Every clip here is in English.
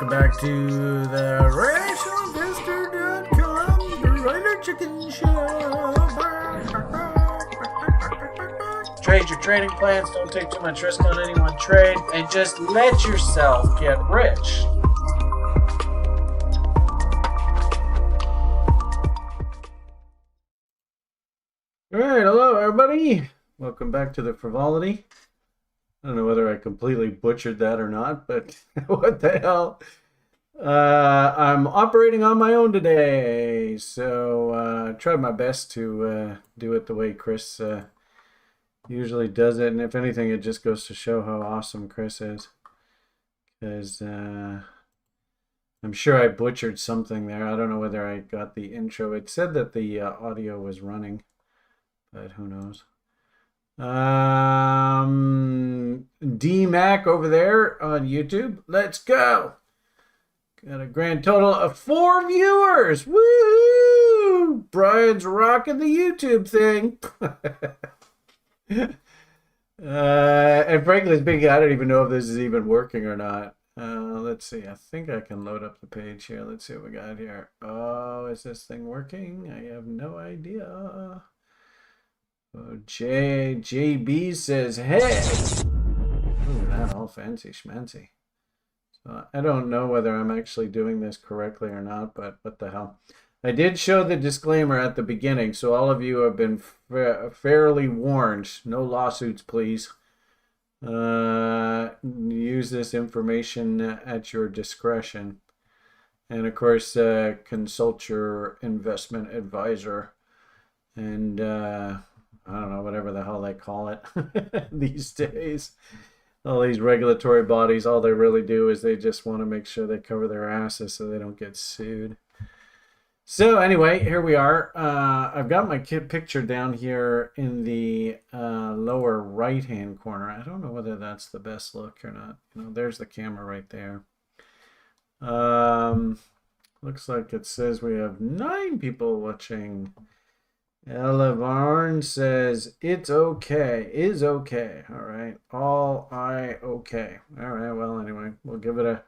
welcome back to the RationalInvestor.com Broiler Chicken Show. Trade your trading plans, don't take too much risk on any one trade, and just let yourself get rich. Alright, hello everybody. Welcome back to the Frivolity. I don't know whether I completely butchered that or not, but what the hell. I'm operating on my own today, so I tried my best to do it the way Chris usually does it. And if anything, it just goes to show how awesome Chris is. Because I'm sure I butchered something there. I don't know whether I got the intro. It said that the audio was running, but who knows. D-Mac over there on YouTube. Let's go. Got a grand total of 4 viewers. Woo! Brian's rocking the YouTube thing. And frankly speaking, I don't even know if this is even working or not. Let's see. I think I can load up the page here. Let's see what we got here. Oh, is this thing working? I have no idea. Oh, JB says, hey. Ooh, that all fancy schmancy. So I don't know whether I'm actually doing this correctly or not, but what the hell. I did show the disclaimer at the beginning, so all of you have been fairly warned. No lawsuits, please. Use this information at your discretion. And of course, consult your investment advisor. And I don't know, whatever the hell they call it these days. All these regulatory bodies, all they really do is they just want to make sure they cover their asses so they don't get sued. So anyway, here we are. I've got my picture down here in the lower right-hand corner. I don't know whether that's the best look or not. You know, there's the camera right there. Looks like it says we have 9 people watching. Ella Varn says it's okay, is okay. All right, all okay. All right, well anyway, we'll give it a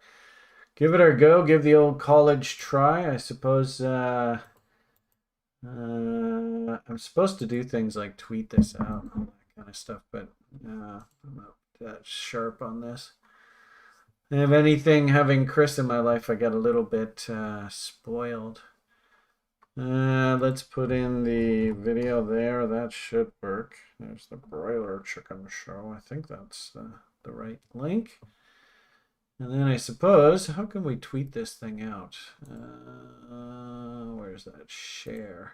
go. Give the old college try, I suppose. I'm supposed to do things like tweet this out, all that kind of stuff, but I'm not that sharp on this. And if anything, having Chris in my life, I got a little bit spoiled. Let's put in the video there. That should work. There's the Broiler Chicken Show. I think that's the right link. And then I suppose, how can we tweet this thing out? Where's that share?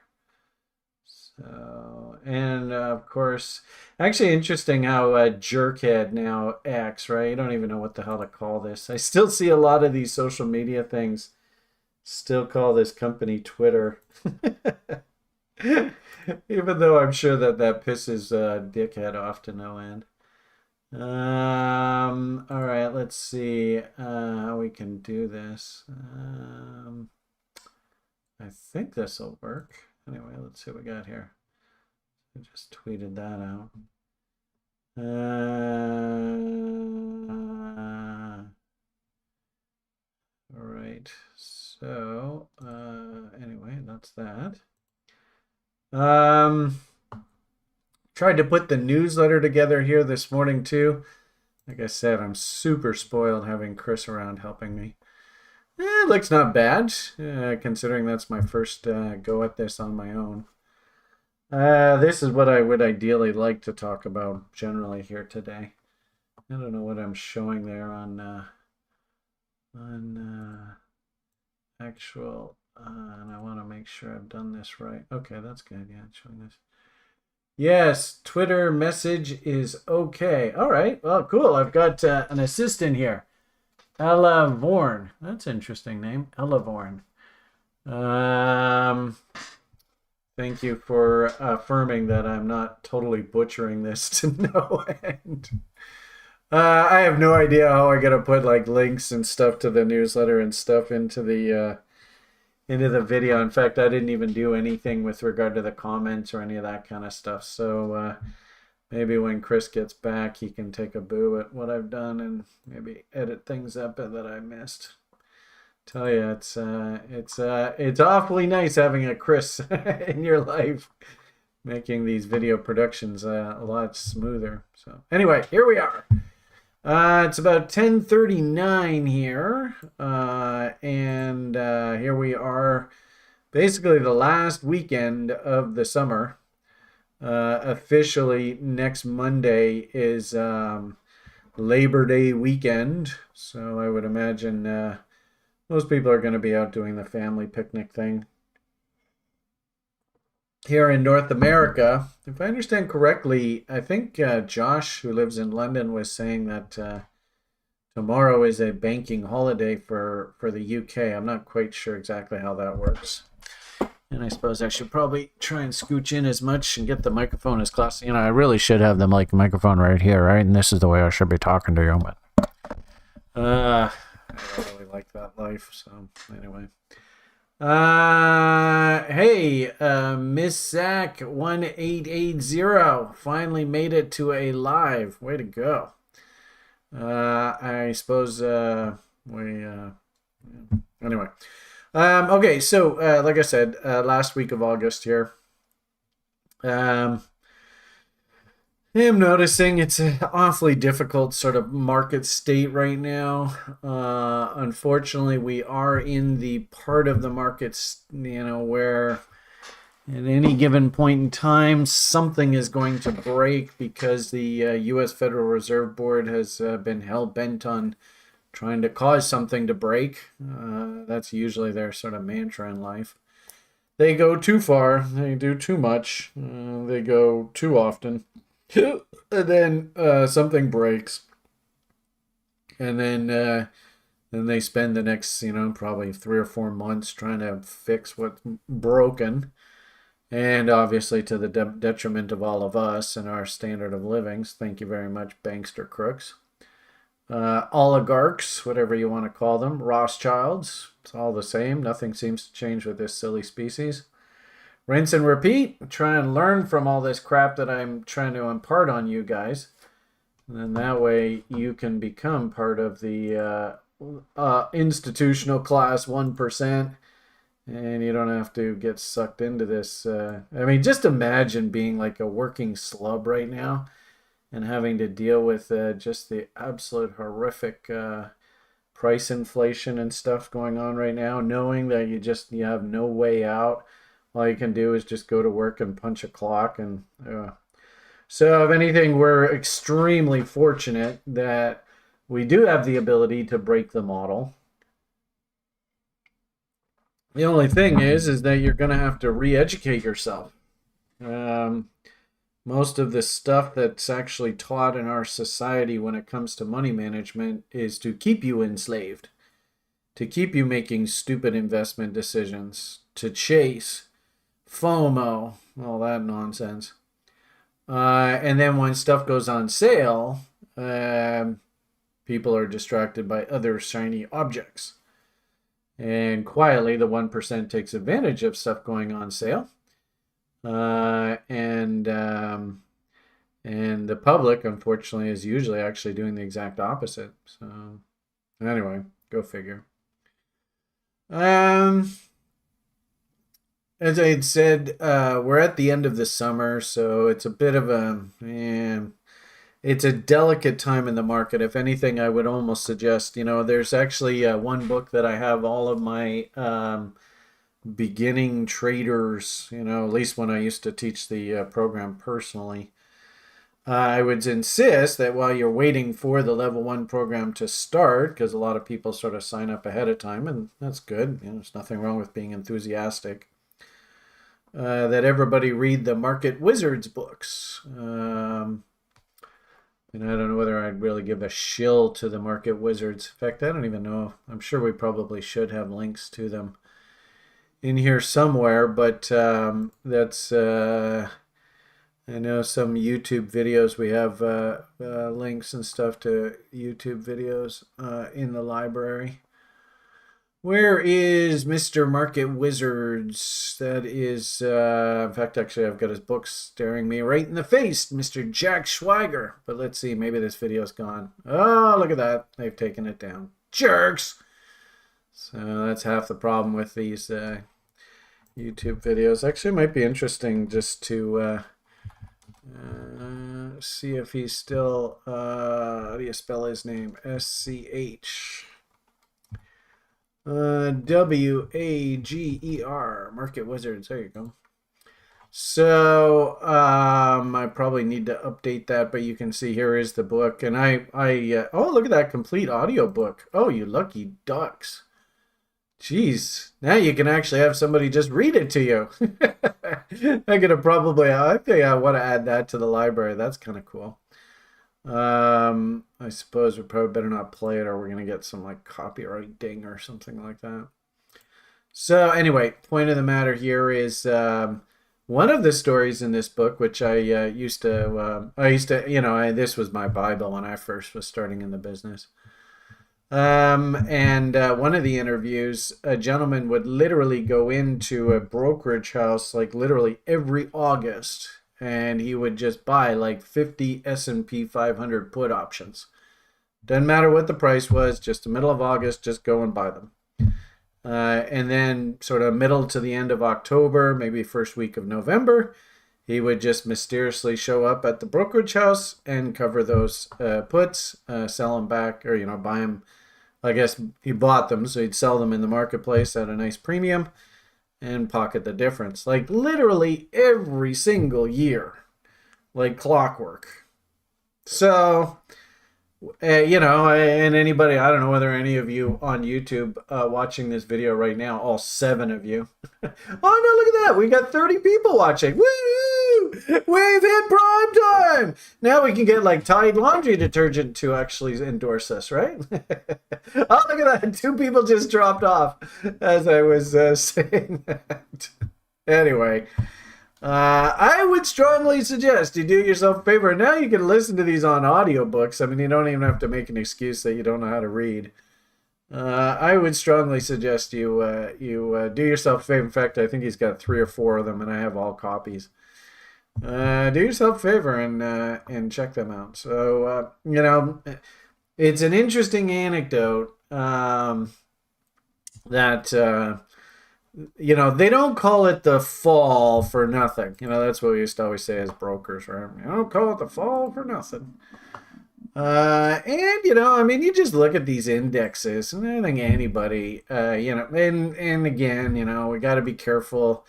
So, and of course, actually interesting how Jerkhead now acts, right? You don't even know what the hell to call this. I still see a lot of these social media things still call this company Twitter. Even though I'm sure that pisses Dickhead off to no end. All right, let's see how we can do this. I think this will work. Anyway, let's see what we got here. I just tweeted that out. All right, so anyway, that's that. Tried to put the newsletter together here this morning too. Like I said, I'm super spoiled having Chris around helping me. It looks not bad, considering that's my first go at this on my own. This is what I would ideally like to talk about generally here today. I don't know what I'm showing there on actual, and I want to make sure I've done this right. Okay, that's good. Yeah, showing this. Yes, Twitter message is okay. All right, well, cool. I've got an assistant here. Ella Vorn. That's an interesting name. Ella Vorn. Thank you for affirming that I'm not totally butchering this to no end. I have no idea how I gotta put like links and stuff to the newsletter and stuff into the video. In fact, I didn't even do anything with regard to the comments or any of that kind of stuff. So maybe when Chris gets back, he can take a boo at what I've done and maybe edit things up that I missed. Tell you, it's awfully nice having a Chris in your life, making these video productions a lot smoother. So anyway, here we are. It's about 10:39 here, and here we are, basically the last weekend of the summer. Officially, next Monday is Labor Day weekend, so I would imagine most people are going to be out doing the family picnic thing. Here in North America, if I understand correctly, I think Josh, who lives in London, was saying that tomorrow is a banking holiday for the UK. I'm not quite sure exactly how that works. And I suppose I should probably try and scooch in as much and get the microphone as close. You know, I really should have the microphone right here, right? And this is the way I should be talking to you. But I don't really like that life. So anyway. Hey, Miss Zach 1880 finally made it to a live. Way to go. I suppose anyway. Okay, so like I said, last week of August here, I'm noticing it's an awfully difficult sort of market state right now. Unfortunately, we are in the part of the markets, where at any given point in time, something is going to break because the U.S. Federal Reserve Board has been hell-bent on trying to cause something to break. That's usually their sort of mantra in life. They go too far. They do too much. They go too often. And then something breaks. And then they spend the next, probably 3 or 4 months trying to fix what's broken. And obviously to the detriment of all of us and our standard of living. Thank you very much, bankster crooks. Oligarchs, whatever you want to call them, Rothschilds, it's all the same. Nothing seems to change with this silly species. Rinse and repeat. Try and learn from all this crap that I'm trying to impart on you guys. And then that way you can become part of the institutional class 1%. And you don't have to get sucked into this. I mean, just imagine being like a working slub right now and having to deal with just the absolute horrific price inflation and stuff going on right now, knowing that you have no way out. All you can do is just go to work and punch a clock. And so if anything, we're extremely fortunate that we do have the ability to break the model. The only thing is that you're going to have to re-educate yourself. Most of the stuff that's actually taught in our society when it comes to money management is to keep you enslaved, to keep you making stupid investment decisions, to chase FOMO, all that nonsense. And then when stuff goes on sale, people are distracted by other shiny objects. And quietly, the 1% takes advantage of stuff going on sale. And the public, unfortunately, is usually actually doing the exact opposite. So anyway, go figure. As I had said, we're at the end of the summer, so it's a bit of it's a delicate time in the market. If anything, I would almost suggest, there's actually one book that I have all of my beginning traders, at least when I used to teach the program personally, I would insist that while you're waiting for the level 1 program to start, because a lot of people sort of sign up ahead of time, and that's good, there's nothing wrong with being enthusiastic, that everybody read the Market Wizards books. And I don't know whether I'd really give a shill to the Market Wizards. In fact, I don't even know. I'm sure we probably should have links to them in here somewhere, but that's I know some YouTube videos, we have links and stuff to YouTube videos in the library. Where is Mr. Market Wizards? That is, in fact, actually, I've got his book staring me right in the face, Mr. Jack Schweiger. But let's see, maybe this video's gone. Oh, look at that. They've taken it down. Jerks! So that's half the problem with these YouTube videos. Actually, it might be interesting just to see if he's still, how do you spell his name? SCH. WAGER, Market Wizards. There you go. So I probably need to update that, but you can see here is the book, and oh, look at that complete audio book. Oh, you lucky ducks. Jeez, now you can actually have somebody just read it to you. I'm gonna probably, I think I want to add that to the library. That's kind of cool. I suppose we probably better not play it, or we're gonna get some like copyright ding or something like that. So anyway, point of the matter here is one of the stories in this book, which I used to, this was my Bible when I first was starting in the business. And one of the interviews, a gentleman would literally go into a brokerage house like literally every August, and he would just buy like 50 S&P 500 put options. Doesn't matter what the price was, just the middle of August, just go and buy them. And then sort of middle to the end of October, maybe first week of November, he would just mysteriously show up at the brokerage house and cover those puts, sell them back, or, buy them. I guess he bought them, so he'd sell them in the marketplace at a nice premium and pocket the difference. Like literally every single year, like clockwork. So, and anybody, I don't know whether any of you on YouTube watching this video right now, all 7 of you. Oh, no, look at that. We got 30 people watching. Woo! We've hit prime time. Now we can get like Tide laundry detergent to actually endorse us, right? Oh, look at that. 2 people just dropped off as I was saying that. Anyway. I would strongly suggest you do yourself a favor. Now you can listen to these on audiobooks. I mean, you don't even have to make an excuse that you don't know how to read. I would strongly suggest you do yourself a favor. In fact, I think he's got 3 or 4 of them, and I have all copies. Do yourself a favor and check them out. So, it's an interesting anecdote that... they don't call it the fall for nothing. That's what we used to always say as brokers, right? You don't call it the fall for nothing. You just look at these indexes, and I think anybody, and again, we got to be careful.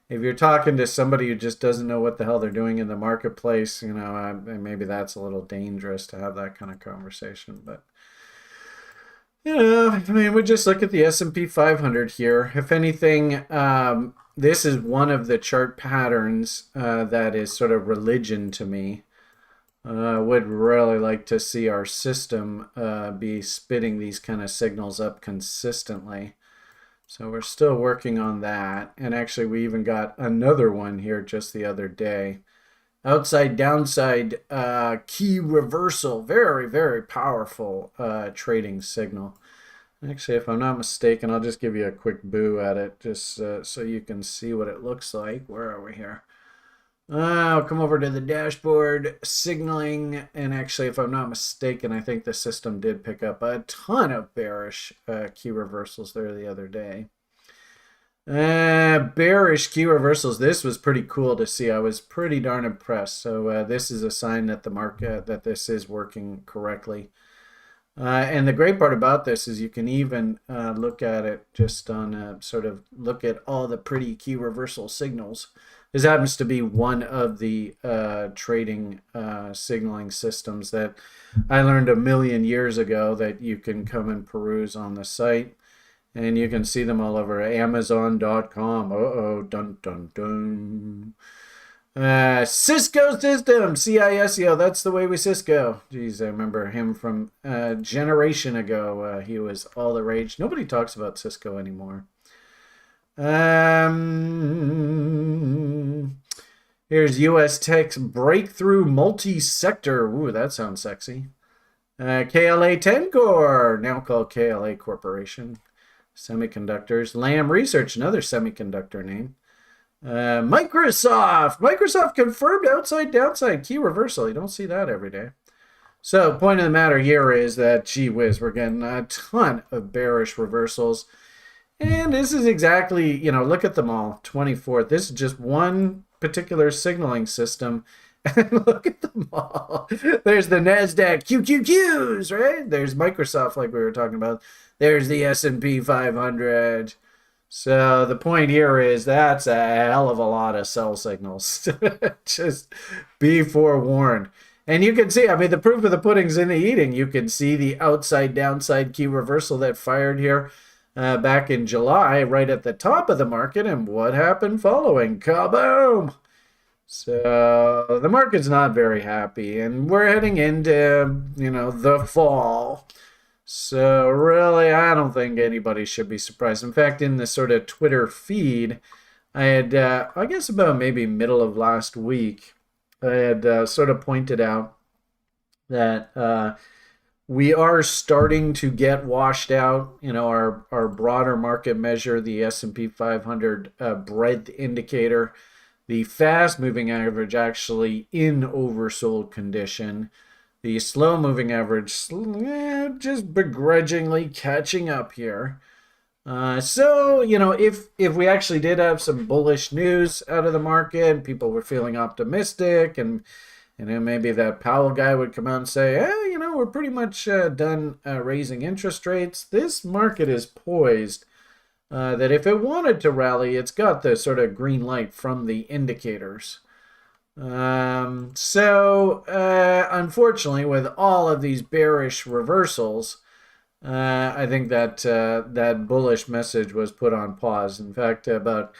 If you're talking to somebody who just doesn't know what the hell they're doing in the marketplace, maybe that's a little dangerous to have that kind of conversation, but we just look at the S&P 500 here. If anything, this is one of the chart patterns that is sort of religion to me. Would really like to see our system be spitting these kind of signals up consistently. So we're still working on that. And actually, we even got another one here just the other day. Outside downside key reversal. Very, very powerful trading signal. Actually, if I'm not mistaken, I'll just give you a quick boo at it just so you can see what it looks like. Where are we here? I'll come over to the dashboard, signaling, and actually, if I'm not mistaken, I think the system did pick up a ton of bearish key reversals there the other day. Bearish key reversals. This was pretty cool to see. I was pretty darn impressed. So this is a sign that the market, that this is working correctly. And the great part about this is you can even look at it just on sort of look at all the pretty key reversal signals. This happens to be one of the trading signaling systems that I learned a million years ago that you can come and peruse on the site. And you can see them all over Amazon.com. Uh-oh, dun, dun, dun. Cisco System, CISCO, that's the way we Cisco. Jeez, I remember him from a generation ago. He was all the rage. Nobody talks about Cisco anymore. Here's U.S. Tech's breakthrough multi-sector. Ooh, that sounds sexy. KLA Tencor, now called KLA Corporation. Semiconductors. Lam Research, another semiconductor name. Microsoft confirmed outside downside key reversal. You don't see that every day. So point of the matter here is that, gee whiz, we're getting a ton of bearish reversals. And this is exactly, look at them all. 24th. This is just one particular signaling system. And look at them all. There's the NASDAQ QQQs, right? There's Microsoft, like we were talking about. There's the S&P 500. So the point here is that's a hell of a lot of sell signals. Just be forewarned. And you can see, I mean, the proof of the pudding's in the eating. You can see the outside downside key reversal that fired here back in July, right at the top of the market. And what happened following? Kaboom! So the market's not very happy, and we're heading into, the fall. So really, I don't think anybody should be surprised. In fact, in the sort of Twitter feed, I had, I guess about maybe middle of last week, I had sort of pointed out that we are starting to get washed out. Our broader market measure, the S&P 500 breadth indicator, the fast moving average actually in oversold condition. The slow moving average just begrudgingly catching up here. So, if we actually did have some bullish news out of the market, people were feeling optimistic, and then maybe that Powell guy would come out and say, hey, we're pretty much done raising interest rates. This market is poised that if it wanted to rally, it's got the sort of green light from the indicators. Unfortunately, with all of these bearish reversals, I think that that bullish message was put on pause. In fact, about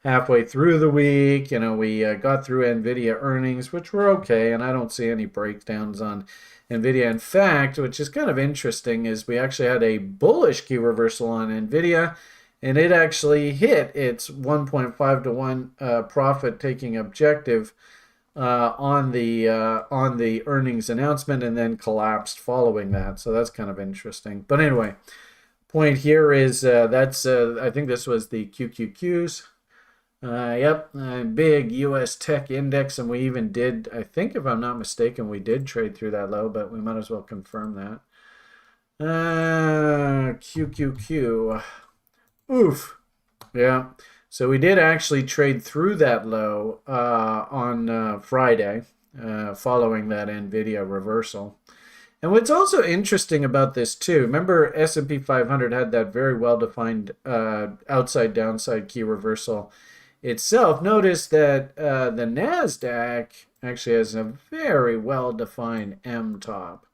halfway through the week, we got through NVIDIA earnings, which were okay, and I don't see any breakdowns on NVIDIA. In fact, which is kind of interesting, is we actually had a bullish key reversal on NVIDIA, and it actually hit its 1.5 to 1 profit-taking objective on the earnings announcement, and then collapsed following that. So that's kind of interesting. But anyway, point here is I think this was the QQQs. Big U.S. tech index, and we even did, I think if I'm not mistaken, we did trade through that low, but we might as well confirm that. QQQ. Oof. Yeah. So we did actually trade through that low on Friday following that NVIDIA reversal. And what's also interesting about this too, remember S&P 500 had that very well-defined outside downside key reversal itself. Notice that the NASDAQ actually has a very well-defined M top.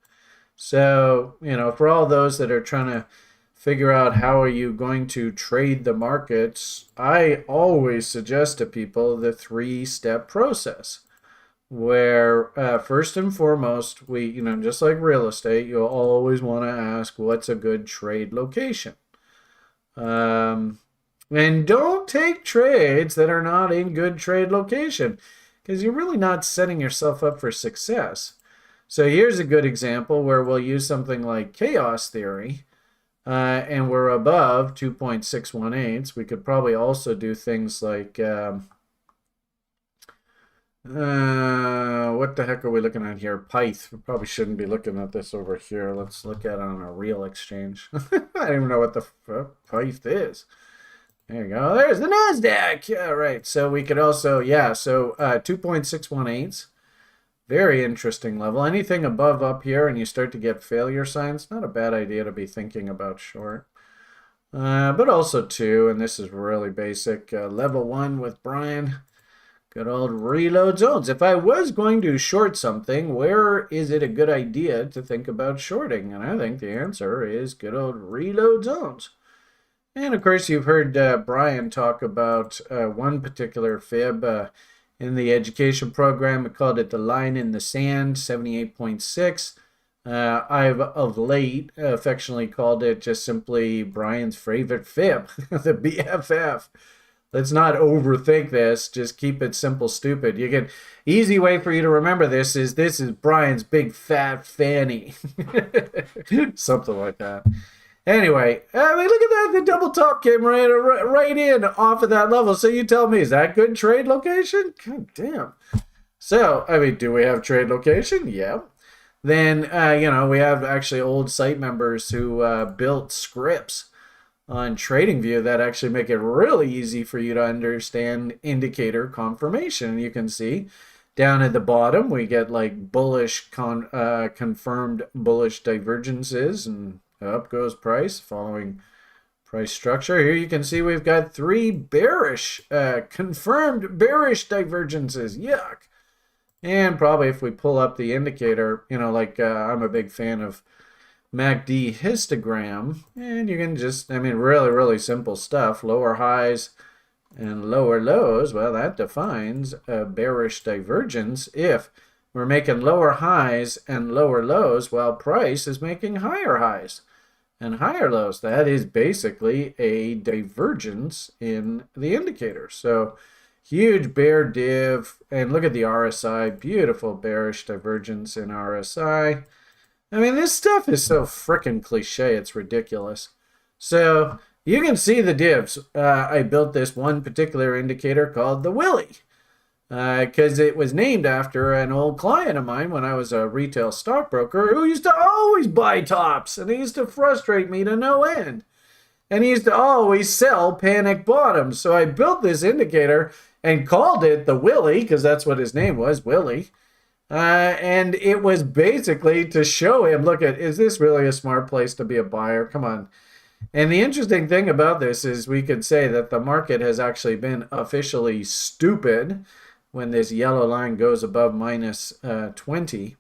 So, for all those that are trying to figure out how are you going to trade the markets, I always suggest to people the 3-step process, where first and foremost, we, just like real estate, you'll always want to ask what's a good trade location. And don't take trades that are not in good trade location, because you're really not setting yourself up for success. So here's a good example where we'll use something like chaos theory. And we're above 2.618. We could probably also do things like, what the heck are we looking at here? Pyth. We probably shouldn't be looking at this over here. Let's look at it on a real exchange. I don't even know what the Pyth is. There you go. There's the NASDAQ. Yeah, right. So we could also, 2.618. Very interesting level. Anything above up here and you start to get failure signs, not a bad idea to be thinking about short. But also too, and this is really basic, level 1 with Brian. Good old reload zones. If I was going to short something, where is it a good idea to think about shorting? And I think the answer is good old reload zones. And of course, you've heard Brian talk about one particular fib in the education program. We called it the line in the sand, 78.6. I've of late affectionately called it just simply Brian's favorite fib, the BFF. Let's not overthink this. Just keep it simple, stupid. You can easy way for you to remember this is Brian's big fat fanny. Something like that. Anyway, I mean, look at that. The double top came right in off of that level. So you tell me, is that good trade location? God damn. So, I mean, do we have trade location? Yeah. Then, we have actually old site members who built scripts on TradingView that actually make it really easy for you to understand indicator confirmation. You can see down at the bottom, we get like bullish confirmed bullish divergences, and up goes price following price structure. Here you can see we've got 3 bearish, confirmed bearish divergences. Yuck. And probably if we pull up the indicator, you know, like I'm a big fan of MACD histogram, and you can just, I mean, really, really simple stuff. Lower highs and lower lows, well, that defines a bearish divergence. If we're making lower highs and lower lows while price is making higher highs and higher lows, that is basically a divergence in the indicator. So huge bear div, and look at the RSI, beautiful bearish divergence in RSI. I mean, this stuff is so freaking cliche, it's ridiculous. So you can see the divs. I built this one particular indicator called the Willy, because it was named after an old client of mine when I was a retail stockbroker who used to always buy tops, and he used to frustrate me to no end. And he used to always sell panic bottoms. So I built this indicator and called it the Willy, because that's what his name was, Willy. And it was basically to show him, look at, is this really a smart place to be a buyer? Come on. And the interesting thing about this is we could say that the market has actually been officially stupid when this yellow line goes above minus 20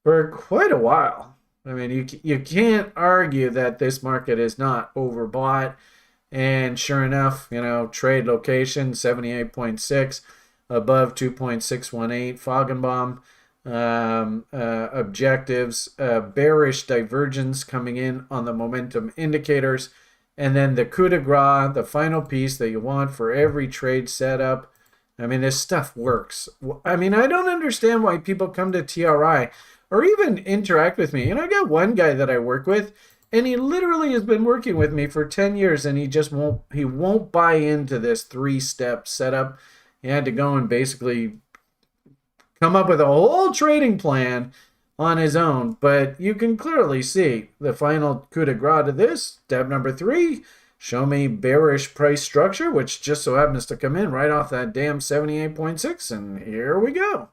for quite a while. I mean, you can't argue that this market is not overbought. And sure enough, you know, trade location 78.6 above 2.618 Feigenbaum. Objectives, bearish divergence coming in on the momentum indicators, and then the coup de grace, the final piece that you want for every trade setup. I mean, this stuff works. I mean, I don't understand why people come to TRI or even interact with me. And I got one guy that I work with, and he literally has been working with me for 10 years, and he won't buy into this 3-step setup. He had to go and basically come up with a whole trading plan on his own. But you can clearly see the final coup de grace to this. Step number 3, show me bearish price structure, which just so happens to come in right off that damn 78.6, and here we go.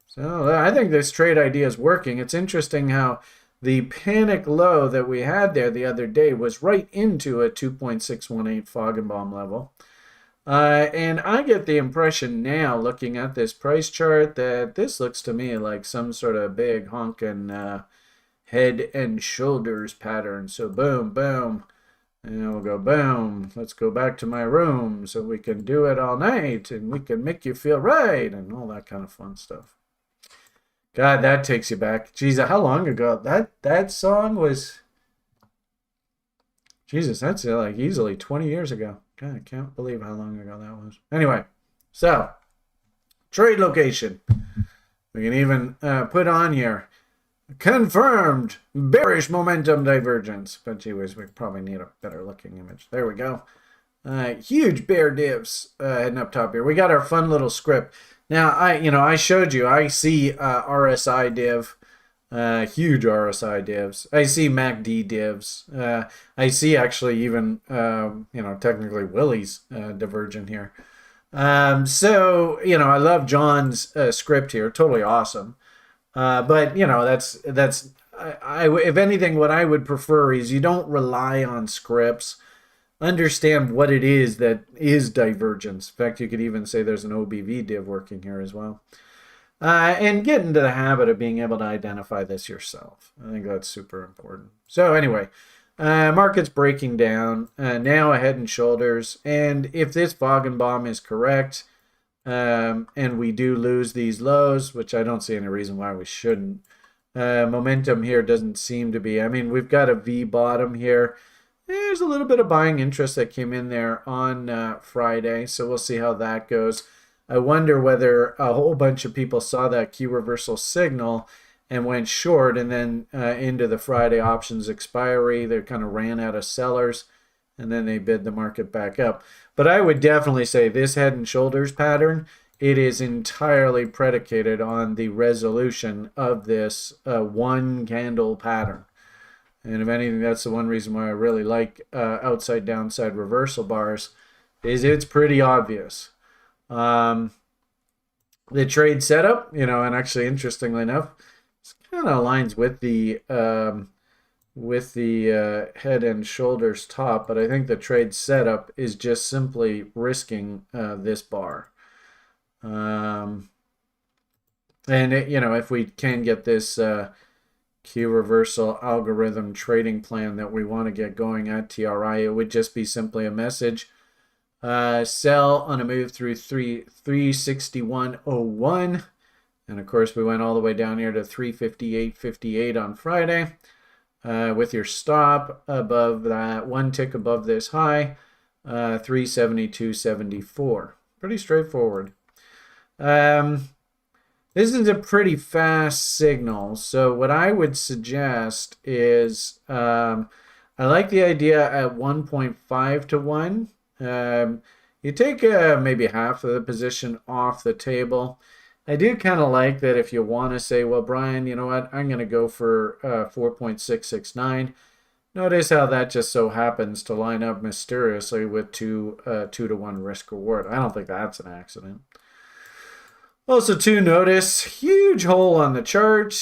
So I think this trade idea is working. It's interesting how the panic low that we had there the other day was right into a 2.618 Feigenbaum level. And I get the impression now, looking at this price chart, that this looks to me like some sort of big honking head and shoulders pattern. So boom, boom, and we'll go boom. Let's go back to my room so we can do it all night, and we can make you feel right, and all that kind of fun stuff. God, that takes you back. Jesus, how long ago? That song was... Jesus, that's like easily 20 years ago. God, I can't believe how long ago that was. Anyway, so trade location. We can even put on here confirmed bearish momentum divergence. But anyways, we probably need a better looking image. There we go. Huge bear divs heading up top here. We got our fun little script. Now, I showed you. I see RSI div. Huge RSI divs. I see MACD divs. I see actually even, technically Willie's divergent here. So, I love John's script here. Totally awesome. But, that's if anything, what I would prefer is you don't rely on scripts. Understand what it is that is divergence. In fact, you could even say there's an OBV div working here as well. And get into the habit of being able to identify this yourself. I think that's super important. So anyway, market's breaking down, now a head and shoulders. And if this Feigenbaum is correct, and we do lose these lows, which I don't see any reason why we shouldn't, momentum here doesn't seem to be. I mean, we've got a V bottom here. There's a little bit of buying interest that came in there on Friday, so we'll see how that goes. I wonder whether a whole bunch of people saw that key reversal signal and went short, and then into the Friday options expiry, they kind of ran out of sellers, and then they bid the market back up. But I would definitely say this head and shoulders pattern, it is entirely predicated on the resolution of this one candle pattern. And if anything, that's the one reason why I really like outside downside reversal bars, is it's pretty obvious. The trade setup, and actually interestingly enough, it kind of aligns with the head and shoulders top, but I think the trade setup is just simply risking this bar. And if we can get this Q reversal algorithm trading plan that we want to get going at TRI, it would just be simply a message. Sell on a move through 361.01. And of course, we went all the way down here to 358.58 on Friday. With your stop above that, one tick above this high, 372.74. Pretty straightforward. This is a pretty fast signal. So what I would suggest is I like the idea at 1.5 to 1. You take maybe half of the position off the table. I do kind of like that if you want to say, well, Brian, you know what, I'm going to go for 4.669. Notice how that just so happens to line up mysteriously with 2 to 1 risk reward. I don't think that's an accident. Also, to notice, huge hole on the chart,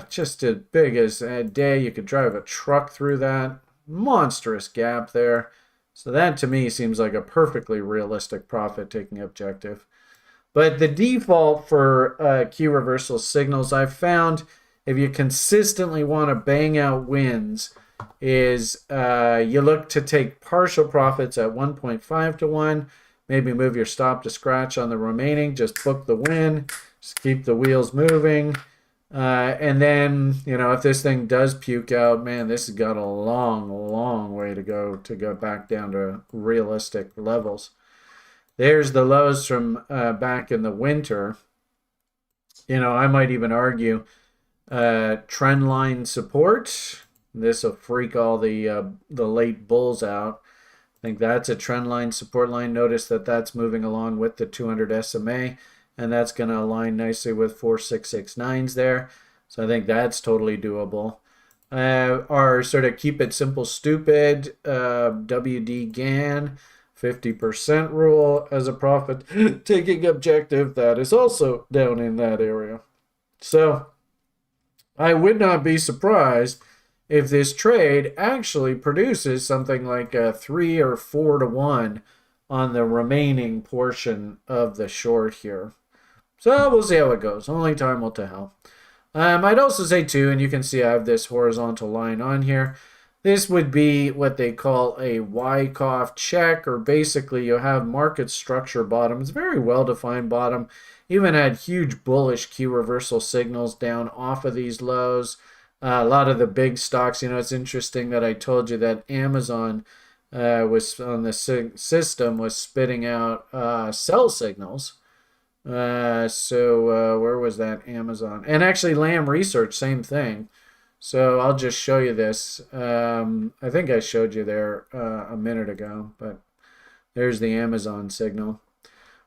just as big as a day. You could drive a truck through that. Monstrous gap there. So that, to me, seems like a perfectly realistic profit-taking objective. But the default for Q reversal signals I've found, if you consistently want to bang out wins, is you look to take partial profits at 1.5 to 1. Maybe move your stop to scratch on the remaining. Just book the win. Just keep the wheels moving. And then, if this thing does puke out, man, this has got a long, long way to go back down to realistic levels. There's the lows from back in the winter. I might even argue trend line support. This will freak all the late bulls out. I think that's a trend line support line. Notice that that's moving along with the 200 SMA, and that's going to align nicely with 4669s there. So I think that's totally doable. Our sort of keep it simple stupid WD GAN 50% rule as a profit taking objective, that is also down in that area. So I would not be surprised if this trade actually produces something like a 3 or 4 to 1 on the remaining portion of the short here. So we'll see how it goes. Only time will tell. I'd also say too, and you can see I have this horizontal line on here, this would be what they call a Wyckoff check, or basically you have market structure bottom. It's a very well-defined bottom. Even had huge bullish Q reversal signals down off of these lows. A lot of the big stocks, it's interesting that I told you that Amazon was on the system was spitting out sell signals. So where was that? Amazon. And actually Lam Research, same thing. So I'll just show you this. I think I showed you there a minute ago, but there's the Amazon signal.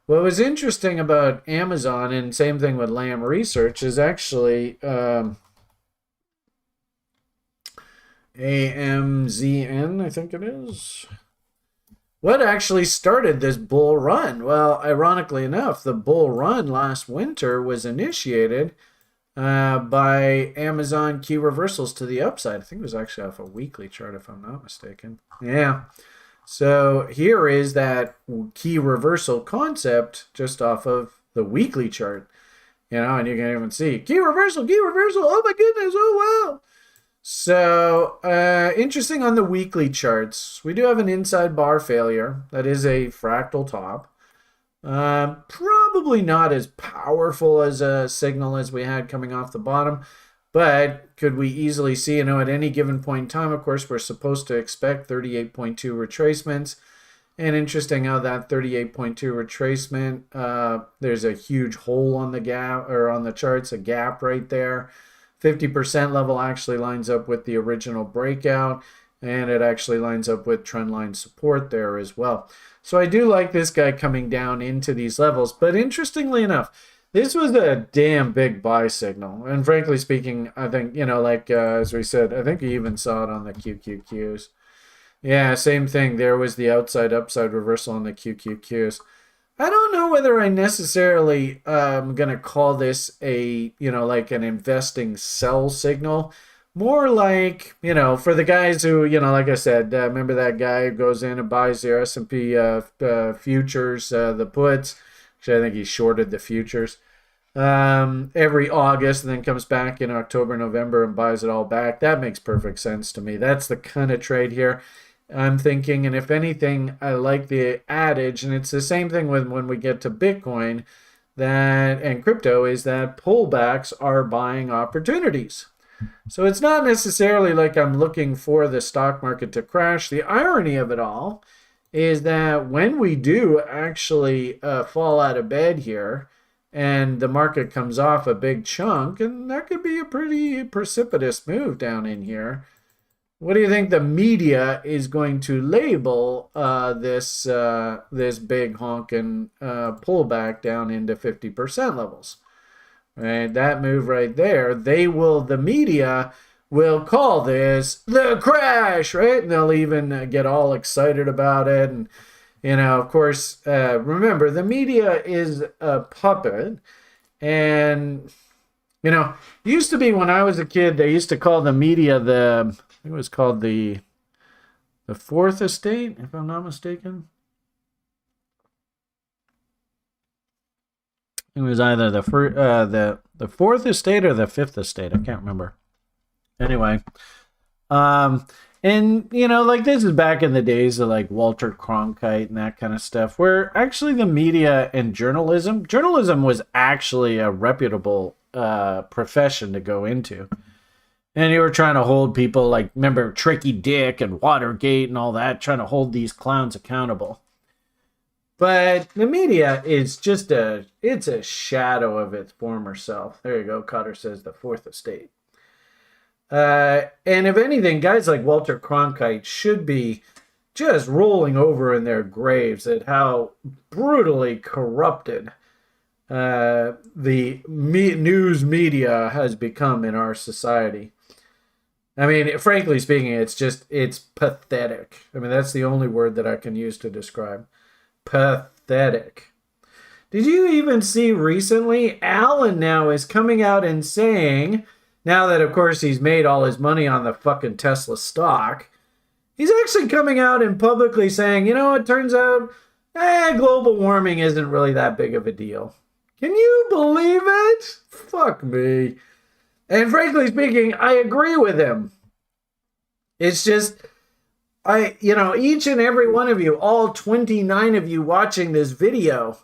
What was interesting about Amazon, and same thing with Lam Research, is actually AMZN, I think it is. What actually started this bull run? Well, ironically enough, the bull run last winter was initiated by Amazon key reversals to the upside. I think it was actually off a weekly chart, if I'm not mistaken. Yeah. So here is that key reversal concept just off of the weekly chart. And you can even see key reversal, oh my goodness, oh wow. So interesting on the weekly charts. We do have an inside bar failure. That is a fractal top. Probably not as powerful as a signal as we had coming off the bottom, but could we easily see, at any given point in time, of course, we're supposed to expect 38.2 retracements. And interesting how that 38.2 retracement, there's a huge hole on the gap, or on the charts, a gap right there. 50% level actually lines up with the original breakout, and it actually lines up with trend line support there as well. So I do like this guy coming down into these levels, but interestingly enough, This was a damn big buy signal. And frankly speaking, I think, like as we said, I think you even saw it on the QQQs. Yeah, same thing. There was the upside reversal on the QQQs. I don't know whether I necessarily am going to call this a, like an investing sell signal. More like, for the guys who, like I said, remember that guy who goes in and buys their S&P futures, the puts. Actually, I think he shorted the futures every August and then comes back in October, November and buys it all back. That makes perfect sense to me. That's the kind of trade here I'm thinking. And if anything, I like the adage, and it's the same thing with when we get to Bitcoin and crypto, is that pullbacks are buying opportunities. So it's not necessarily like I'm looking for the stock market to crash. The irony of it all is that when we do actually fall out of bed here and the market comes off a big chunk, and that could be a pretty precipitous move down in here, what do you think the media is going to label this big honking pullback down into 50% levels? Right, that move right there, the media will call this the crash, right? And they'll even get all excited about it. And, of course, remember, the media is a puppet. And, used to be when I was a kid, they used to call the media I think it was called the fourth estate, if I'm not mistaken. It was either the fourth estate or the fifth estate. I can't remember. Anyway, and like this is back in the days of like Walter Cronkite and that kind of stuff, where actually the media and journalism was actually a reputable profession to go into. And you were trying to hold people like, remember Tricky Dick and Watergate and all that, trying to hold these clowns accountable. But the media is it's a shadow of its former self. There you go. Cotter says the fourth estate. And if anything, guys like Walter Cronkite should be just rolling over in their graves at how brutally corrupted the news media has become in our society. I mean, frankly speaking, it's pathetic. I mean, that's the only word that I can use to describe. Pathetic. Did you even see recently, Alan now is coming out and saying, now that of course he's made all his money on the fucking Tesla stock, he's actually coming out and publicly saying, it turns out global warming isn't really that big of a deal. Can you believe it? Fuck me. And frankly speaking, I agree with him. It's just, each and every one of you, all 29 of you watching this video,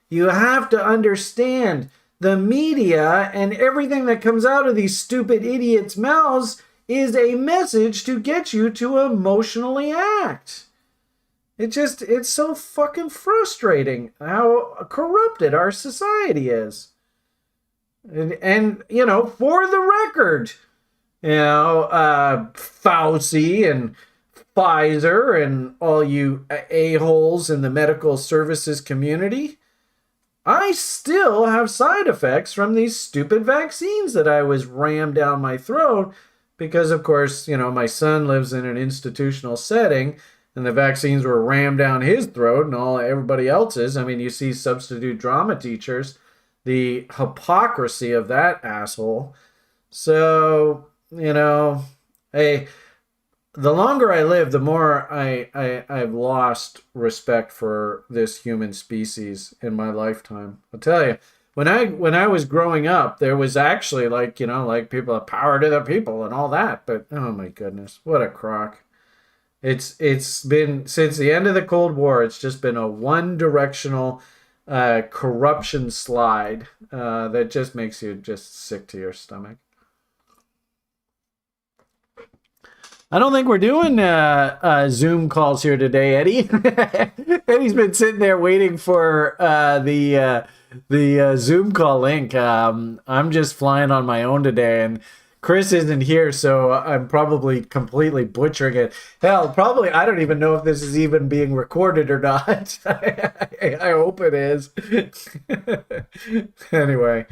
you have to understand the media and everything that comes out of these stupid idiots' mouths is a message to get you to emotionally act. It's so fucking frustrating how corrupted our society is. And for the record, Fauci and Pfizer and all you a-holes in the medical services community, I still have side effects from these stupid vaccines that I was rammed down my throat because, of course, my son lives in an institutional setting and the vaccines were rammed down his throat and everybody else's. I mean, you see substitute drama teachers, the hypocrisy of that asshole. So, hey, the longer I live, the more I've lost respect for this human species in my lifetime. I'll tell you, when I was growing up, there was actually like people, power to the people and all that. But oh my goodness, what a crock. It's been, since the end of the Cold War, it's just been a one-directional corruption slide that just makes you just sick to your stomach. I don't think we're doing Zoom calls here today, Eddie. Eddie's been sitting there waiting for the Zoom call link. I'm just flying on my own today, and Chris isn't here, so I'm probably completely butchering it. Hell, probably I don't even know if this is even being recorded or not. I hope it is. Anyway,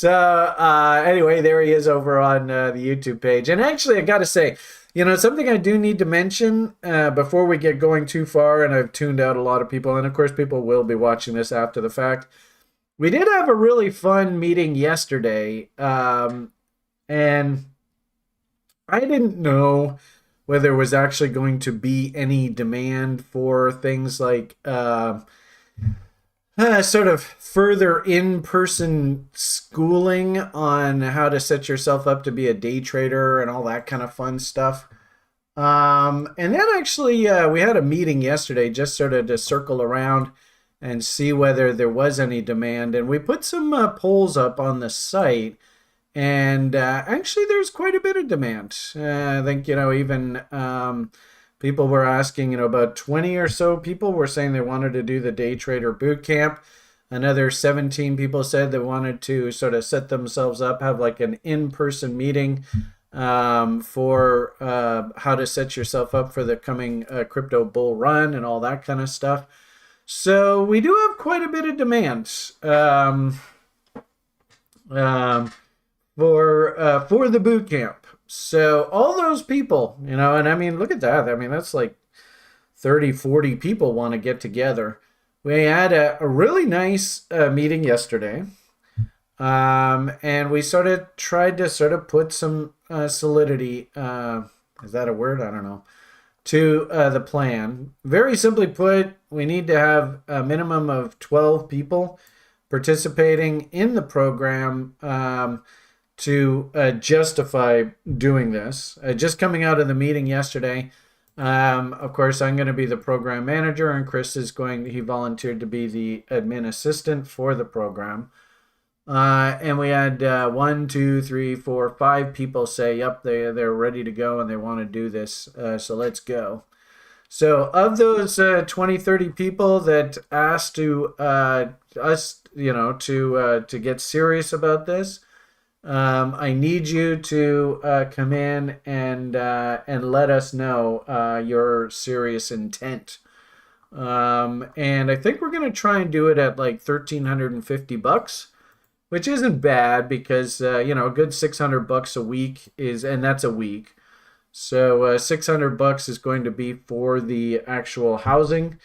anyway, there he is over on the YouTube page. And actually, I got to say, something I do need to mention before we get going too far, and I've tuned out a lot of people, and of course, people will be watching this after the fact. We did have a really fun meeting yesterday. And I didn't know whether there was actually going to be any demand for things like sort of further in-person schooling on how to set yourself up to be a day trader and all that kind of fun stuff. And then actually we had a meeting yesterday just sort of to circle around and see whether there was any demand. And we put some polls up on the site. And actually, there's quite a bit of demand. I think, even people were asking, about 20 or so people were saying they wanted to do the Day Trader Bootcamp. Another 17 people said they wanted to sort of set themselves up, have like an in-person meeting for how to set yourself up for the coming crypto bull run and all that kind of stuff. So we do have quite a bit of demand. For the boot camp. So all those people, and I mean, look at that. I mean, that's like 30, 40 people want to get together. We had a really nice meeting yesterday. And we sort of tried to sort of put some solidity, is that a word? I don't know, to the plan. Very simply put, we need to have a minimum of 12 people participating in the program to justify doing this. Just coming out of the meeting yesterday, of course, I'm going to be the program manager, and Chris he volunteered to be the admin assistant for the program. And we had 1, 2, 3, 4, 5 people say, yep, they're ready to go and they want to do this. So let's go. So of those 20, 30 people that asked us, to get serious about this, I need you to come in and let us know your serious intent. And I think we're going to try and do it at like $1,350, which isn't bad because a good $600 a week and that's a week. So $600 is going to be for the actual housing.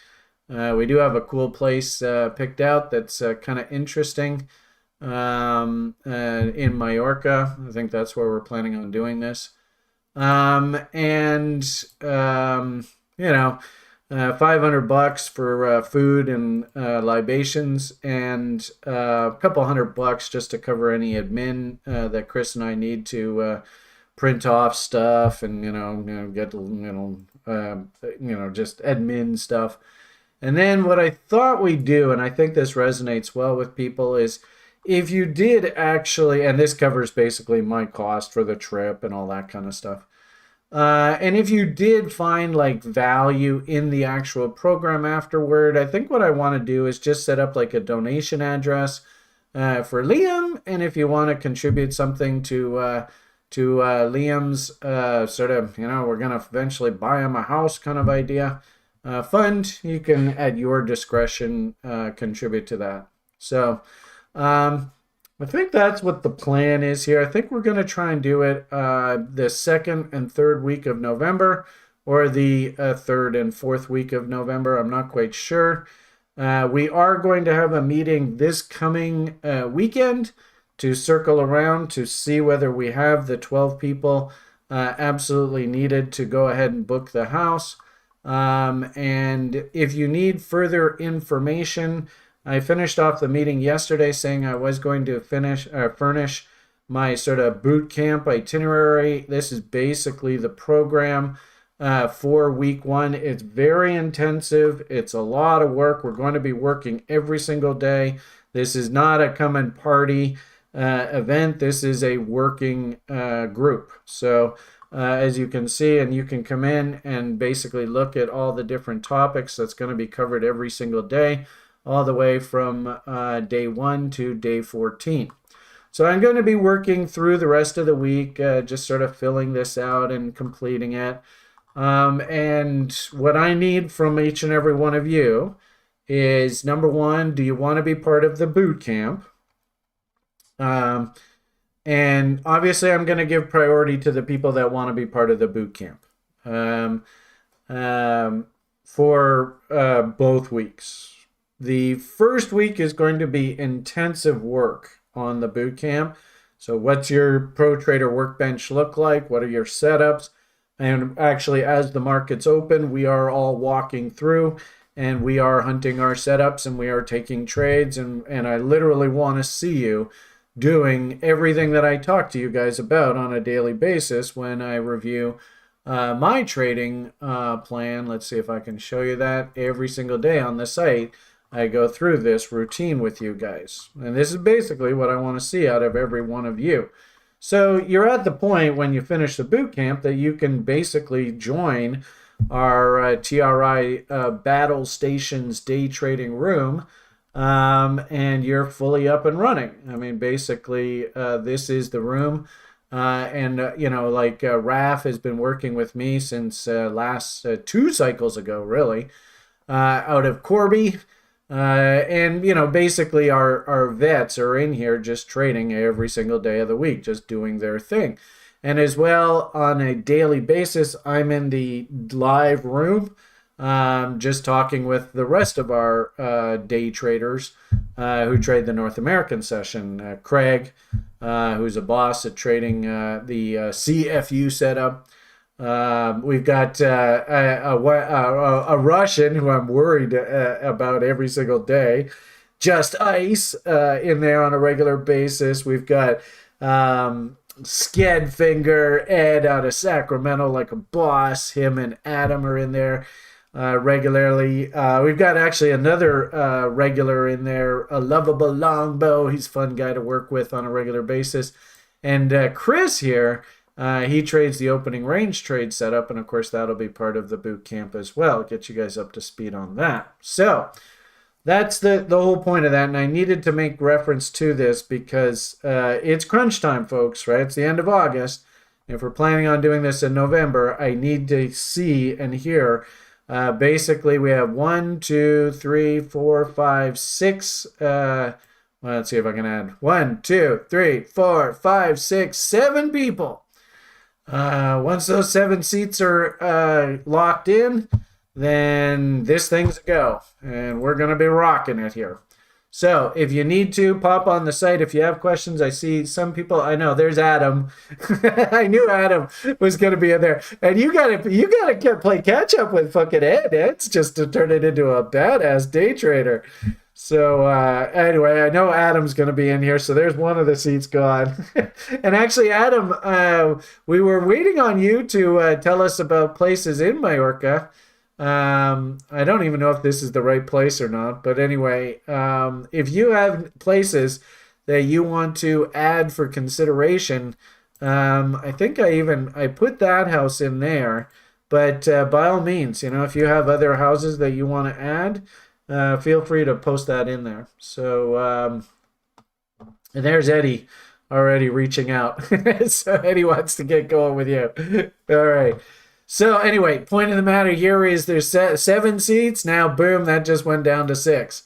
We do have a cool place picked out that's kind of interesting. In Mallorca. I think that's where we're planning on doing this. $500 for food and libations, and a couple $100 just to cover any admin that Chris and I need to print off stuff and get just admin stuff. And then what I thought we'd do, and I think this resonates well with people, is if you did actually, and this covers basically my cost for the trip and all that kind of stuff. And if you did find like value in the actual program afterward, I think what I want to do is just set up like a donation address for Liam. And if you want to contribute something to Liam's sort of, we're going to eventually buy him a house kind of idea fund, you can at your discretion contribute to that. So I think that's what the plan is here. I think we're going to try and do it the 2nd and 3rd week of November, or the 3rd and 4th week of November. I'm not quite sure. We are going to have a meeting this coming weekend to circle around to see whether we have the 12 people absolutely needed to go ahead and book the house. And if you need further information, I finished off the meeting yesterday saying I was going to furnish my sort of boot camp itinerary. This is basically the program for week 1. It's very intensive. It's a lot of work. We're going to be working every single day. This is not a come and party event. This is a working group. So as you can see, and you can come in and basically look at all the different topics that's going to be covered every single day, all the way from day 1 to day 14. So I'm going to be working through the rest of the week, just sort of filling this out and completing it. And what I need from each and every one of you is, number one, do you want to be part of the boot camp? And obviously I'm going to give priority to the people that want to be part of the boot camp for both weeks. The first week is going to be intensive work on the boot camp. So what's your pro trader workbench look like? What are your setups? And actually, as the markets open, we are all walking through and we are hunting our setups and we are taking trades. And I literally want to see you doing everything that I talk to you guys about on a daily basis when I review my trading plan. Let's see if I can show you that every single day on the site. I go through this routine with you guys. And this is basically what I want to see out of every one of you. So you're at the point when you finish the boot camp that you can basically join our TRI Battle Stations day trading room, and you're fully up and running. I mean, basically, this is the room. Raf has been working with me since last 2 cycles ago, really, out of Corby. Basically our vets are in here just trading every single day of the week, just doing their thing. And as well, on a daily basis, I'm in the live room, just talking with the rest of our day traders who trade the North American session. Craig, who's a boss at trading the CFU setup. We've got a Russian who I'm worried about every single day. Just Ice in there on a regular basis. We've got Skedfinger, Ed out of Sacramento like a boss. Him and Adam are in there regularly. We've got actually another regular in there, a Lovable Longbow. He's a fun guy to work with on a regular basis. And Chris here, he trades the opening range trade setup, and of course that'll be part of the boot camp as well. Get you guys up to speed on that. So that's the whole point of that, and I needed to make reference to this because it's crunch time, folks, right? It's the end of August. If we're planning on doing this in November, I need to see and hear. Basically, we have 1, 2, 3, 4, 5, 6. Let's see if I can add 1, 2, 3, 4, 5, 6, 7 people. Once those 7 seats are locked in, then this thing's a go, and we're going to be rocking it here. So if you need to, pop on the site. If you have questions, I see some people. I know there's Adam. I knew Adam was going to be in there, and you gotta play catch up with fucking Ed. Ed's just to turn it into a badass day trader. So anyway, I know Adam's going to be in here, so there's one of the seats gone. And actually, Adam, we were waiting on you to tell us about places in Mallorca. I don't even know if this is the right place or not, but anyway, if you have places that you want to add for consideration, I think I put that house in there, but by all means, if you have other houses that you want to add, feel free to post that in there. So, and there's Eddie already reaching out. So Eddie wants to get going with you. All right. So anyway, point of the matter here is there's 7 seats. Now, boom, that just went down to 6.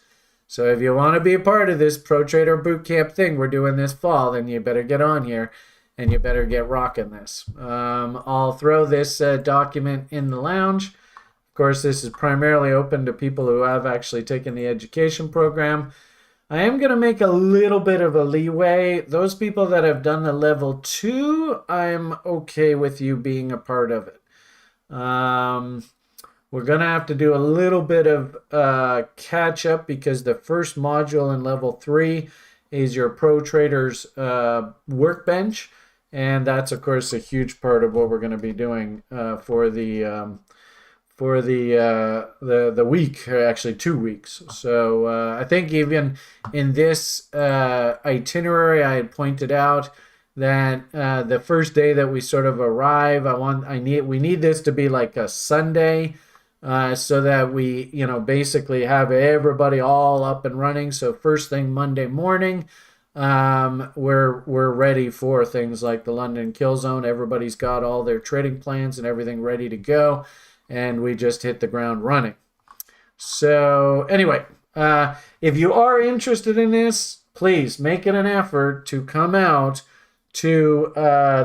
So if you want to be a part of this Pro Trader Bootcamp thing we're doing this fall, then you better get on here and you better get rocking this. I'll throw this document in the lounge. Of course, this is primarily open to people who have actually taken the education program. I am going to make a little bit of a leeway. Those people that have done the level 2, I'm okay with you being a part of it. We're going to have to do a little bit of catch up because the first module in level 3 is your Pro Traders workbench. And that's, of course, a huge part of what we're going to be doing for the week, or actually 2 weeks. So I think even in this itinerary, I had pointed out that the first day that we sort of arrive, we need this to be like a Sunday, so that we basically have everybody all up and running. So first thing Monday morning, we're ready for things like the London Kill Zone. Everybody's got all their trading plans and everything ready to go, and we just hit the ground running. So anyway, if you are interested in this, please make it an effort to come out to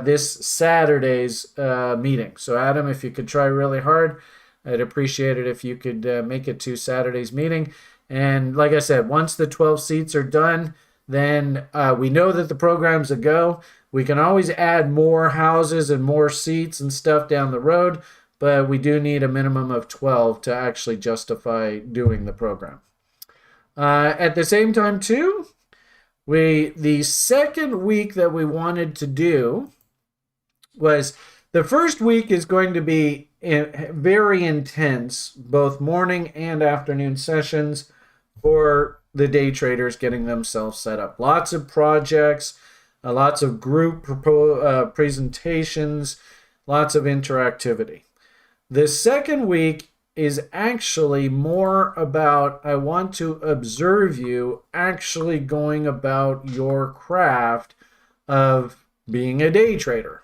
this Saturday's meeting. So Adam, if you could try really hard, I'd appreciate it if you could make it to Saturday's meeting. And like I said, once the 12 seats are done, then we know that the program's a go. We can always add more houses and more seats and stuff down the road, but we do need a minimum of 12 to actually justify doing the program. At the same time, too, the second week that we wanted to do was the first week is going to be very intense, both morning and afternoon sessions for the day traders getting themselves set up. Lots of projects, lots of group presentations, lots of interactivity. The second week is actually more about, I want to observe you actually going about your craft of being a day trader.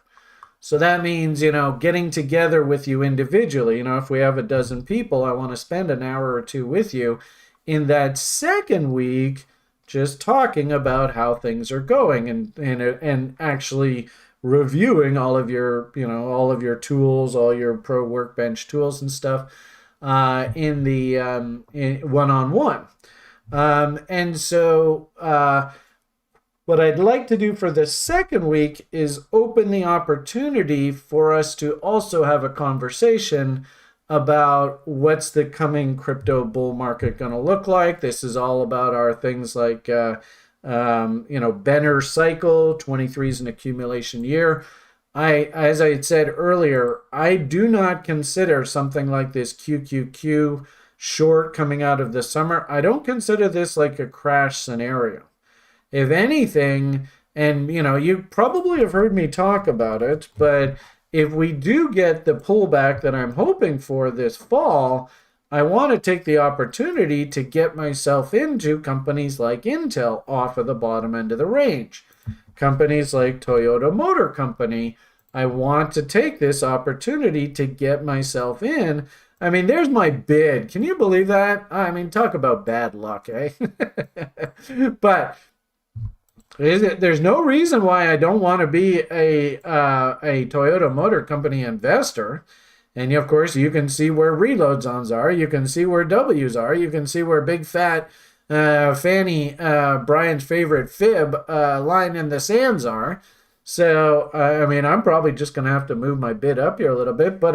So that means, getting together with you individually. If we have a dozen people, I want to spend an hour or two with you in that second week, just talking about how things are going and actually reviewing all of your tools, all your pro workbench tools and stuff in the one-on-one. And so what I'd like to do for the second week is open the opportunity for us to also have a conversation about what's the coming crypto bull market going to look like. This is all about our things like, Benner cycle, 23 is an accumulation year. As I had said earlier, I do not consider something like this QQQ short coming out of the summer. I don't consider this like a crash scenario. If anything, and you probably have heard me talk about it, but if we do get the pullback that I'm hoping for this fall, I want to take the opportunity to get myself into companies like Intel off of the bottom end of the range. Companies like Toyota Motor Company, I want to take this opportunity to get myself in. I mean, there's my bid. Can you believe that? I mean, talk about bad luck, eh? But there's no reason why I don't want to be a Toyota Motor Company investor. And of course, you can see where reload zones are. You can see where W's are. You can see where big fat Fanny, Brian's favorite fib, line in the sands are. So, I'm probably just going to have to move my bid up here a little bit. But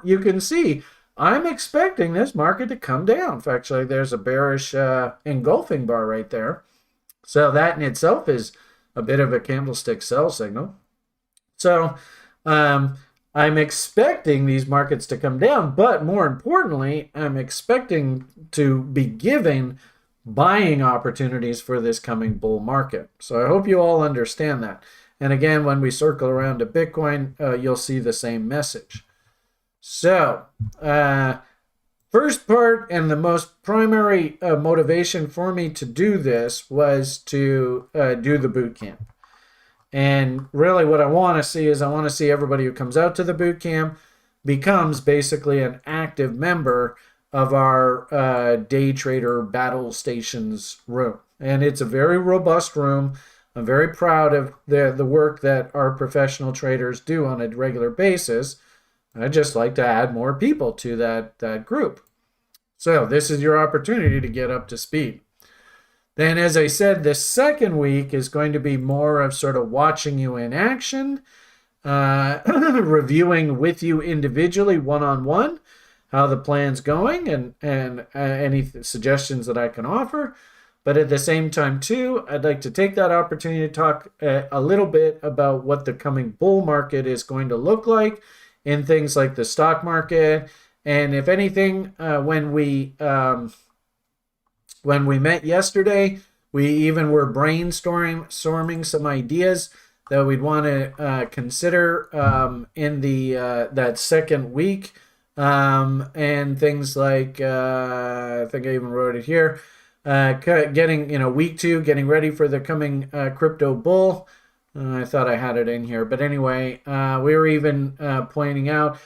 you can see, I'm expecting this market to come down. Actually, there's a bearish engulfing bar right there. So that in itself is a bit of a candlestick sell signal. So I'm expecting these markets to come down, but more importantly, I'm expecting to be given buying opportunities for this coming bull market. So I hope you all understand that. And again, when we circle around to Bitcoin, you'll see the same message. So first part and the most primary motivation for me to do this was to do the boot camp. And really what I want to see is I want to see everybody who comes out to the boot camp becomes basically an active member of our day trader battle stations room. And it's a very robust room. I'm very proud of the work that our professional traders do on a regular basis. I'd just like to add more people to that group. So this is your opportunity to get up to speed. Then, as I said, the second week is going to be more of sort of watching you in action, reviewing with you individually, one-on-one, how the plan's going and any suggestions that I can offer. But at the same time, too, I'd like to take that opportunity to talk a little bit about what the coming bull market is going to look like in things like the stock market. And if anything, when we met yesterday, we even were brainstorming some ideas that we'd want to consider in that second week, and things like I think I even wrote it here. getting, week 2, getting ready for the coming crypto bull. I thought I had it in here, but anyway, we were even pointing out,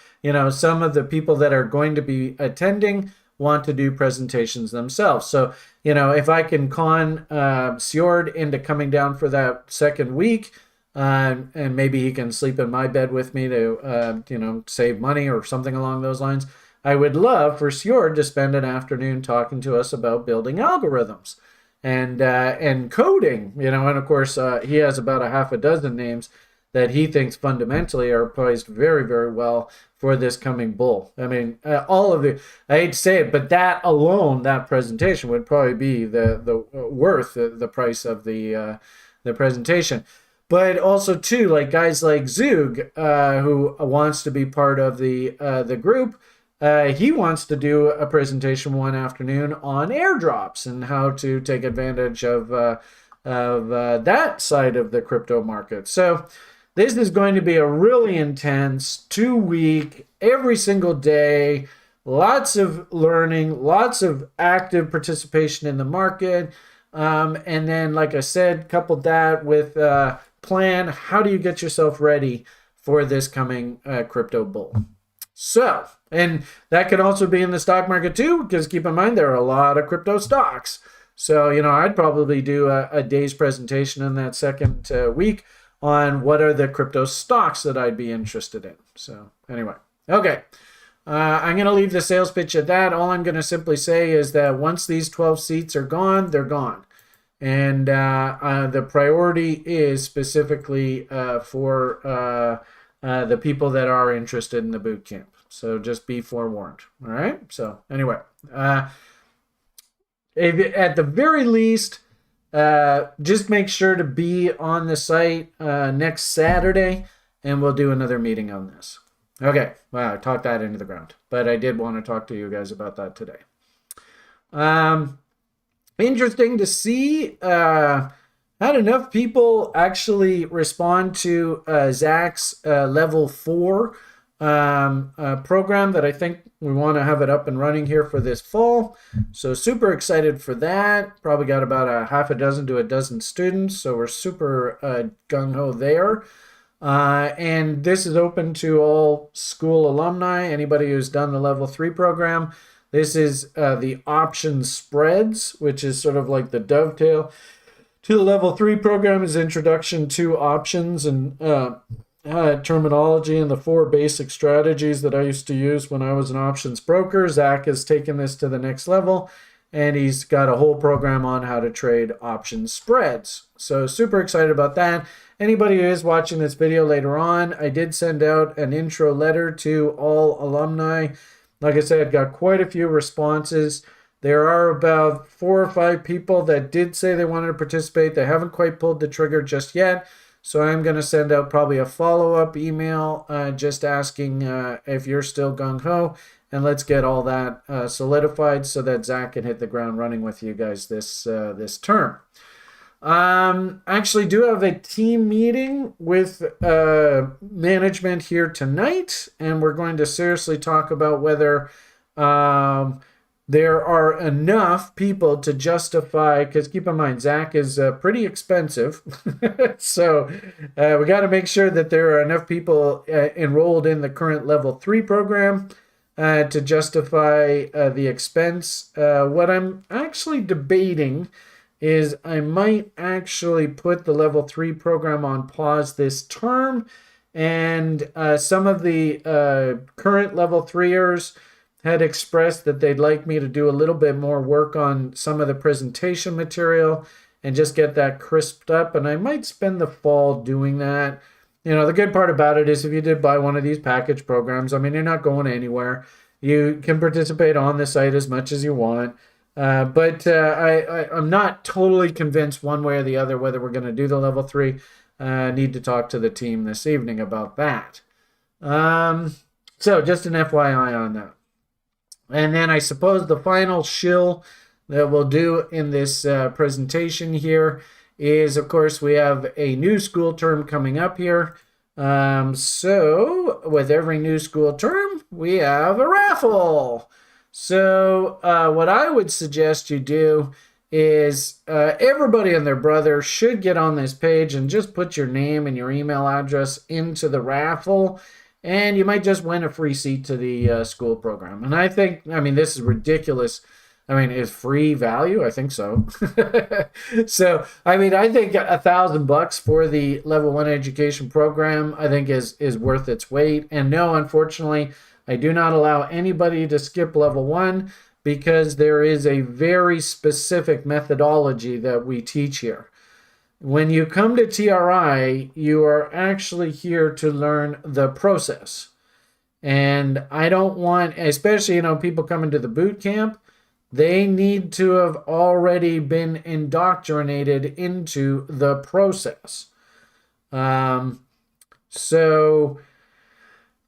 some of the people that are going to be attending want to do presentations themselves. So, if I can con Sjord into coming down for that second week, and maybe he can sleep in my bed with me to, save money or something along those lines, I would love for Sjord to spend an afternoon talking to us about building algorithms and coding, and of course he has about a half a dozen names that he thinks fundamentally are poised very, very well for this coming bull. I mean, all of it, I hate to say it, but that alone, that presentation would probably be the worth the price of the presentation. But also too, like guys like Zug, who wants to be part of the group. He wants to do a presentation one afternoon on airdrops and how to take advantage of that side of the crypto market. So this is going to be a really intense 2-week, every single day, lots of learning, lots of active participation in the market. And then, like I said, coupled that with plan, how do you get yourself ready for this coming crypto bull? So, and that could also be in the stock market too, because keep in mind, there are a lot of crypto stocks. So, I'd probably do a day's presentation in that second week on what are the crypto stocks that I'd be interested in. So anyway, okay. I'm going to leave the sales pitch at that. All I'm going to simply say is that once these 12 seats are gone, they're gone. And the priority is specifically for the people that are interested in the boot camp. So just be forewarned. All right. So anyway, at the very least, just make sure to be on the site next Saturday, and we'll do another meeting on this. Okay. Wow, I talked that into the ground, but I did want to talk to you guys about that today. Interesting to see. Not enough people actually respond to Zach's level 4 program that I think we want to have it up and running here for this fall. So super excited for that. Probably got about a half a dozen to a dozen students. So we're super gung-ho there. And this is open to all school alumni, anybody who's done the level 3 program. This is the option spreads, which is sort of like the dovetail to the level 3 program, is introduction to options and terminology and the 4 basic strategies that I used to use when I was an options broker. Zach has taken this to the next level, and he's got a whole program on how to trade option spreads. So super excited about that. Anybody who is watching this video later on, I did send out an intro letter to all alumni. Like I said, got quite a few responses. There are about 4 or 5 people that did say they wanted to participate. They haven't quite pulled the trigger just yet. So I'm going to send out probably a follow-up email just asking if you're still gung-ho. And let's get all that solidified so that Zach can hit the ground running with you guys this term. Actually do have a team meeting with management here tonight. And we're going to seriously talk about whether there are enough people to justify, because keep in mind, Zach is pretty expensive. So we got to make sure that there are enough people enrolled in the current level 3 program to justify the expense. What I'm actually debating is I might actually put the level 3 program on pause this term. And some of the current level 3ers had expressed that they'd like me to do a little bit more work on some of the presentation material and just get that crisped up. And I might spend the fall doing that. The good part about it is if you did buy one of these package programs, I mean, you're not going anywhere. You can participate on the site as much as you want. But I'm not totally convinced one way or the other whether we're going to do the level 3. I need to talk to the team this evening about that. So just an FYI on that. And then I suppose the final shill that we'll do in this presentation here is, of course, we have a new school term coming up here. So with every new school term, we have a raffle. So what I would suggest you do is everybody and their brother should get on this page and just put your name and your email address into the raffle, and you might just win a free seat to the school program. And I mean, this is ridiculous. I mean, is free value? I think so. So, I mean, I think $1,000 for the level 1 education program, I think is worth its weight. And no, unfortunately, I do not allow anybody to skip level 1 because there is a very specific methodology that we teach here. When you come to TRI, you are actually here to learn the process. And I don't want, especially, people coming to the boot camp, they need to have already been indoctrinated into the process. So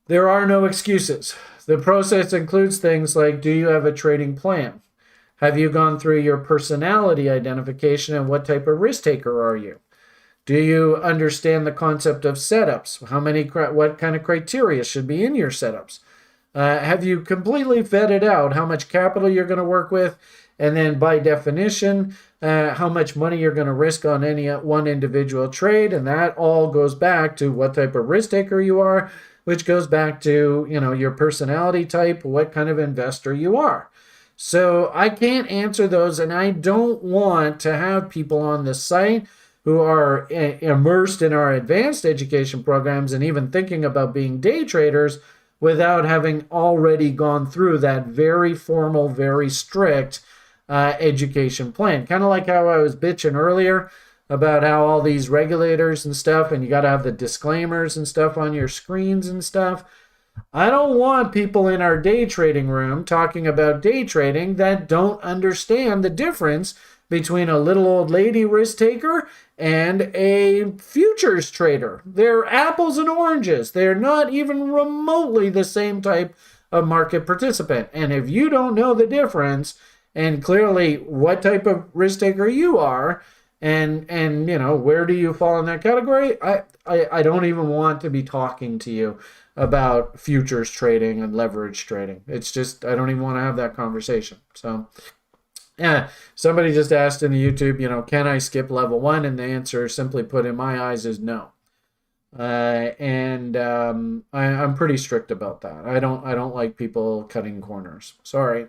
there are no excuses. The process includes things like, do you have a trading plan? Have you gone through your personality identification and what type of risk taker are you? Do you understand the concept of setups? What kind of criteria should be in your setups? Have you completely vetted out how much capital you're going to work with? And then by definition, how much money you're going to risk on any one individual trade. And that all goes back to what type of risk taker you are, which goes back to, your personality type, what kind of investor you are. So I can't answer those, and I don't want to have people on the site who are immersed in our advanced education programs and even thinking about being day traders without having already gone through that very formal, very strict education plan. Kind of like how I was bitching earlier about how all these regulators and stuff, and you got to have the disclaimers and stuff on your screens and stuff. I don't want people in our day trading room talking about day trading that don't understand the difference between a little old lady risk taker and a futures trader. They're apples and oranges. They're not even remotely the same type of market participant. And if you don't know the difference and clearly what type of risk taker you are, and where do you fall in that category, I don't even want to be talking to you about futures trading and leverage trading. It's just, I don't even want to have that conversation. So yeah, somebody just asked in the YouTube, can I skip level 1? And the answer, simply put, in my eyes, is no. I'm pretty strict about that. I don't like people cutting corners. Sorry.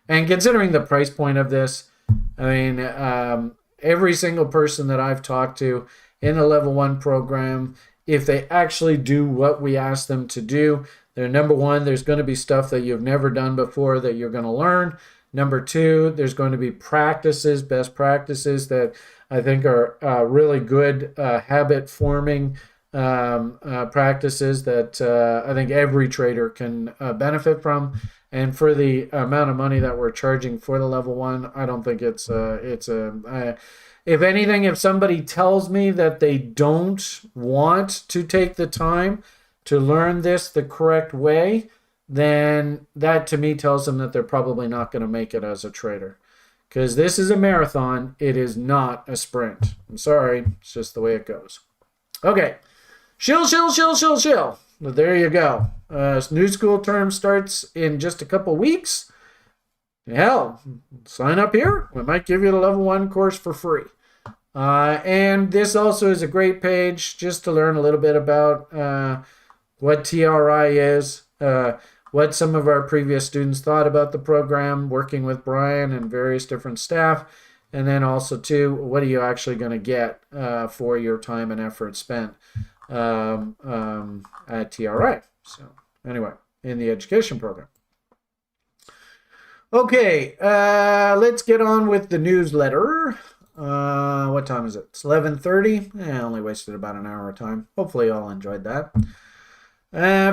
And considering the price point of this, I mean, every single person that I've talked to in the level 1 program, if they actually do what we ask them to do, they're number 1, there's going to be stuff that you've never done before that you're going to learn. Number 2, there's going to be practices, best practices that I think are really good habit forming practices that I think every trader can benefit from. And for the amount of money that we're charging for the level 1, I don't think if anything, if somebody tells me that they don't want to take the time to learn this the correct way, then that to me tells them that they're probably not going to make it as a trader. Because this is a marathon, it is not a sprint. I'm sorry, it's just the way it goes. Okay, shill. There you go. New school term starts in just a couple weeks. Hell, sign up here. We might give you the level 1 course for free. And this also is a great page just to learn a little bit about what TRI is, what some of our previous students thought about the program, working with Brian and various different staff, and then also, too, what are you actually going to get for your time and effort spent at TRI. So anyway, in the education program. Okay, let's get on with the newsletter. What time is it? It's 11:30. I only wasted about an hour of time. Hopefully you all enjoyed that.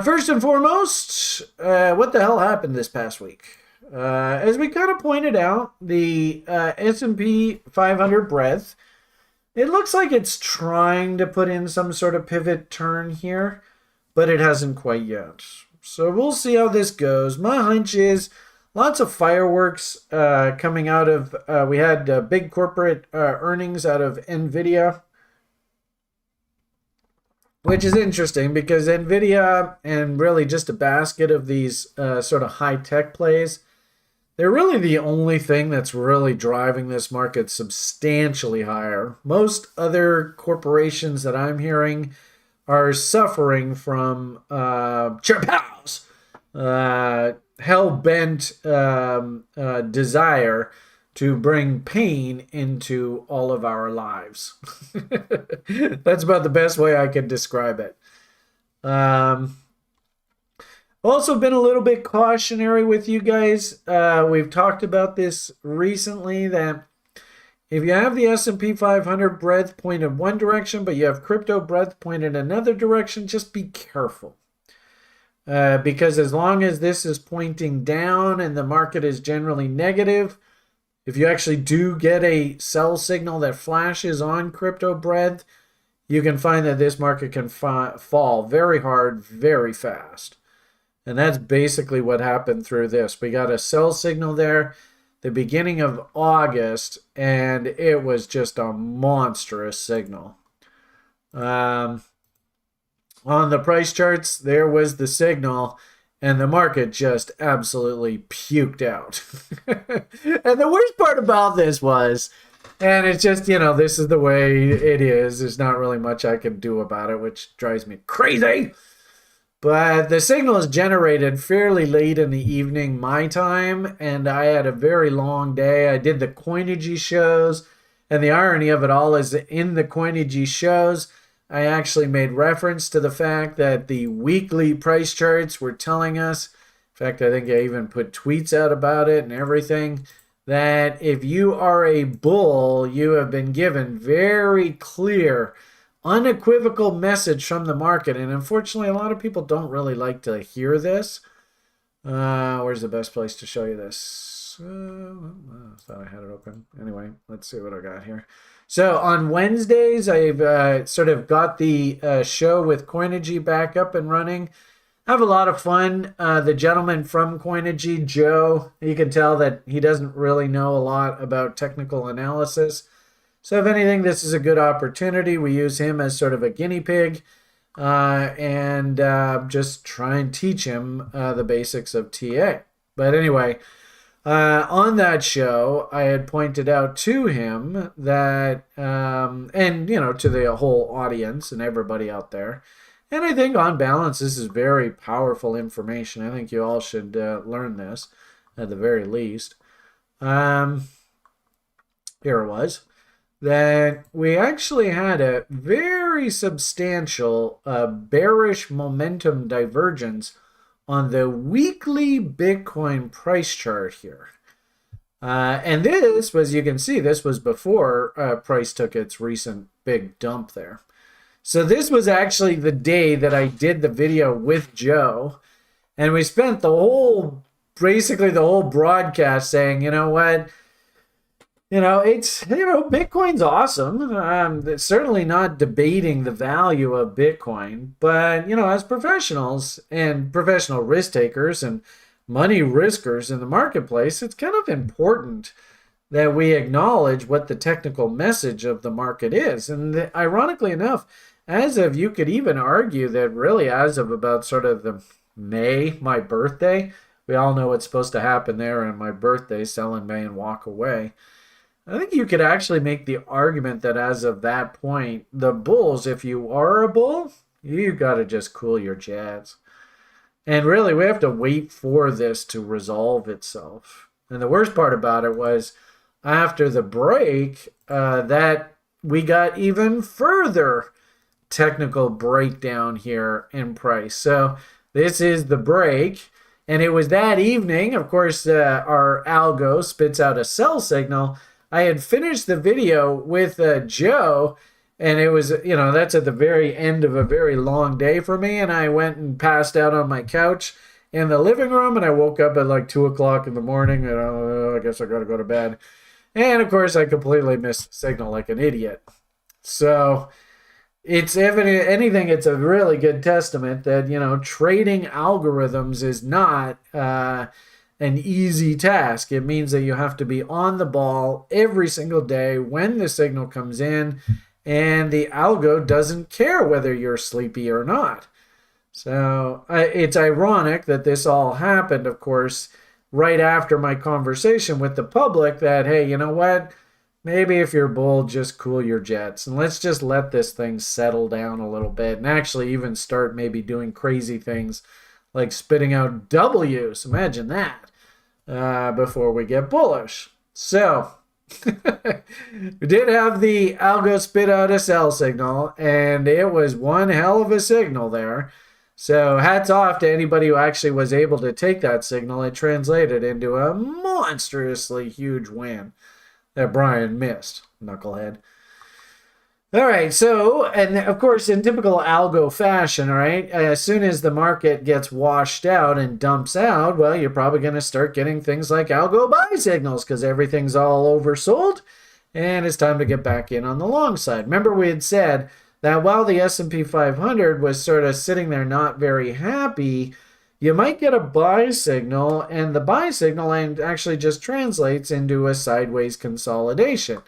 First and foremost, what the hell happened this past week? As we kind of pointed out, the S&P 500 breadth, it looks like it's trying to put in some sort of pivot turn here, but it hasn't quite yet. So we'll see how this goes. My hunch is lots of fireworks coming out of, we had big corporate earnings out of NVIDIA, which is interesting because NVIDIA and really just a basket of these sort of high-tech plays, they're really the only thing that's really driving this market substantially higher. Most other corporations that I'm hearing are suffering from chairpows, hell-bent desire to bring pain into all of our lives. That's about the best way I could describe it. Also been a little bit cautionary with you guys. We've talked about this recently, that if you have the S&P 500 breadth pointed one direction, but you have crypto breadth pointed another direction, just be careful. Because as long as this is pointing down and the market is generally negative, if you actually do get a sell signal that flashes on crypto breadth, you can find that this market can fall very hard, very fast. And that's basically what happened through this. We got a sell signal there the beginning of August, and it was just a monstrous signal. On the price charts, there was the signal, and the market just absolutely puked out. And the worst part about this was, and it's just, this is the way it is. There's not really much I can do about it, which drives me crazy. But the signal is generated fairly late in the evening, my time, and I had a very long day. I did the Coinigy shows, and the irony of it all is that in the Coinigy shows, I actually made reference to the fact that the weekly price charts were telling us, in fact, I think I even put tweets out about it and everything, that if you are a bull, you have been given very clear, unequivocal message from the market. And unfortunately, a lot of people don't really like to hear this. Where's the best place to show you this? I thought I had it open. Anyway, let's see what I got here. So on Wednesdays, I've sort of got the show with Coinigy back up and running. I have a lot of fun. The gentleman from Coinigy, Joe, you can tell that he doesn't really know a lot about technical analysis. So if anything, this is a good opportunity. We use him as sort of a guinea pig and just try and teach him the basics of TA. But anyway, on that show, I had pointed out to him that, and, to the whole audience and everybody out there, and I think on balance, this is very powerful information. I think you all should learn this at the very least. Here it was. That we actually had a very substantial bearish momentum divergence on the weekly Bitcoin price chart here. And this was, you can see, this was before price took its recent big dump there. So this was actually the day that I did the video with Joe, and we spent basically the whole broadcast saying, you know what, it's, Bitcoin's awesome. It's certainly not debating the value of Bitcoin, but, as professionals and professional risk takers and money riskers in the marketplace, it's kind of important that we acknowledge what the technical message of the market is. And ironically enough, you could even argue that really as of about sort of the May, my birthday, we all know what's supposed to happen there on my birthday, sell in May and walk away. I think you could actually make the argument that as of that point, the bulls, if you are a bull, you got to just cool your jets. And really, we have to wait for this to resolve itself. And the worst part about it was after the break, that we got even further technical breakdown here in price. So this is the break. And it was that evening, of course, our algo spits out a sell signal. I had finished the video with Joe, and it was, that's at the very end of a very long day for me, and I went and passed out on my couch in the living room, and I woke up at like 2 o'clock in the morning, and I guess I gotta go to bed. And of course, I completely missed the signal like an idiot. So it's evident, it's a really good testament that, trading algorithms is not an easy task. It means that you have to be on the ball every single day when the signal comes in, and the algo doesn't care whether you're sleepy or not. So it's ironic that this all happened, of course, right after my conversation with the public that, hey, you know what? Maybe if you're bull, just cool your jets and let's just let this thing settle down a little bit and actually even start maybe doing crazy things like spitting out W's. Imagine that before we get bullish. So we did have the algo spit out a sell signal, and it was one hell of a signal there. So hats off to anybody who actually was able to take that signal. It translated into a monstrously huge win that Brian missed, knucklehead. All right, so, and of course, in typical algo fashion, right, as soon as the market gets washed out and dumps out, well, you're probably going to start getting things like algo buy signals because everything's all oversold, and it's time to get back in on the long side. Remember, we had said that while the S&P 500 was sort of sitting there not very happy, you might get a buy signal, and the buy signal actually just translates into a sideways consolidation.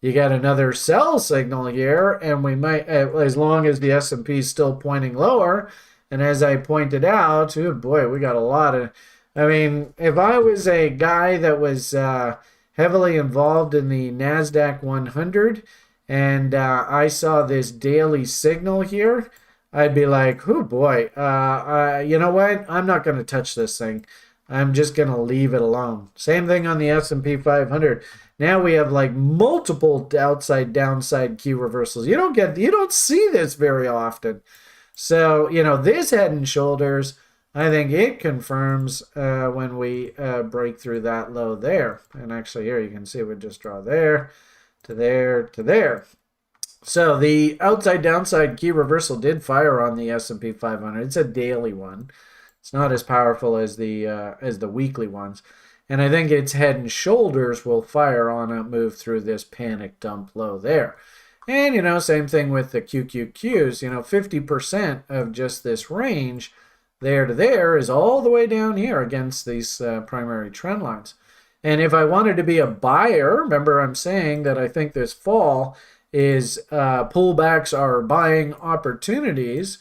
You got another sell signal here, and we might, as long as the S&P is still pointing lower, and as I pointed out, oh boy, we got a lot of, I mean, if I was a guy that was heavily involved in the NASDAQ 100, and I saw this daily signal here, I'd be like, oh boy, you know what? I'm not going to touch this thing. I'm just going to leave it alone. Same thing on the S&P 500. Now we have like multiple outside downside key reversals. You don't see this very often. So, this head and shoulders, I think it confirms when we break through that low there. And actually here you can see we just draw there to there to there. So the outside downside key reversal did fire on the S&P 500. It's a daily one. It's not as powerful as the weekly ones. And I think its head and shoulders will fire on a move through this panic dump low there. And, same thing with the QQQs. 50% of just this range there to there is all the way down here against these primary trend lines. And if I wanted to be a buyer, remember I'm saying that I think this fall is pullbacks are buying opportunities.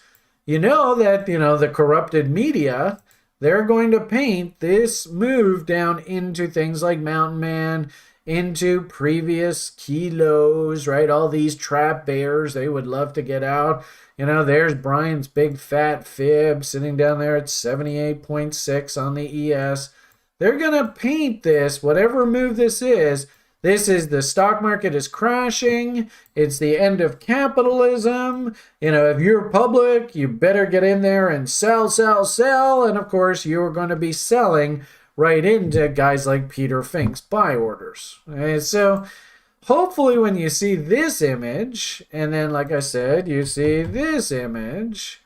That, the corrupted media, they're going to paint this move down into things like Mountain Man, into previous key lows, right? All these trap bears, they would love to get out. There's Brian's big fat fib sitting down there at 78.6 on the ES. They're going to paint this, whatever move this is the stock market is crashing. It's the end of capitalism. If you're public, you better get in there and sell, sell, sell. And of course, you're going to be selling right into guys like Peter Fink's buy orders. And so hopefully when you see this image, and then like I said, you see this image,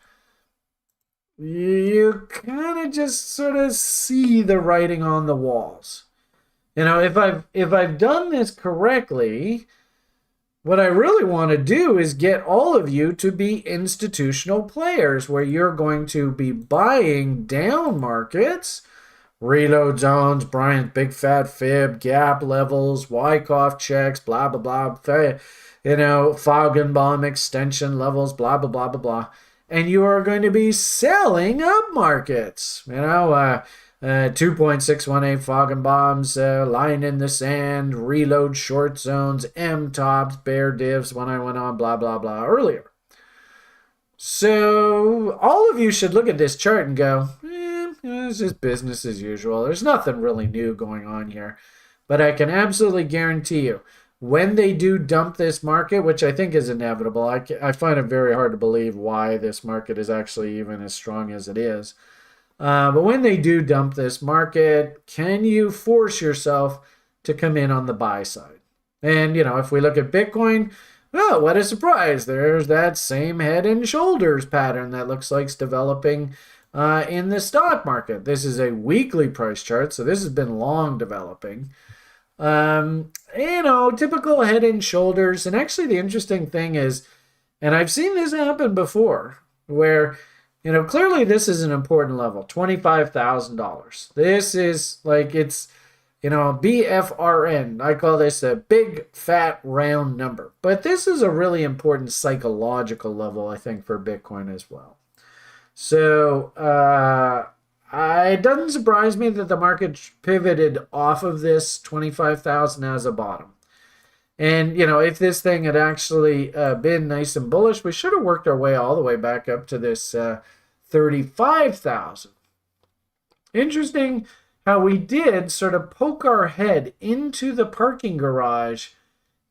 you kind of just sort of see the writing on the walls. If I've done this correctly, what I really want to do is get all of you to be institutional players where you're going to be buying down markets, reload zones, Brian's big fat fib, gap levels, Wyckoff checks, blah, blah, blah, Feigenbaum extension levels, blah, blah, blah, blah, blah. And you are going to be selling up markets, 2.618 Feigenbaums, line in the sand, reload short zones, M tops, bear divs when I went on blah, blah, blah earlier. So all of you should look at this chart and go, it's just business as usual. There's nothing really new going on here. But I can absolutely guarantee you, when they do dump this market, which I think is inevitable, I find it very hard to believe why this market is actually even as strong as it is. But when they do dump this market, can you force yourself to come in on the buy side? And, if we look at Bitcoin, well, what a surprise. There's that same head and shoulders pattern that looks like it's developing in the stock market. This is a weekly price chart, so this has been long developing. Typical head and shoulders. And actually the interesting thing is, and I've seen this happen before, where clearly this is an important level, $25,000. This is like, it's, BFRN. I call this a big, fat, round number. But this is a really important psychological level, I think, for Bitcoin as well. So I it doesn't surprise me that the market pivoted off of this 25,000 as a bottom. And, you know, if this thing had actually been nice and bullish, we should have worked our way all the way back up to this 35,000. Interesting how we did sort of poke our head into the parking garage,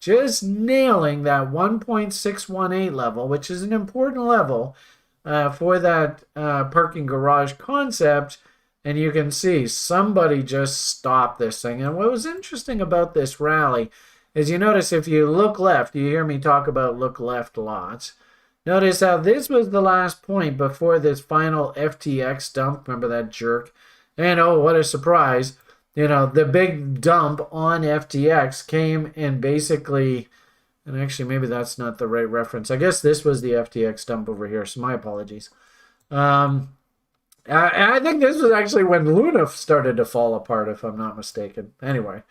just nailing that 1.618 level, which is an important level for that parking garage concept. And you can see somebody just stopped this thing. And what was interesting about this rally is you notice if you look left, you hear me talk about look left lots. Notice how this was the last point before this final FTX dump. Remember that jerk? And oh, what a surprise. You know, the big dump on FTX came and basically, and actually maybe that's not the right reference. I guess this was the FTX dump over here, so my apologies. I think this was actually when Luna started to fall apart, if I'm not mistaken. Anyway,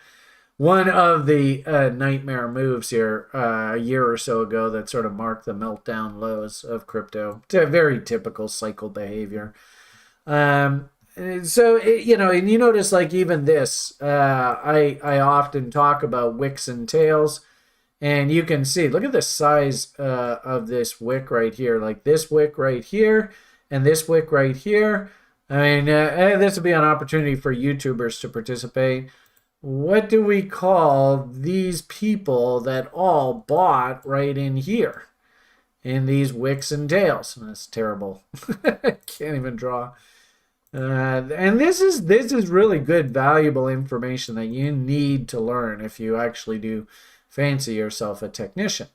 one of the nightmare moves here a year or so ago that sort of marked the meltdown lows of crypto. It's a very typical cycle behavior. So, you know, and you notice like even this, I often talk about wicks and tails. And you can see, look at the size of this wick right here. Like this wick right here and this wick right here. I mean, this would be an opportunity for YouTubers to participate. What do we call these people that all bought right in here? In these wicks and tails. That's terrible. I can't even draw. And this is really good, valuable information that you need to learn if you actually do fancy yourself a technician.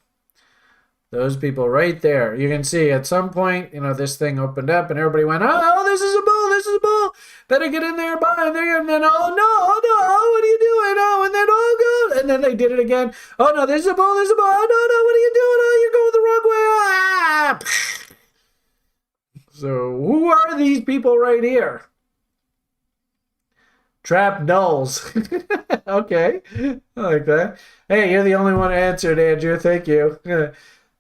Those people right there, you can see at some point, you know, this thing opened up and everybody went, oh, this is a bull, this is a bull. Better get in there, buy in there, and then, oh no, what are you doing? Oh, and then, oh, go. And then they did it again. Oh no, this is a bull, this is a bull. Oh no, what are you doing? Oh, you're going the wrong way. Ah! So who are these people right here? Trap nulls. Okay, I like that. Hey, you're the only one who answered, Andrew. Thank you.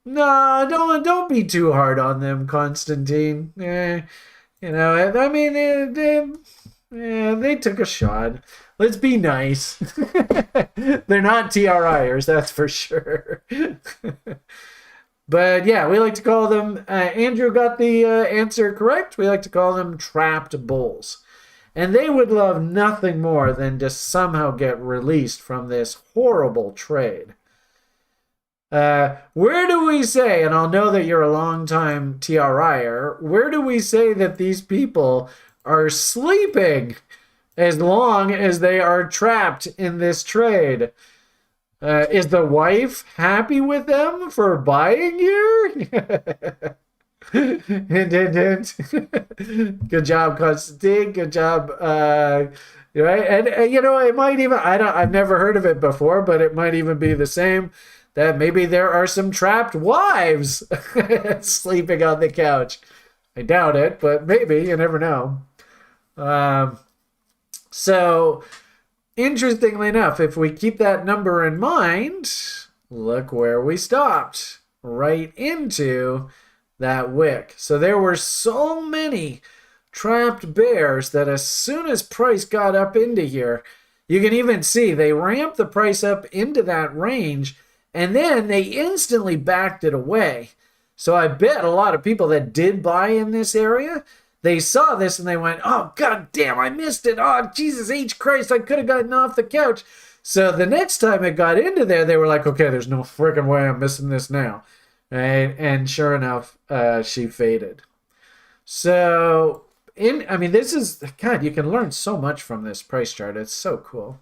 No, don't be too hard on them, Constantine. You know, I mean, they took a shot. Let's be nice. They're not TRIers, that's for sure. But yeah, we like to call them, Andrew got the answer correct. We like to call them trapped bulls. And they would love nothing more than to somehow get released from this horrible trade. Where do we say, and I'll know that you're a long-time TRIer, where do we say that these people are sleeping as long as they are trapped in this trade? Is the wife happy with them for buying here? Hint, hint, hint. Good job, Constantine. Good job. Right? And you know, it might even, I've never heard of it before, but it might even be the same. That maybe there are some trapped wives sleeping on the couch. I doubt it, but maybe, you never know. So, interestingly enough, if we keep that number in mind, look where we stopped. Right into that wick. So there were so many trapped bears that as soon as price got up into here, you can even see they ramped the price up into that range. And then they instantly backed it away. So I bet a lot of people that did buy in this area, they saw this and they went, oh, God damn, I missed it. Oh, Jesus H. Christ, I could have gotten off the couch. So the next time it got into there, they were like, okay, there's no freaking way I'm missing this now. Right? And sure enough, she faded. So, I mean, this is, God, you can learn so much from this price chart. It's so cool.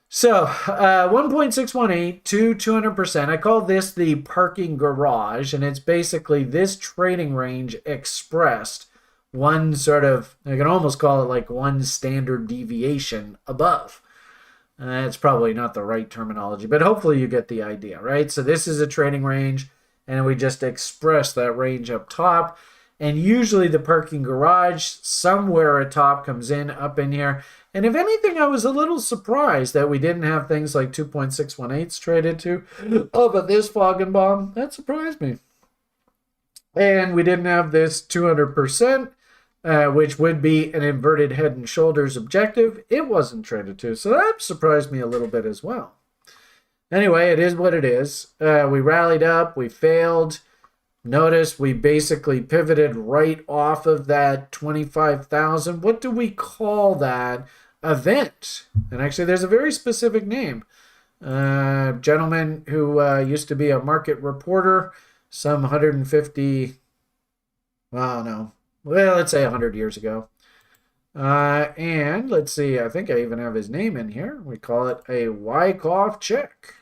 So 1.618 to 200%. I call this the parking garage, and it's basically this trading range expressed one sort of, I can almost call it like one standard deviation above. It's probably not the right terminology, but hopefully you get the idea, right? So this is a trading range, and we just express that range up top. And usually the parking garage, somewhere atop comes in, up in here. And if anything, I was a little surprised that we didn't have things like 2.618s traded to. Oh, but this fog and bomb, that surprised me. And we didn't have this 200%. which would be an inverted head and shoulders objective. It wasn't traded to, so that surprised me a little bit as well. Anyway, it is what it is. We rallied up, we failed. Notice we basically pivoted right off of that 25,000. What do we call that event? And actually, there's a very specific name. Gentleman who used to be a market reporter some 150, well, no, well, let's say 100 years ago. And let's see, I think I even have his name in here. We call it a Wyckoff check.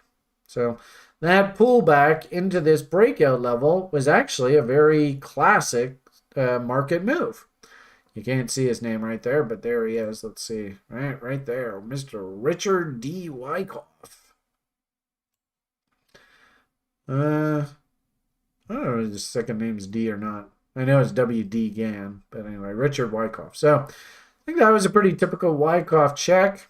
So that pullback into this breakout level was actually a very classic market move. You can't see his name right there, but there he is. Let's see. Right there. Mr. Richard D. Wyckoff. I don't know if his second name's D or not. I know it's W.D. Gann, but anyway, Richard Wyckoff. So I think that was a pretty typical Wyckoff check.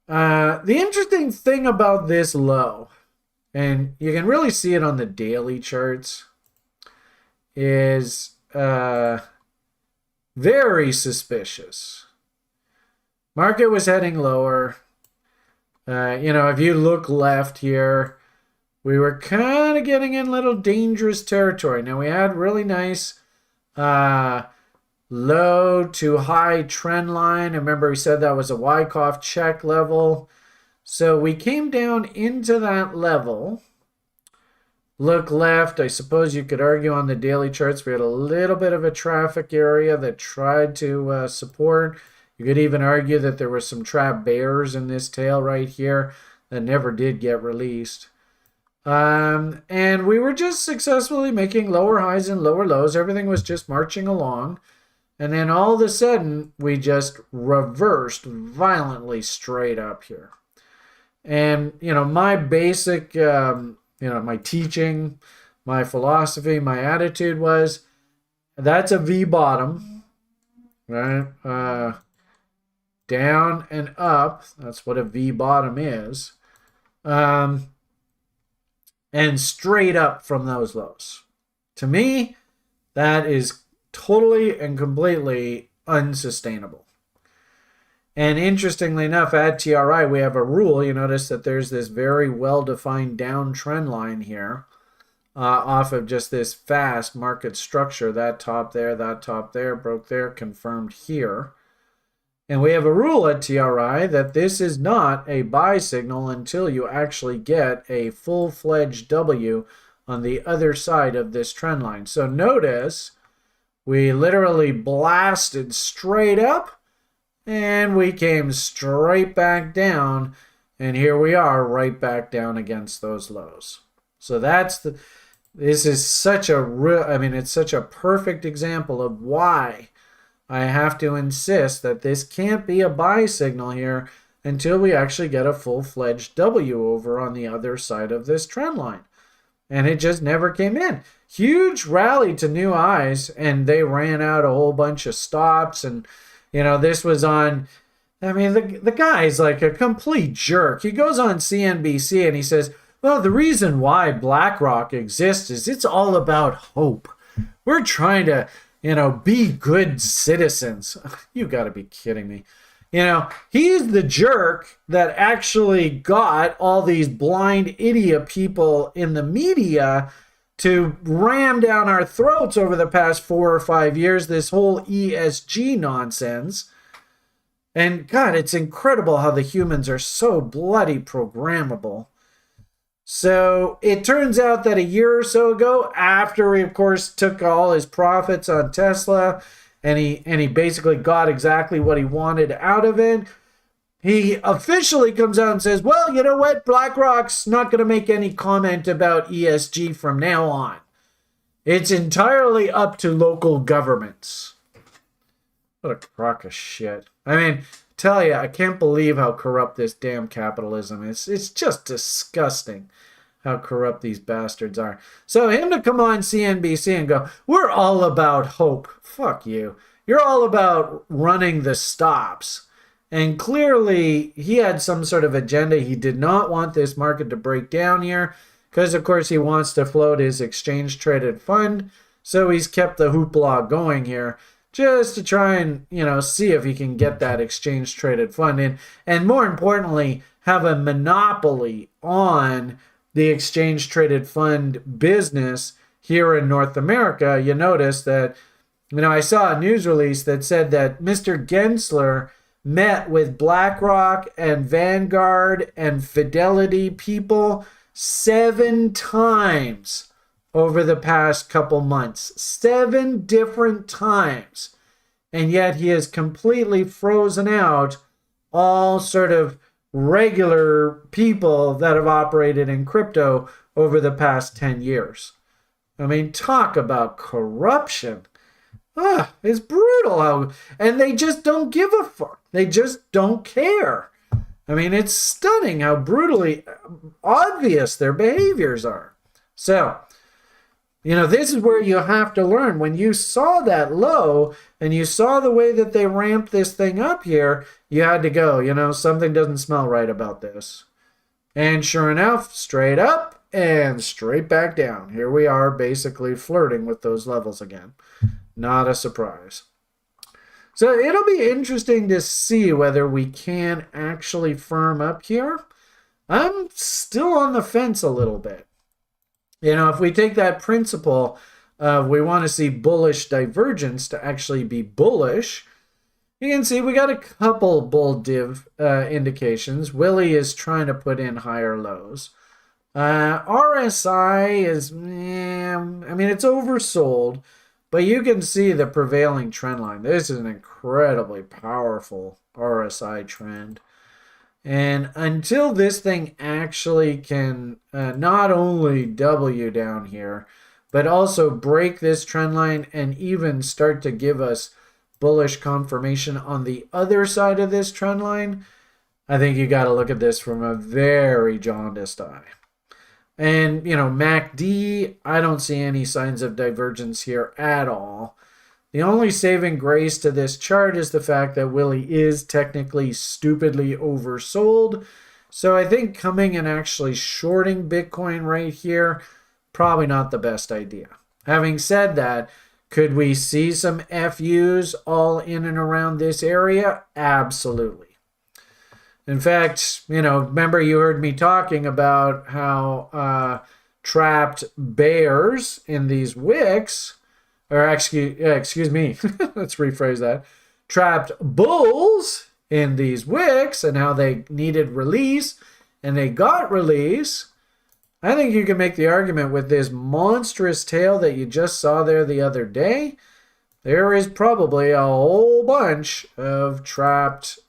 The interesting thing about this low, and you can really see it on the daily charts, is very suspicious. Market was heading lower. If you look left here, we were kind of getting in little dangerous territory. Now, we had really nice low to high trend line. Remember, we said that was a Wyckoff check level. So we came down into that level. Look left. I suppose you could argue on the daily charts we had a little bit of a traffic area that tried to support. You could even argue that there were some trap bears in this tail right here that never did get released. And we were just successfully making lower highs and lower lows. Everything was just marching along. And then all of a sudden, we just reversed violently straight up here. And, my basic, my teaching, my philosophy, my attitude was, that's a V bottom, right? Down and up, that's what a V bottom is. And straight up from those lows. To me, that is totally and completely unsustainable. And interestingly enough, at TRI, we have a rule. You notice that there's this very well-defined downtrend line here off of just this fast market structure. That top there, broke there, confirmed here. And we have a rule at TRI that this is not a buy signal until you actually get a full-fledged W on the other side of this trend line. So notice we literally blasted straight up and we came straight back down. And here we are right back down against those lows. So this is such it's such a perfect example of why I have to insist that this can't be a buy signal here until we actually get a full-fledged W over on the other side of this trend line. And it just never came in. Huge rally to new highs, and they ran out a whole bunch of stops. And, this was on, the guy's like a complete jerk. He goes on CNBC and he says, well, the reason why BlackRock exists is it's all about hope. We're trying to be good citizens. You got to be kidding me. He's the jerk that actually got all these blind idiot people in the media to ram down our throats over the past 4 or 5 years, this whole ESG nonsense. And God, it's incredible how the humans are so bloody programmable. So it turns out that a year or so ago, after he, of course, took all his profits on Tesla, and he basically got exactly what he wanted out of it, he officially comes out and says, well, you know what? BlackRock's not going to make any comment about ESG from now on. It's entirely up to local governments. What a crock of shit. Tell you, I can't believe how corrupt this damn capitalism is. It's just disgusting how corrupt these bastards are. So him to come on CNBC and go, we're all about hope. Fuck you. You're all about running the stops. And clearly he had some sort of agenda. He did not want this market to break down here because, of course, he wants to float his exchange-traded fund. So he's kept the hoopla going here just to try and, see if he can get that exchange traded fund in. And more importantly, have a monopoly on the exchange traded fund business here in North America. You notice that, I saw a news release that said that Mr. Gensler met with BlackRock and Vanguard and Fidelity people 7 times over the past couple months. 7 different times. And yet he has completely frozen out all sort of regular people that have operated in crypto over the past 10 years. I mean, talk about corruption. It's brutal and they just don't give a fuck. They just don't care. I mean, it's stunning how brutally obvious their behaviors are. So, this is where you have to learn. When you saw that low and you saw the way that they ramped this thing up here, you had to go, something doesn't smell right about this. And sure enough, straight up and straight back down. Here we are basically flirting with those levels again. Not a surprise. So it'll be interesting to see whether we can actually firm up here. I'm still on the fence a little bit. If we take that principle of we want to see bullish divergence to actually be bullish, you can see we got a couple bull div indications. Willie is trying to put in higher lows. RSI is, it's oversold. But you can see the prevailing trend line. This is an incredibly powerful RSI trend. And until this thing actually can not only W down here, but also break this trend line and even start to give us bullish confirmation on the other side of this trend line, I think you got to look at this from a very jaundiced eye. And, MACD, I don't see any signs of divergence here at all. The only saving grace to this chart is the fact that Willie is technically stupidly oversold. So I think coming and actually shorting Bitcoin right here, probably not the best idea. Having said that, could we see some FUs all in and around this area? Absolutely. In fact, remember you heard me talking about how trapped bears in these wicks, or excuse me, let's rephrase that, trapped bulls in these wicks and how they needed release and they got release. I think you can make the argument with this monstrous tail that you just saw there the other day, there is probably a whole bunch of trapped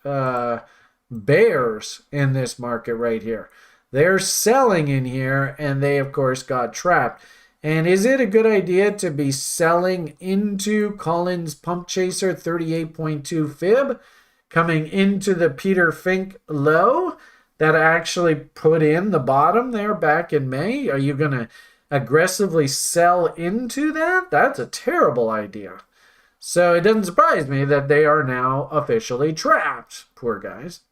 bears in this market right here. They're selling in here and they of course got trapped. And is it a good idea to be selling into Collins Pump Chaser 38.2 fib coming into the Peter Fink low that actually put in the bottom there back in May? Are you going to aggressively sell into that? That's a terrible idea. So it doesn't surprise me that they are now officially trapped. Poor guys.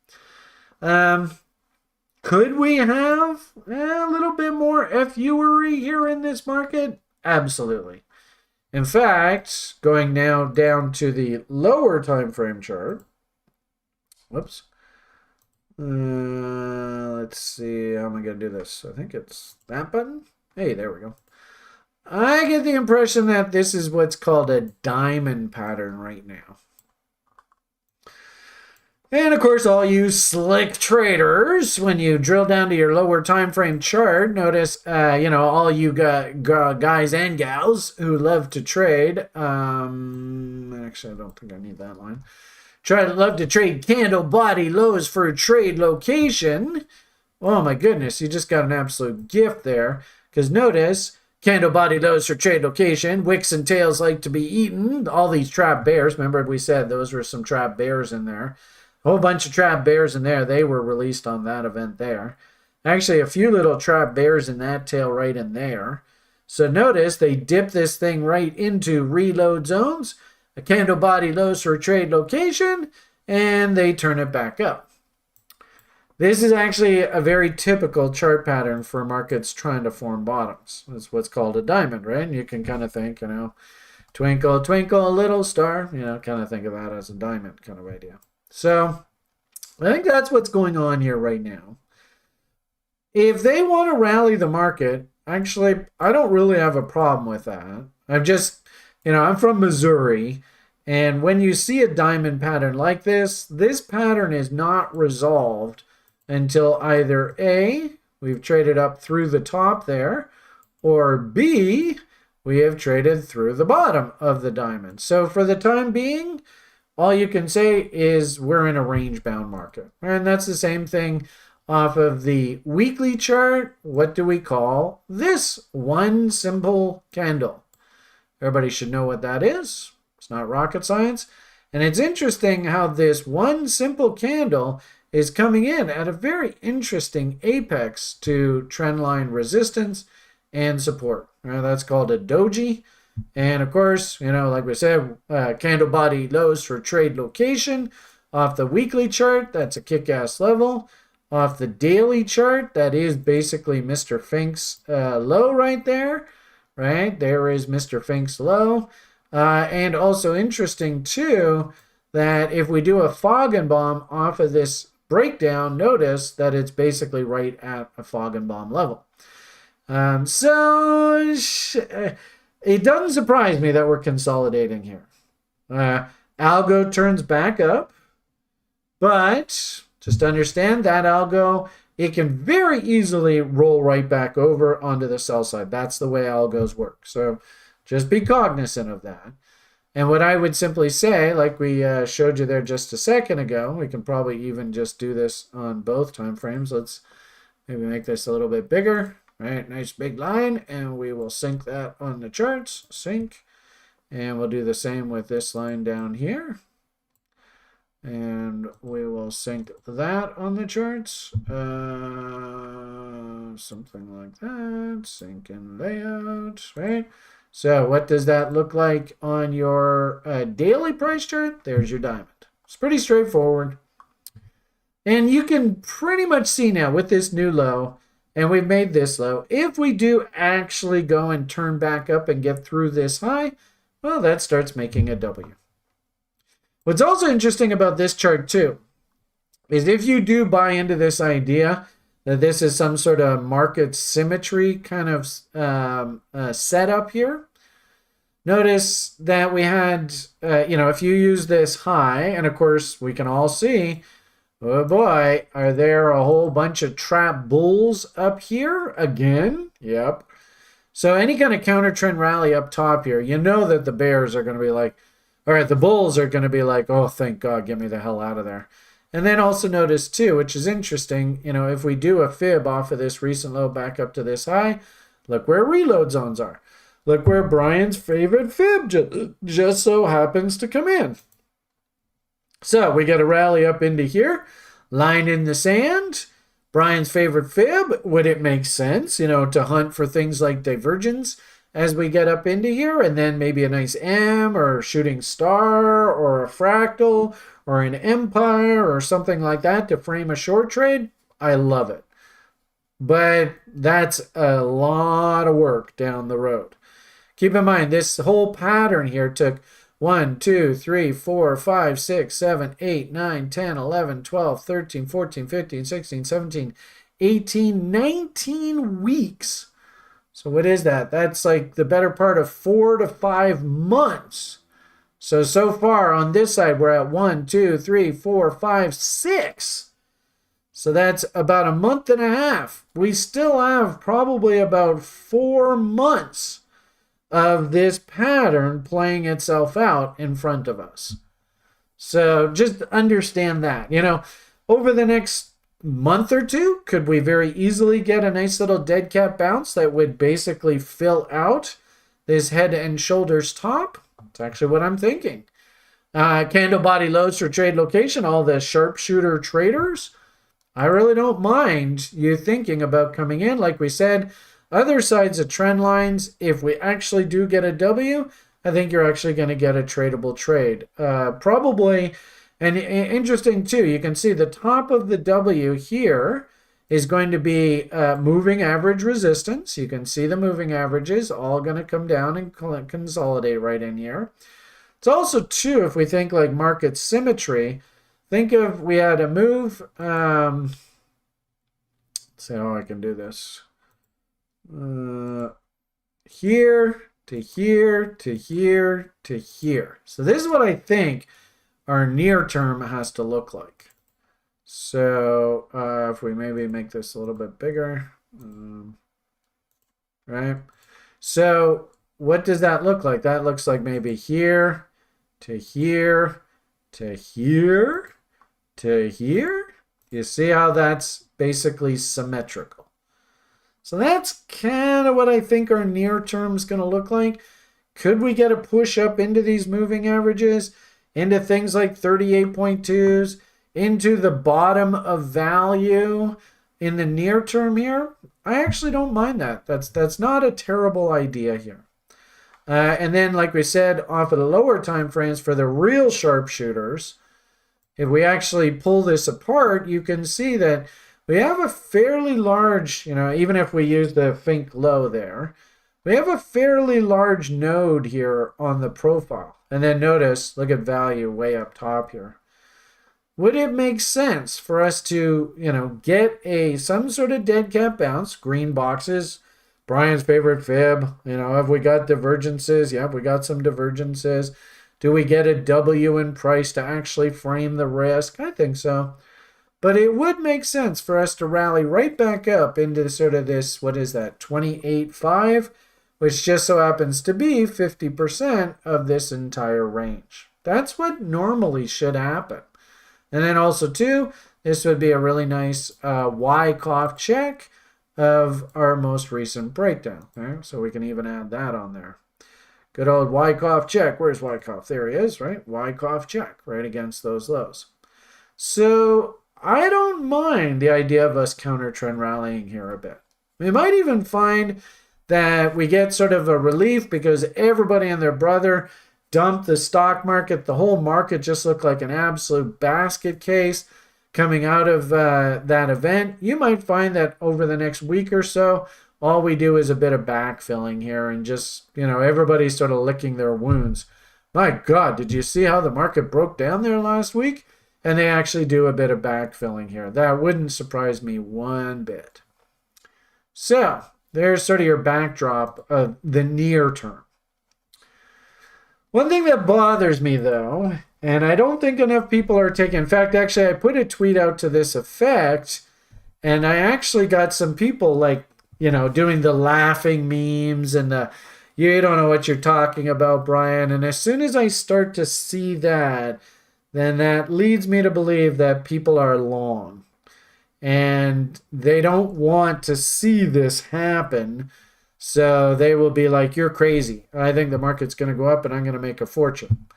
Could we have a little bit more FUery here in this market? Absolutely. In fact, going now down to the lower time frame chart. Whoops. Let's see. How am I going to do this? I think it's that button. Hey, there we go. I get the impression that this is what's called a diamond pattern right now. And of course, all you slick traders, when you drill down to your lower time frame chart, notice, all you guys and gals who love to trade. Actually, I don't think I need that line. Love to trade candle body lows for a trade location. Oh my goodness, you just got an absolute gift there. Because notice, candle body lows for trade location. Wicks and tails like to be eaten. All these trap bears. Remember we said those were some trap bears in there. A whole bunch of trap bears in there. They were released on that event there. Actually, a few little trap bears in that tail right in there. So notice they dip this thing right into reload zones, a candle body lows for a trade location, and they turn it back up. This is actually a very typical chart pattern for markets trying to form bottoms. It's what's called a diamond, right? And you can kind of think, twinkle, twinkle, little star, kind of think of that as a diamond kind of idea. So I think that's what's going on here right now. If they want to rally the market, actually, I don't really have a problem with that. I'm from Missouri, and when you see a diamond pattern like this pattern is not resolved until either A, we've traded up through the top there, or B, we have traded through the bottom of the diamond. So for the time being, all you can say is we're in a range-bound market. And that's the same thing off of the weekly chart. What do we call this? One simple candle. Everybody should know what that is. It's not rocket science. And it's interesting how this one simple candle is coming in at a very interesting apex to trendline resistance and support. That's called a doji. And of course, like we said, candle body lows for trade location. Off the weekly chart, that's a kick-ass level. Off the daily chart, that is basically Mr. Fink's low right there. Right? There is Mr. Fink's low. And also interesting, too, that if we do a fog and bomb off of this breakdown, notice that it's basically right at a fog and bomb level. So it doesn't surprise me that we're consolidating here. Algo turns back up, but just understand that algo, it can very easily roll right back over onto the sell side. That's the way algos work. So just be cognizant of that. And what I would simply say, like we showed you there just a second ago, we can probably even just do this on both time frames. Let's maybe make this a little bit bigger. Right, nice big line, and we will sync that on the charts. Sync. And we'll do the same with this line down here. And we will sync that on the charts. Something like that. Sync and layout, right? So what does that look like on your daily price chart? There's your diamond. It's pretty straightforward. And you can pretty much see now with this new low, and we've made this low, if we do actually go and turn back up and get through this high, well, that starts making a W. What's also interesting about this chart too is if you do buy into this idea that this is some sort of market symmetry kind of setup here, notice that we had, if you use this high, and of course we can all see, oh boy, are there a whole bunch of trap bulls up here again? Yep. So any kind of counter trend rally up top here, you know that the bears are going to be like, all right, the bulls are going to be like, oh, thank God, get me the hell out of there. And then also notice too, which is interesting, if we do a fib off of this recent low back up to this high, look where reload zones are. Look where Brian's favorite fib just so happens to come in. So we get a rally up into here, line in the sand. Brian's favorite fib, would it make sense, to hunt for things like divergence as we get up into here, and then maybe a nice M or a shooting star or a fractal or an empire or something like that to frame a short trade? I love it. But that's a lot of work down the road. Keep in mind, this whole pattern here took 1, 2, 3, 4, 5, 6, 7, 8, 9, 10, 11, 12, 13, 14, 15, 16, 17, 18, 19 weeks. So what is that? That's like the better part of 4 to 5 months. So far on this side, we're at 1, 2, 3, 4, 5, 6. So that's about a month and a half. We still have probably about 4 months of this pattern playing itself out in front of us. So just understand that, over the next month or two, could we very easily get a nice little dead cat bounce that would basically fill out this head and shoulders top? That's actually what I'm thinking. Candle body lows for trade location, all the sharpshooter traders, I really don't mind you thinking about coming in. Like we said, other sides of trend lines, if we actually do get a W, I think you're actually going to get a tradable trade. Probably And interesting too, you can see the top of the W here is going to be moving average resistance. You can see the moving averages all going to come down and consolidate right in here. It's also too, if we think like market symmetry, think of we had a move. Let's see how I can do this. Here to here to here to here. So this is what I think our near term has to look like. So if we maybe make this a little bit bigger, right? So what does that look like? That looks like maybe here to here to here to here. You see how that's basically symmetrical. So that's kind of what I think our near term is going to look like. Could we get a push up into these moving averages, into things like 38.2s, into the bottom of value in the near term here? I actually don't mind that. That's not a terrible idea here. And then, like we said, off of the lower time frames for the real sharpshooters, if we actually pull this apart, you can see that we have a fairly large, even if we use the Fink low there, we have a fairly large node here on the profile. And then notice, look at value way up top here. Would it make sense for us to, get some sort of dead cat bounce, green boxes, Brian's favorite fib, have we got divergences? Yeah, we got some divergences. Do we get a W in price to actually frame the risk? I think so. But it would make sense for us to rally right back up into sort of this, what is that, 28.5, which just so happens to be 50% of this entire range. That's what normally should happen. And then also, too, this would be a really nice Wyckoff check of our most recent breakdown. Right? So we can even add that on there. Good old Wyckoff check. Where's Wyckoff? There he is, right? Wyckoff check right against those lows. So I don't mind the idea of us counter trend rallying here a bit. We might even find that we get sort of a relief because everybody and their brother dumped the stock market. The whole market just looked like an absolute basket case coming out of that event. You might find that over the next week or so, all we do is a bit of backfilling here and just, everybody's sort of licking their wounds. My God, did you see how the market broke down there last week? And they actually do a bit of backfilling here. That wouldn't surprise me one bit. So there's sort of your backdrop of the near term. One thing that bothers me, though, and I don't think enough people are taking, in fact, actually, I put a tweet out to this effect, and I actually got some people doing the laughing memes and the, you don't know what you're talking about, Brian. And as soon as I start to see that, then that leads me to believe that people are long. And they don't want to see this happen. So they will be like, you're crazy. I think the market's going to go up and I'm going to make a fortune.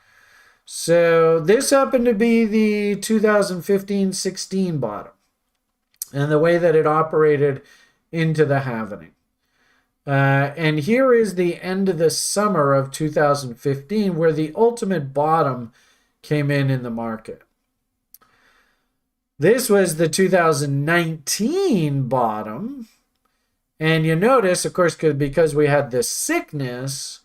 So this happened to be the 2015-16 bottom. And the way that it operated into the halvening. And here is the end of the summer of 2015 where the ultimate bottom came in the market. This was the 2019 bottom. And you notice, of course, because we had this sickness,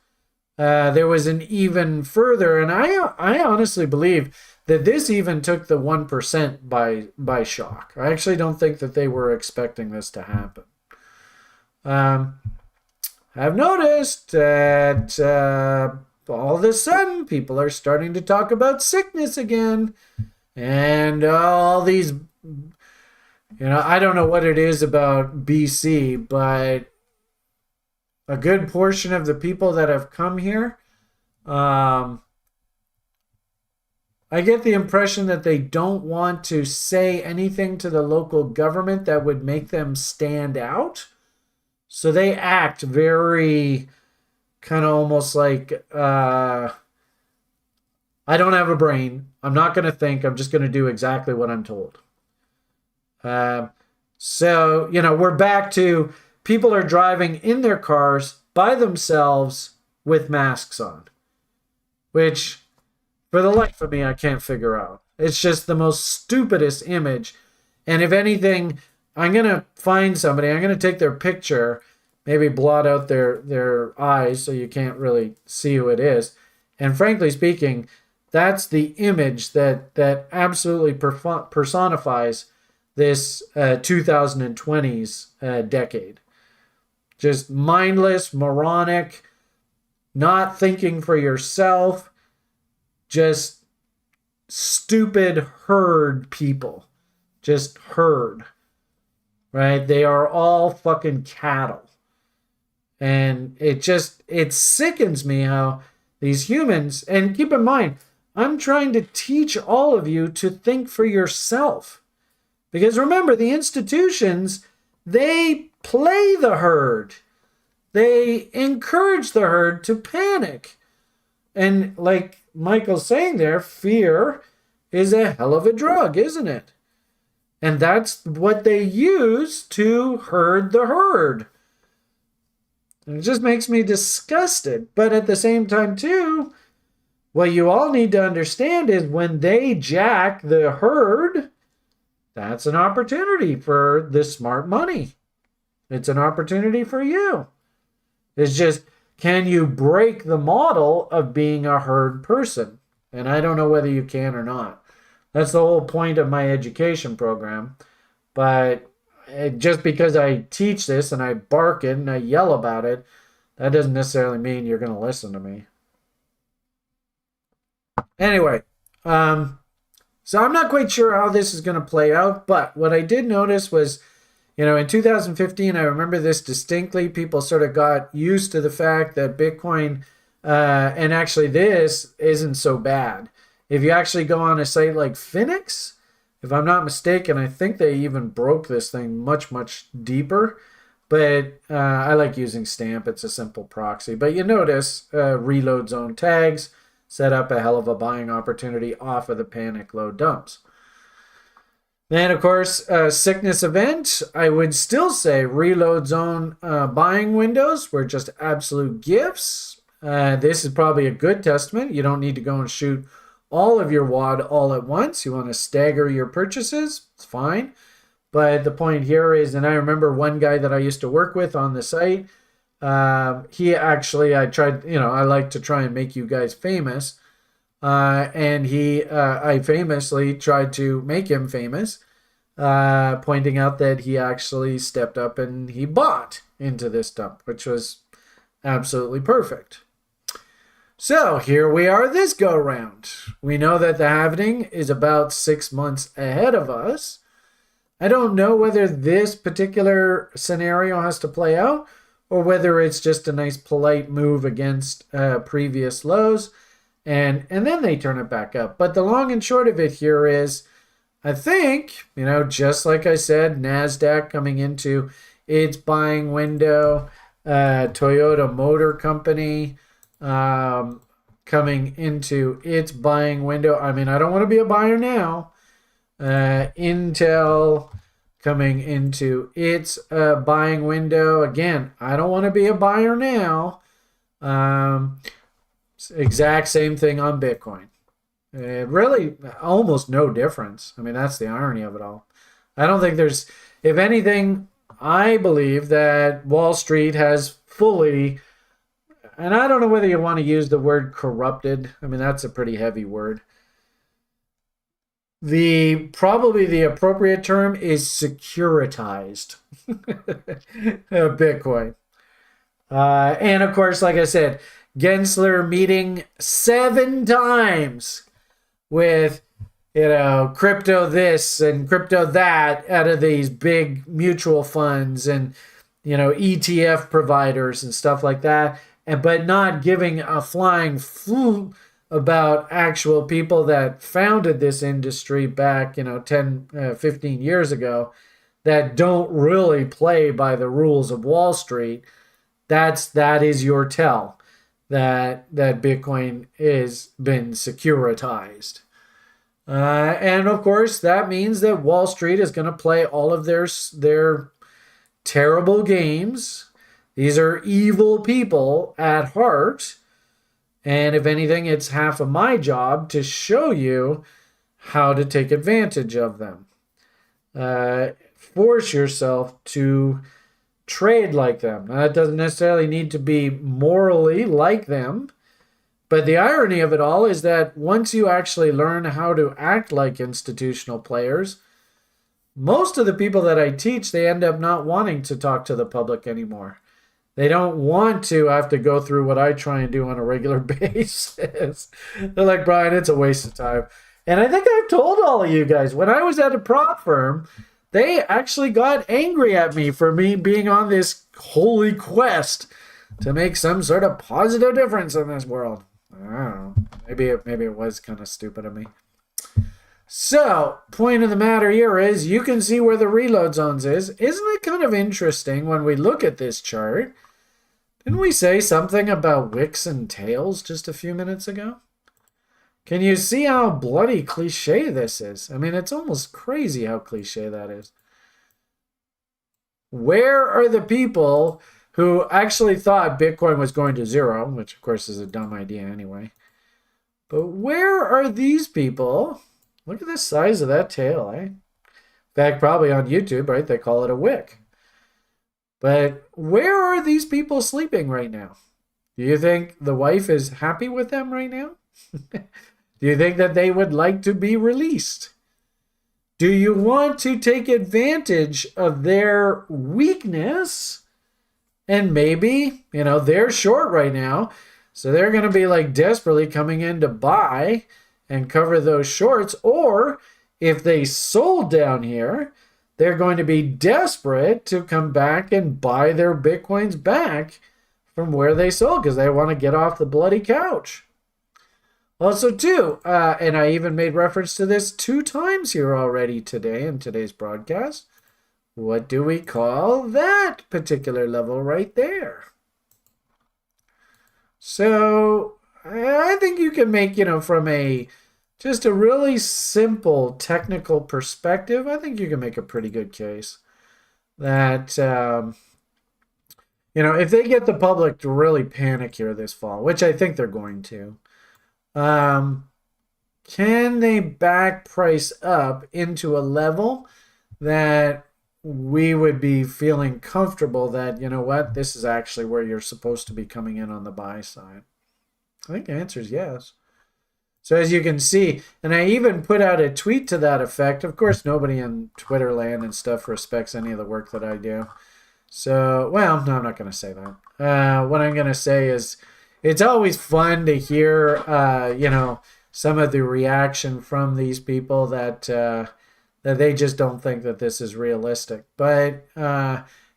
there was an even further, and I honestly believe that this even took the 1% by shock. I actually don't think that they were expecting this to happen. I've noticed that all of a sudden people are starting to talk about sickness again. And all these, I don't know what it is about BC, but a good portion of the people that have come here, I get the impression that they don't want to say anything to the local government that would make them stand out. So they act very kind of almost like, I don't have a brain. I'm not going to think. I'm just going to do exactly what I'm told. So, we're back to people are driving in their cars by themselves with masks on, which for the life of me, I can't figure out. It's just the most stupidest image. And if anything, I'm going to find somebody, I'm going to take their picture, maybe blot out their eyes so you can't really see who it is. And frankly speaking, that's the image that absolutely personifies this 2020s decade. Just mindless, moronic, not thinking for yourself, just stupid herd people. Just herd, right? They are all fucking cattle. And it sickens me how these humans, and keep in mind, I'm trying to teach all of you to think for yourself. Because remember, the institutions, they play the herd. They encourage the herd to panic. And like Michael's saying there, fear is a hell of a drug, isn't it? And that's what they use to herd the herd. And it just makes me disgusted. But at the same time, too, what you all need to understand is when they jack the herd, that's an opportunity for the smart money. It's an opportunity for you. It's just, can you break the model of being a herd person? And I don't know whether you can or not. That's the whole point of my education program. But just because I teach this and I bark it and I yell about it, that doesn't necessarily mean you're going to listen to me. Anyway, so I'm not quite sure how this is going to play out, but what I did notice was, in 2015, I remember this distinctly. People sort of got used to the fact that Bitcoin, and actually this isn't so bad. If you actually go on a site like Phoenix, if I'm not mistaken, I think they even broke this thing much, much deeper. But I like using Stamp. It's a simple proxy. But you notice reload zone tags set up a hell of a buying opportunity off of the panic low dumps. Then, of course, sickness event, I would still say reload zone buying windows were just absolute gifts. This is probably a good testament. You don't need to go and shoot all of your wad all at once. You want to stagger your purchases. It's fine. But the point here is, and I remember one guy that I used to work with on the site, he actually, I like to try and make you guys famous. And I famously tried to make him famous, pointing out that he actually stepped up and he bought into this dump, which was absolutely perfect. So here we are this go round. We know that the halving is about 6 months ahead of us. I don't know whether this particular scenario has to play out or whether it's just a nice polite move against previous lows. And then they turn it back up. But the long and short of it here is, I think, just like I said, NASDAQ coming into its buying window, Toyota Motor Company coming into its buying window. I mean, I don't want to be a buyer now. Intel coming into its buying window. Again, I don't want to be a buyer now. Exact same thing on Bitcoin. Really, almost no difference. I mean, that's the irony of it all. I don't think there's, if anything, I believe that Wall Street has fully, and I don't know whether you want to use the word corrupted. I mean, that's a pretty heavy word. Probably the appropriate term is securitized Bitcoin. And of course, like I said, Gensler meeting 7 times with, crypto this and crypto that out of these big mutual funds and, ETF providers and stuff like that. But not giving a flying foo about actual people that founded this industry back, 10, 15 years ago that don't really play by the rules of Wall Street. That is your tell that Bitcoin is been securitized. And of course, that means that Wall Street is going to play all of their terrible games. These are evil people at heart. And if anything, it's half of my job to show you how to take advantage of them. Force yourself to trade like them. Now, that doesn't necessarily need to be morally like them, but the irony of it all is that once you actually learn how to act like institutional players, most of the people that I teach, they end up not wanting to talk to the public anymore. They don't want to have to go through what I try and do on a regular basis. They're like, Brian, it's a waste of time. And I think I've told all of you guys, when I was at a prop firm, they actually got angry at me for me being on this holy quest to make some sort of positive difference in this world. I don't know. Maybe it was kind of stupid of me. So, point of the matter here is you can see where the reload zones is. Isn't it kind of interesting when we look at this chart? Didn't we say something about wicks and tails just a few minutes ago? Can you see how bloody cliche this is? I mean, it's almost crazy how cliche that is. Where are the people who actually thought Bitcoin was going to zero, which of course is a dumb idea anyway. But where are these people? Look at the size of that tail, eh? In fact, probably on YouTube, right? They call it a wick. But where are these people sleeping right now? Do you think the wife is happy with them right now? Do you think that they would like to be released? Do you want to take advantage of their weakness? And maybe, they're short right now. So they're going to be like desperately coming in to buy and cover those shorts. Or if they sold down here, they're going to be desperate to come back and buy their Bitcoins back from where they sold because they want to get off the bloody couch. Also, too, and I even made reference to this 2 times here already today in today's broadcast. What do we call that particular level right there? So I think you can make, from just a really simple technical perspective, I think you can make a pretty good case that, if they get the public to really panic here this fall, which I think they're going to, can they back price up into a level that we would be feeling comfortable that, this is actually where you're supposed to be coming in on the buy side? I think the answer is yes. So as you can see, and I even put out a tweet to that effect. Of course, nobody in Twitter land and stuff respects any of the work that I do. So, well, no, I'm not going to say that. What I'm going to say is it's always fun to hear, some of the reaction from these people that they just don't think that this is realistic. But,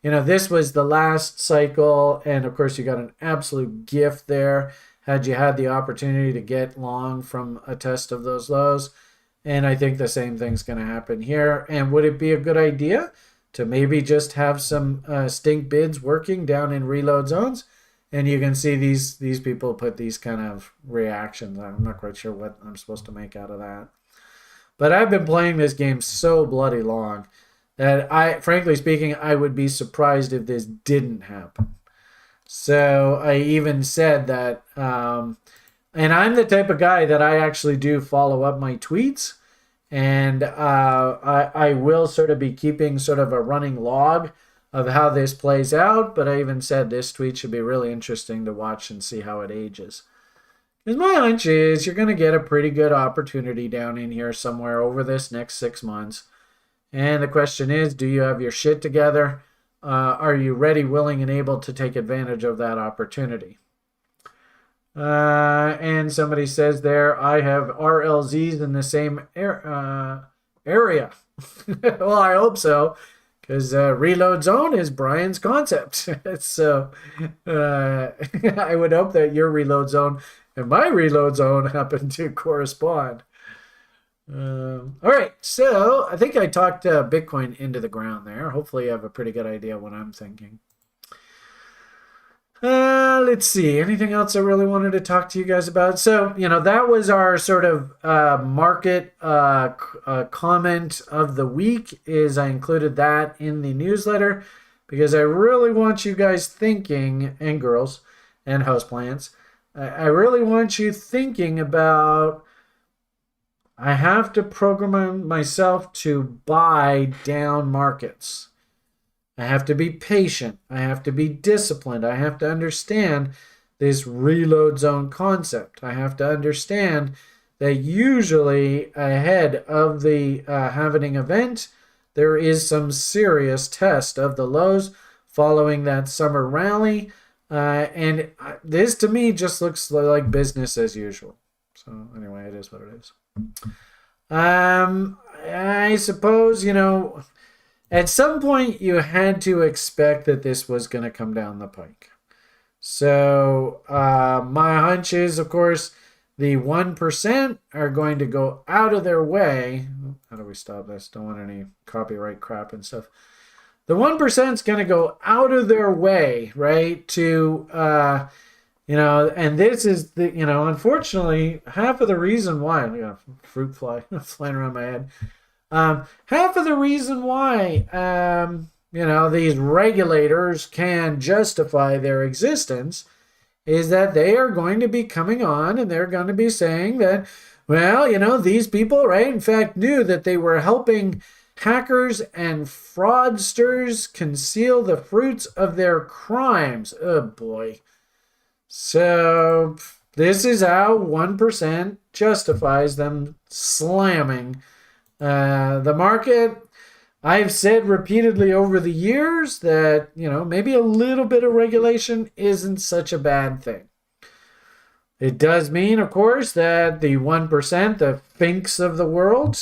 this was the last cycle. And, of course, you got an absolute gift there had you had the opportunity to get long from a test of those lows. And I think the same thing's going to happen here. And would it be a good idea to maybe just have some stink bids working down in reload zones? And you can see these people put these kind of reactions. I'm not quite sure what I'm supposed to make out of that. But I've been playing this game so bloody long that frankly speaking, I would be surprised if this didn't happen. So I even said that, and I'm the type of guy that I actually do follow up my tweets. And I will sort of be keeping sort of a running log of how this plays out. But I even said this tweet should be really interesting to watch and see how it ages. Because my hunch is you're going to get a pretty good opportunity down in here somewhere over this next 6 months. And the question is, do you have your shit together? Are you ready, willing, and able to take advantage of that opportunity? And somebody says there, I have RLZs in the same area. Well, I hope so, because reload zone is Brian's concept. So I would hope that your reload zone and my reload zone happen to correspond. All right, so I think I talked Bitcoin into the ground there. Hopefully you have a pretty good idea what I'm thinking. Let's see. Anything else I really wanted to talk to you guys about? So, that was our sort of market comment of the week. I included that in the newsletter because I really want you guys thinking, and girls and houseplants, I really want you thinking about I have to program myself to buy down markets. I have to be patient. I have to be disciplined. I have to understand this reload zone concept. I have to understand that usually ahead of the halvening event, there is some serious test of the lows following that summer rally. And this to me just looks like business as usual. So anyway, it is what it is. I suppose, at some point you had to expect that this was going to come down the pike. So my hunch is, of course, the 1% are going to go out of their way. How do we stop this? Don't want any copyright crap and stuff. The 1% is going to go out of their way, right, to, and this is the, unfortunately, half of the reason why, fruit fly flying around my head. Half of the reason why, these regulators can justify their existence is that they are going to be coming on and they're going to be saying that, well, these people, right, in fact, knew that they were helping hackers and fraudsters conceal the fruits of their crimes. Oh, boy. So this is how 1% justifies them slamming the market. I've said repeatedly over the years that, maybe a little bit of regulation isn't such a bad thing. It does mean, of course, that the 1%, the finks of the world,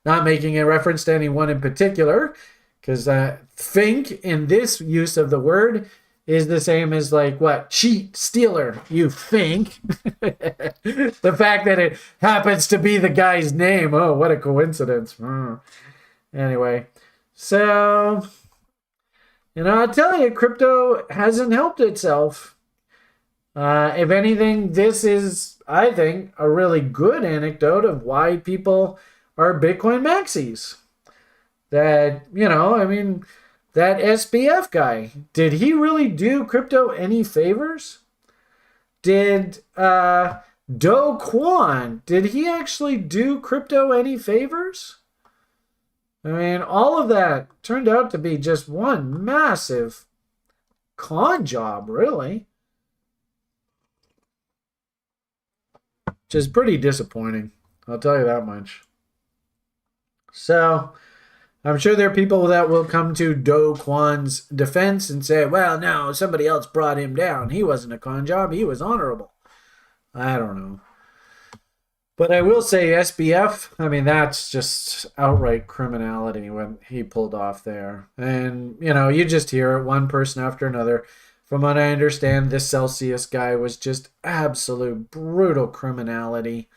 not making a reference to anyone in particular, because fink in this use of the word is the same as like what? Cheat, stealer, you fink. The fact that it happens to be the guy's name. Oh, what a coincidence. Anyway, so, I'll tell you, crypto hasn't helped itself. If anything, this is, I think, a really good anecdote of why people are Bitcoin maxis. That, that SBF guy, did he really do crypto any favors? Did Do Kwon, did he actually do crypto any favors? All of that turned out to be just one massive con job, really. Which is pretty disappointing, I'll tell you that much. So, I'm sure there are people that will come to Do Kwon's defense and say, well, no, somebody else brought him down. He wasn't a con job. He was honorable. I don't know. But I will say SBF, that's just outright criminality when he pulled off there. And, you just hear it, one person after another. From what I understand, this Celsius guy was just absolute brutal criminality.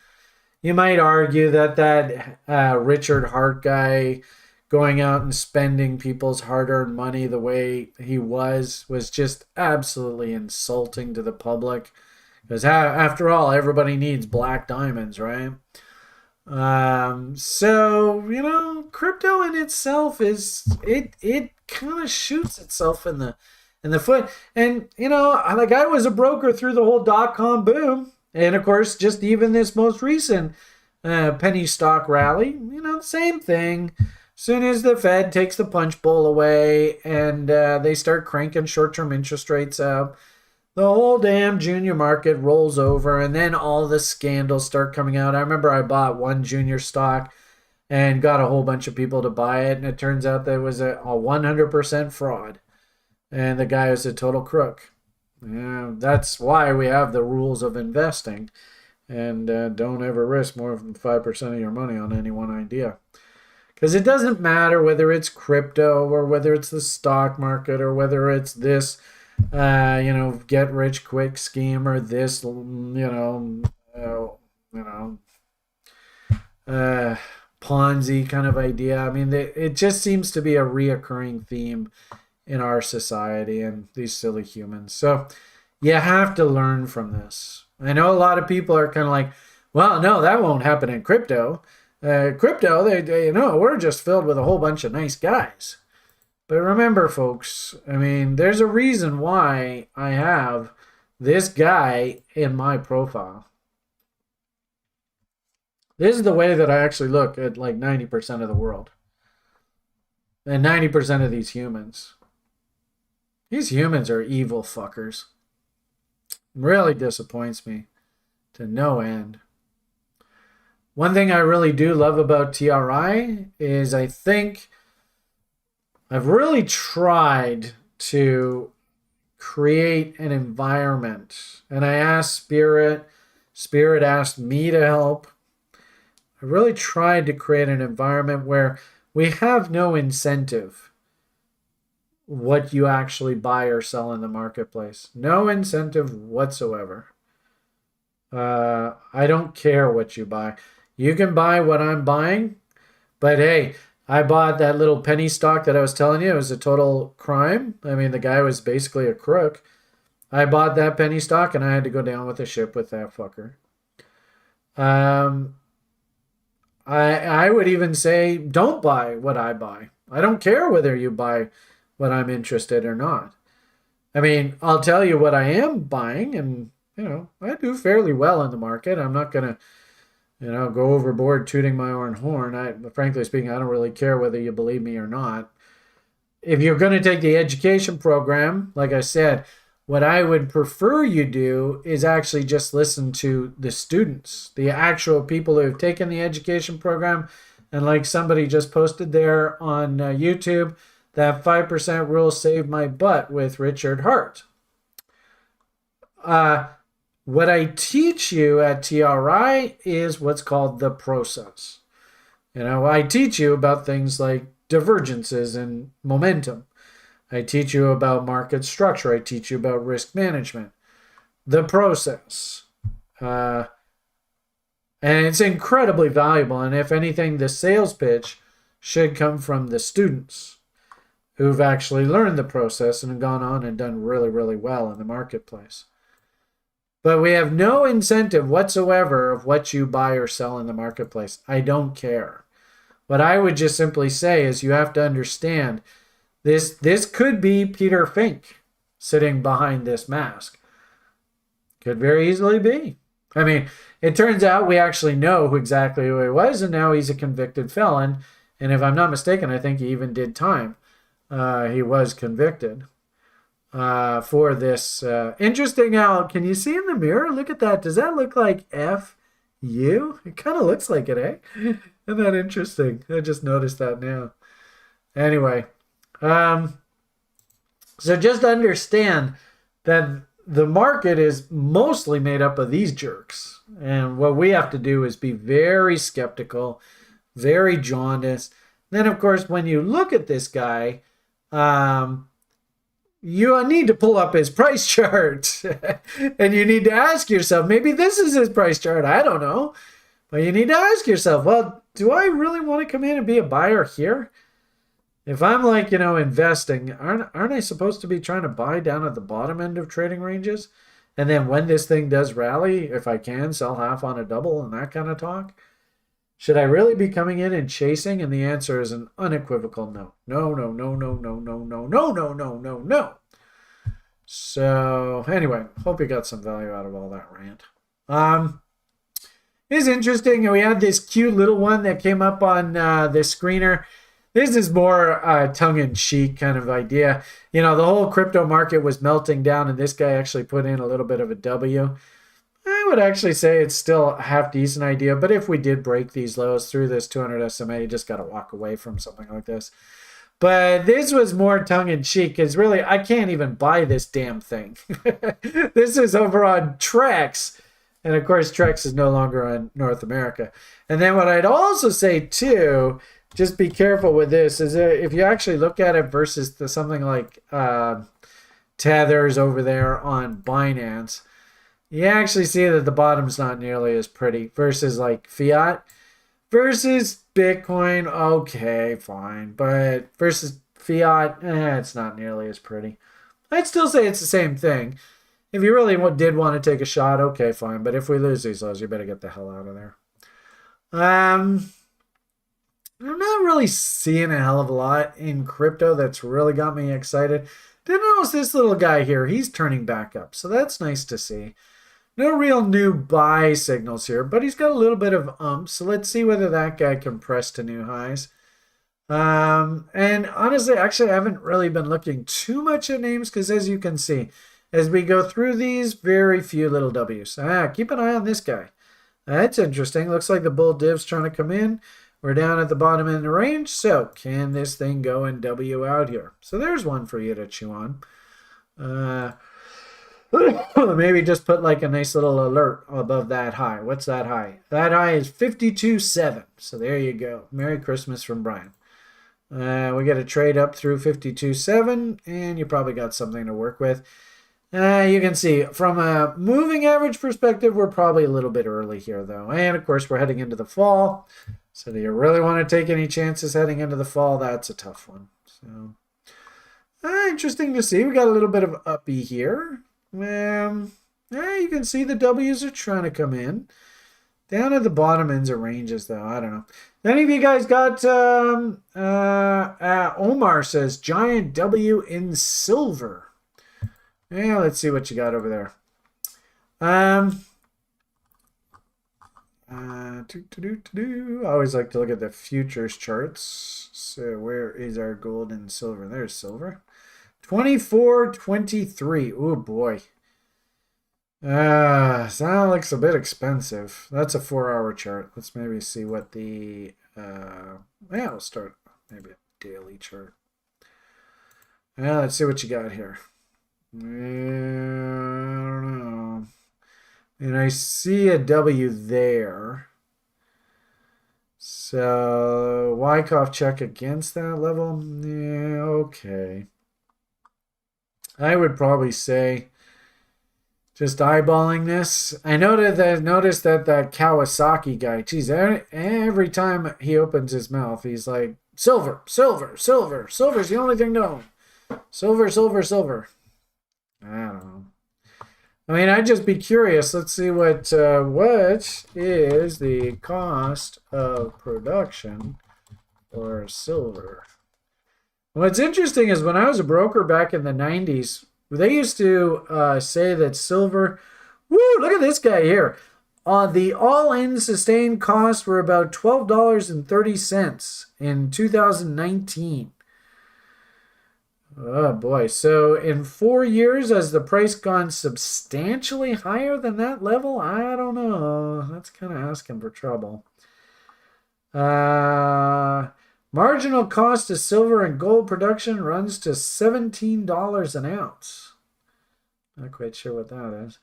You might argue that Richard Hart guy going out and spending people's hard-earned money the way he was just absolutely insulting to the public. Because after all, everybody needs black diamonds, right? So, crypto in itself it kind of shoots itself in the foot. And, like I was a broker through the whole .com boom. And, of course, just even this most recent penny stock rally, same thing. Soon as the Fed takes the punch bowl away and they start cranking short-term interest rates up, the whole damn junior market rolls over, and then all the scandals start coming out. I remember I bought one junior stock and got a whole bunch of people to buy it, and it turns out that it was a 100% fraud, and the guy was a total crook. Yeah, that's why we have the rules of investing, and don't ever risk more than 5% of your money on any one idea. Because it doesn't matter whether it's crypto or whether it's the stock market or whether it's this get rich quick scheme or this, Ponzi kind of idea. It just seems to be a reoccurring theme in our society and these silly humans. So you have to learn from this. I know a lot of people are kind of like, well, no, that won't happen in crypto. Crypto, we're just filled with a whole bunch of nice guys. But remember, folks, there's a reason why I have this guy in my profile. This is the way that I actually look at like 90% of the world. And 90% of these humans. These humans are evil fuckers. Really disappoints me to no end. One thing I really do love about TRI is I think I've really tried to create an environment. And I asked Spirit. Spirit asked me to help. I really tried to create an environment where we have no incentive what you actually buy or sell in the marketplace. No incentive whatsoever. I don't care what you buy. You can buy what I'm buying, but hey, I bought that little penny stock that I was telling you. It was a total crime. I mean, the guy was basically a crook. I bought that penny stock and I had to go down with the ship with that fucker. I would even say don't buy what I buy. I don't care whether you buy what I'm interested or not. I mean, I'll tell you what I am buying, and I do fairly well in the market. I'm not gonna go overboard tooting my own horn. Frankly speaking, I don't really care whether you believe me or not. If you're going to take the education program, like I said, what I would prefer you do is actually just listen to the students, the actual people who have taken the education program. And like somebody just posted there on YouTube, that 5% rule saved my butt with Richard Hart. What I teach you at TRI is what's called the process. I teach you about things like divergences and momentum. I teach you about market structure. I teach you about risk management, the process. And it's incredibly valuable. And if anything, the sales pitch should come from the students who've actually learned the process and have gone on and done really, really well in the marketplace. But we have no incentive whatsoever of what you buy or sell in the marketplace. I don't care. What I would just simply say is you have to understand this could be Peter Fink sitting behind this mask. Could very easily be. I mean, it turns out we actually know exactly who he was, and now he's a convicted felon. And if I'm not mistaken, I think he even did time. He was convicted for this. Interesting how, can you see in the mirror? Look at that. Does that look like F-U? It kind of looks like it, eh? Isn't that interesting? I just noticed that now. Anyway, so just understand that the market is mostly made up of these jerks. And what we have to do is be very skeptical, very jaundiced. Then, of course, when you look at this guy, you need to pull up his price chart. And you need to ask yourself, maybe this is his price chart. I don't know. But you need to ask yourself, well, do I really want to come in and be a buyer here? If I'm like, investing, aren't I supposed to be trying to buy down at the bottom end of trading ranges? And then when this thing does rally, if I can, sell half on a double and that kind of talk? Should I really be coming in and chasing? And the answer is an unequivocal no. No, no, no, no, no, no, no, no, no, no, no, no. So anyway, hope you got some value out of all that rant. It's interesting. We had this cute little one that came up on the screener. This is more tongue-in-cheek kind of idea. The whole crypto market was melting down, and this guy actually put in a little bit of a W. I would actually say it's still a half-decent idea, but if we did break these lows through this 200 SMA, you just got to walk away from something like this. But this was more tongue-in-cheek, because really, I can't even buy this damn thing. This is over on Trex. And of course, Trex is no longer on North America. And then what I'd also say, too, just be careful with this, is that if you actually look at it versus something like Tether's over there on Binance, you actually see that the bottom's not nearly as pretty versus like fiat versus Bitcoin. Okay, fine. But versus fiat, it's not nearly as pretty. I'd still say it's the same thing. If you really did want to take a shot, okay, fine. But if we lose these lows, you better get the hell out of there. I'm not really seeing a hell of a lot in crypto that's really got me excited. Did notice this little guy here. He's turning back up, so that's nice to see. No real new buy signals here, but he's got a little bit of so let's see whether that guy can press to new highs. And honestly, actually, I haven't really been looking too much at names because as you can see, as we go through these, very few little W's. Keep an eye on this guy. That's interesting. Looks like the bull div's trying to come in. We're down at the bottom end of the range. So can this thing go and W out here? So there's one for you to chew on. Maybe just put like a nice little alert above that high. What's that high? That high is 52.7. So there you go. Merry Christmas from Brian. We get a trade up through 52.7, and you probably got something to work with. You can see from a moving average perspective, we're probably a little bit early here, though. And of course, we're heading into the fall. So do you really want to take any chances heading into the fall? That's a tough one. So interesting to see. We got a little bit of uppy here. You can see the W's are trying to come in. Down at the bottom ends of ranges, though. I don't know. Any of you guys got, Omar says, giant W in silver. Yeah, let's see what you got over there. I always like to look at the futures charts. So where is our gold and silver? There's silver. 24.23. Oh boy. So that looks a bit expensive. That's a 4-hour chart. Let's maybe see what the we'll start maybe a daily chart. Let's see what you got here. I don't know. And I see a W there. So Wyckoff check against that level. Yeah, okay. I would probably say just eyeballing this. I noticed that that Kawasaki guy, geez, every time he opens his mouth, he's like, silver, silver, silver. Silver's the only thing known. Silver, silver, silver. I don't know. I mean, I'd just be curious. Let's see what is the cost of production for silver. What's interesting is when I was a broker back in the 90s, they used to say that silver, look at this guy here. The all-in sustained costs were about $12.30 in 2019. Oh boy. So in 4 years, has the price gone substantially higher than that level? I don't know. That's kind of asking for trouble. Marginal cost of silver and gold production runs to $17 an ounce. Not quite sure what that is.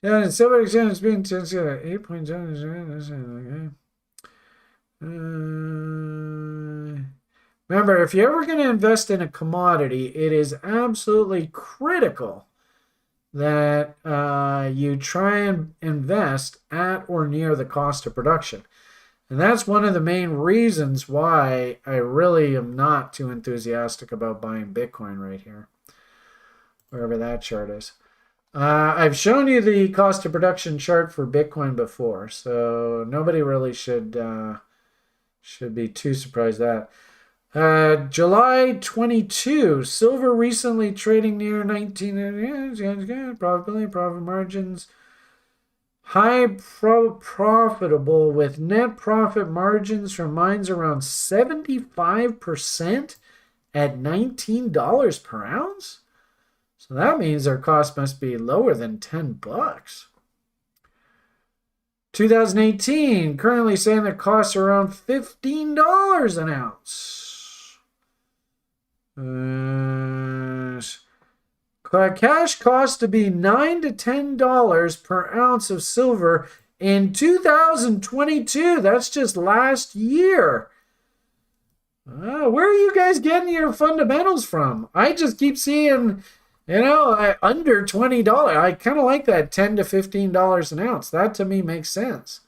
Yeah, and silver exchange is being 8.7. Remember, if you're ever going to invest in a commodity, it is absolutely critical that you try and invest at or near the cost of production. And that's one of the main reasons why I really am not too enthusiastic about buying Bitcoin right here, wherever that chart is. I've shown you the cost of production chart for Bitcoin before, so nobody really should be too surprised at that. July 22, silver recently trading near 19, profitability, profit margins, high profitable with net profit margins from mines around 75% at $19 per ounce. So that means their cost must be lower than $10. 2018, currently saying their costs are around $15 an ounce. Cash cost to be $9 to $10 per ounce of silver in 2022. That's just last year. Where are you guys getting your fundamentals from? I just keep seeing, under $20. I kind of like that $10 to $15 an ounce. That to me makes sense.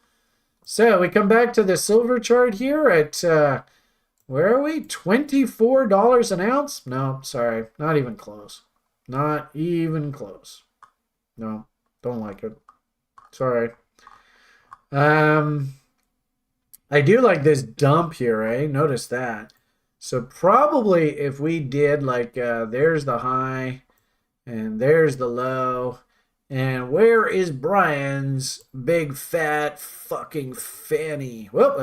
So we come back to the silver chart here at, where are we? $24 an ounce? No, sorry, not even close. Not even close. No, don't like it. Sorry. I do like this dump here, eh? Notice that. So probably if we did like, there's the high and there's the low And where is Brian's big fat fucking fanny? Well,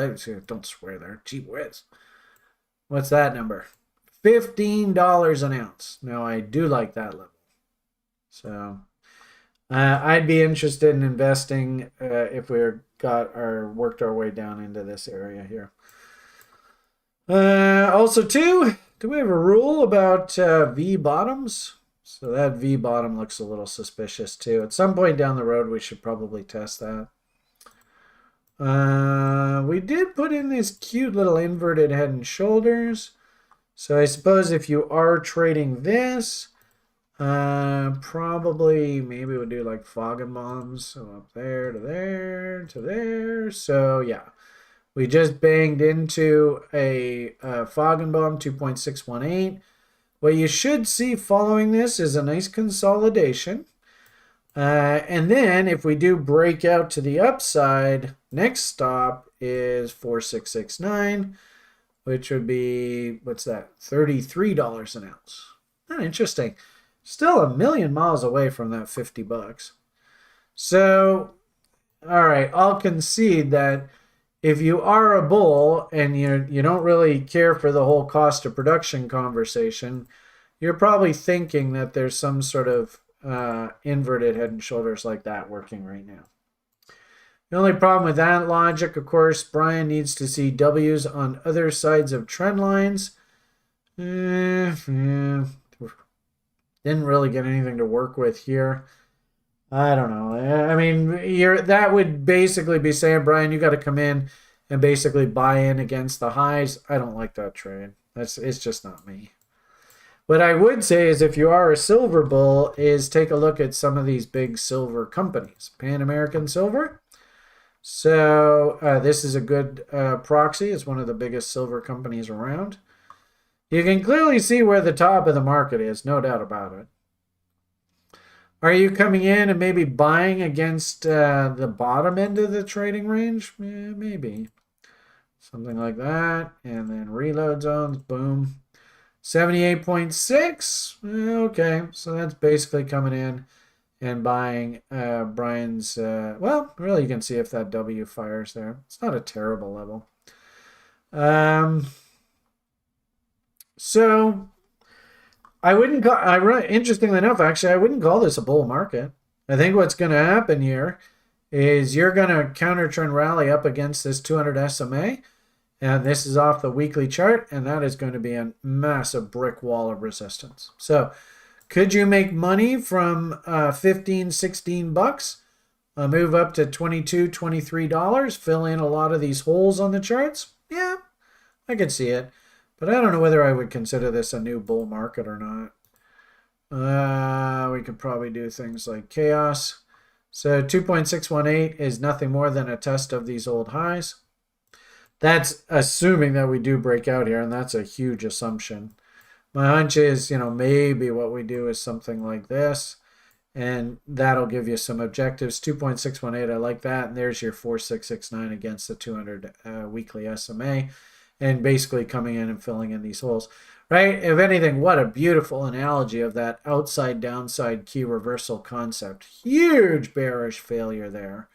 don't swear there. Gee whiz. What's that number? $15 an ounce. Now, I do like that level. So, I'd be interested in investing if we worked our way down into this area here. Also, too, do we have a rule about V bottoms? So that V bottom looks a little suspicious too. At some point down the road, we should probably test that. We did put in this cute little inverted head and shoulders. So I suppose if you are trading this, probably maybe we'll do like fog and bombs. So up there to there to there. So yeah, we just banged into a fog and bomb 2.618. What you should see following this is a nice consolidation. And then if we do break out to the upside, next stop is 4669, which would be, what's that, $33 an ounce. Interesting. Still a million miles away from that $50. So, all right, I'll concede that if you are a bull and you don't really care for the whole cost of production conversation, you're probably thinking that there's some sort of inverted head and shoulders like that working right now. The only problem with that logic, of course, Brian needs to see W's on other sides of trend lines. Didn't really get anything to work with here. I don't know. I mean, that would basically be saying, Brian, you got to come in and basically buy in against the highs. I don't like that trade. It's just not me. What I would say is if you are a silver bull, is take a look at some of these big silver companies. Pan American Silver. So this is a good proxy. It's one of the biggest silver companies around. You can clearly see where the top of the market is, no doubt about it. Are you coming in and maybe buying against the bottom end of the trading range? Maybe. Something like that. And then reload zones, boom. 78.6. Okay, so that's basically coming in and buying Brian's, well, really you can see if that W fires there. It's not a terrible level. So I wouldn't call, interestingly enough, actually, I wouldn't call this a bull market. I think what's going to happen here is you're going to counter trend rally up against this 200 SMA. And this is off the weekly chart, and that is going to be a massive brick wall of resistance. So could you make money from 15, 16 bucks, move up to $22, $23, fill in a lot of these holes on the charts? Yeah, I could see it. But I don't know whether I would consider this a new bull market or not. We could probably do things like chaos. So 2.618 is nothing more than a test of these old highs. That's assuming that we do break out here, and that's a huge assumption. My hunch is, maybe what we do is something like this, and that'll give you some objectives. 2.618, I like that, and there's your 4669 against the 200 weekly SMA. And basically coming in and filling in these holes, right? If anything, what a beautiful analogy of that outside-downside key reversal concept. Huge bearish failure there.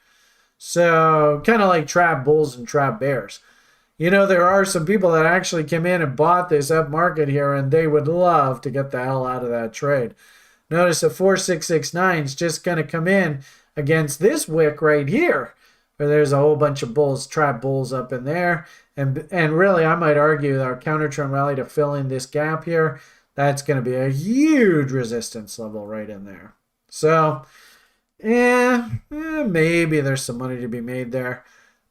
So kind of like trap bulls and trap bears. There are some people that actually came in and bought this up market here, and they would love to get the hell out of that trade. Notice the 4669 is just going to come in against this wick right here, where there's a whole bunch of bulls, trap bulls up in there. And really, I might argue that our counter trend rally to fill in this gap here, that's going to be a huge resistance level right in there. So, maybe there's some money to be made there.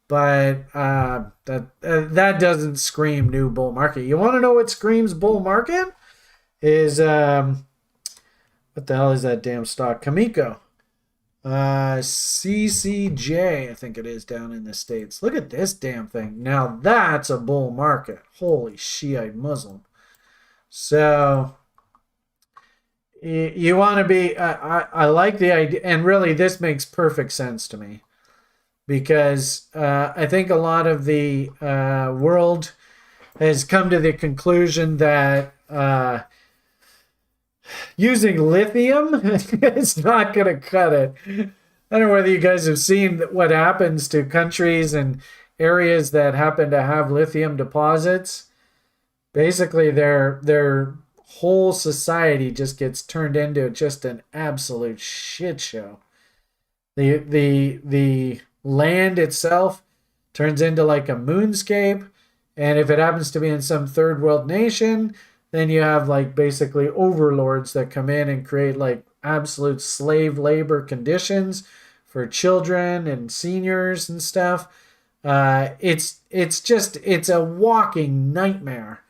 But that doesn't scream new bull market. You want to know what screams bull market? Is, what the hell is that damn stock? Kamiko. CCJ, I think it is down in the States. Look at this damn thing. Now that's a bull market. Holy Shiite Muslim. So you want to be, I like the idea, and really this makes perfect sense to me because I think a lot of the world has come to the conclusion that using lithium, it's not going to cut it. I don't know whether you guys have seen what happens to countries and areas that happen to have lithium deposits. Basically, their whole society just gets turned into just an absolute shit show. The land itself turns into like a moonscape, and if it happens to be in some third world nation, then you have like basically overlords that come in and create like absolute slave labor conditions for children and seniors and stuff. It's a walking nightmare.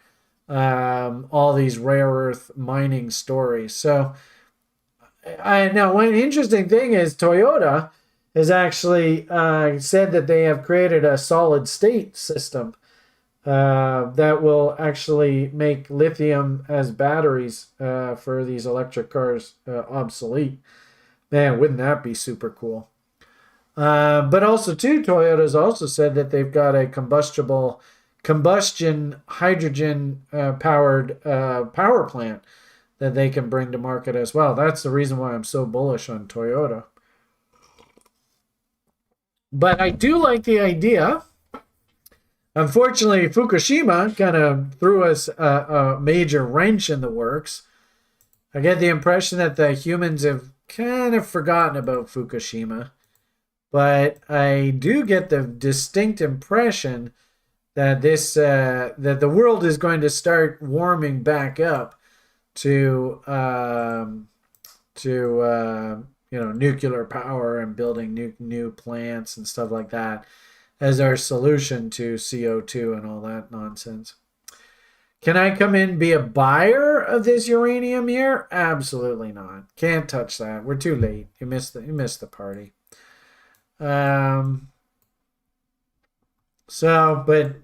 All these rare earth mining stories. So I now one interesting thing is Toyota has actually said that they have created a solid state system that will actually make lithium as batteries for these electric cars obsolete. Man, wouldn't that be super cool? But also, too, Toyota's also said that they've got a combustion hydrogen powered power plant that they can bring to market as well. That's the reason why I'm so bullish on Toyota. But I do like the idea. Unfortunately, Fukushima kind of threw us a major wrench in the works. I get the impression that the humans have kind of forgotten about Fukushima. But I do get the distinct impression that that the world is going to start warming back up to nuclear power and building new plants and stuff like that as our solution to CO2 and all that nonsense. Can I come in and be a buyer of this uranium here? Absolutely not. Can't touch that. We're too late. You missed the party. But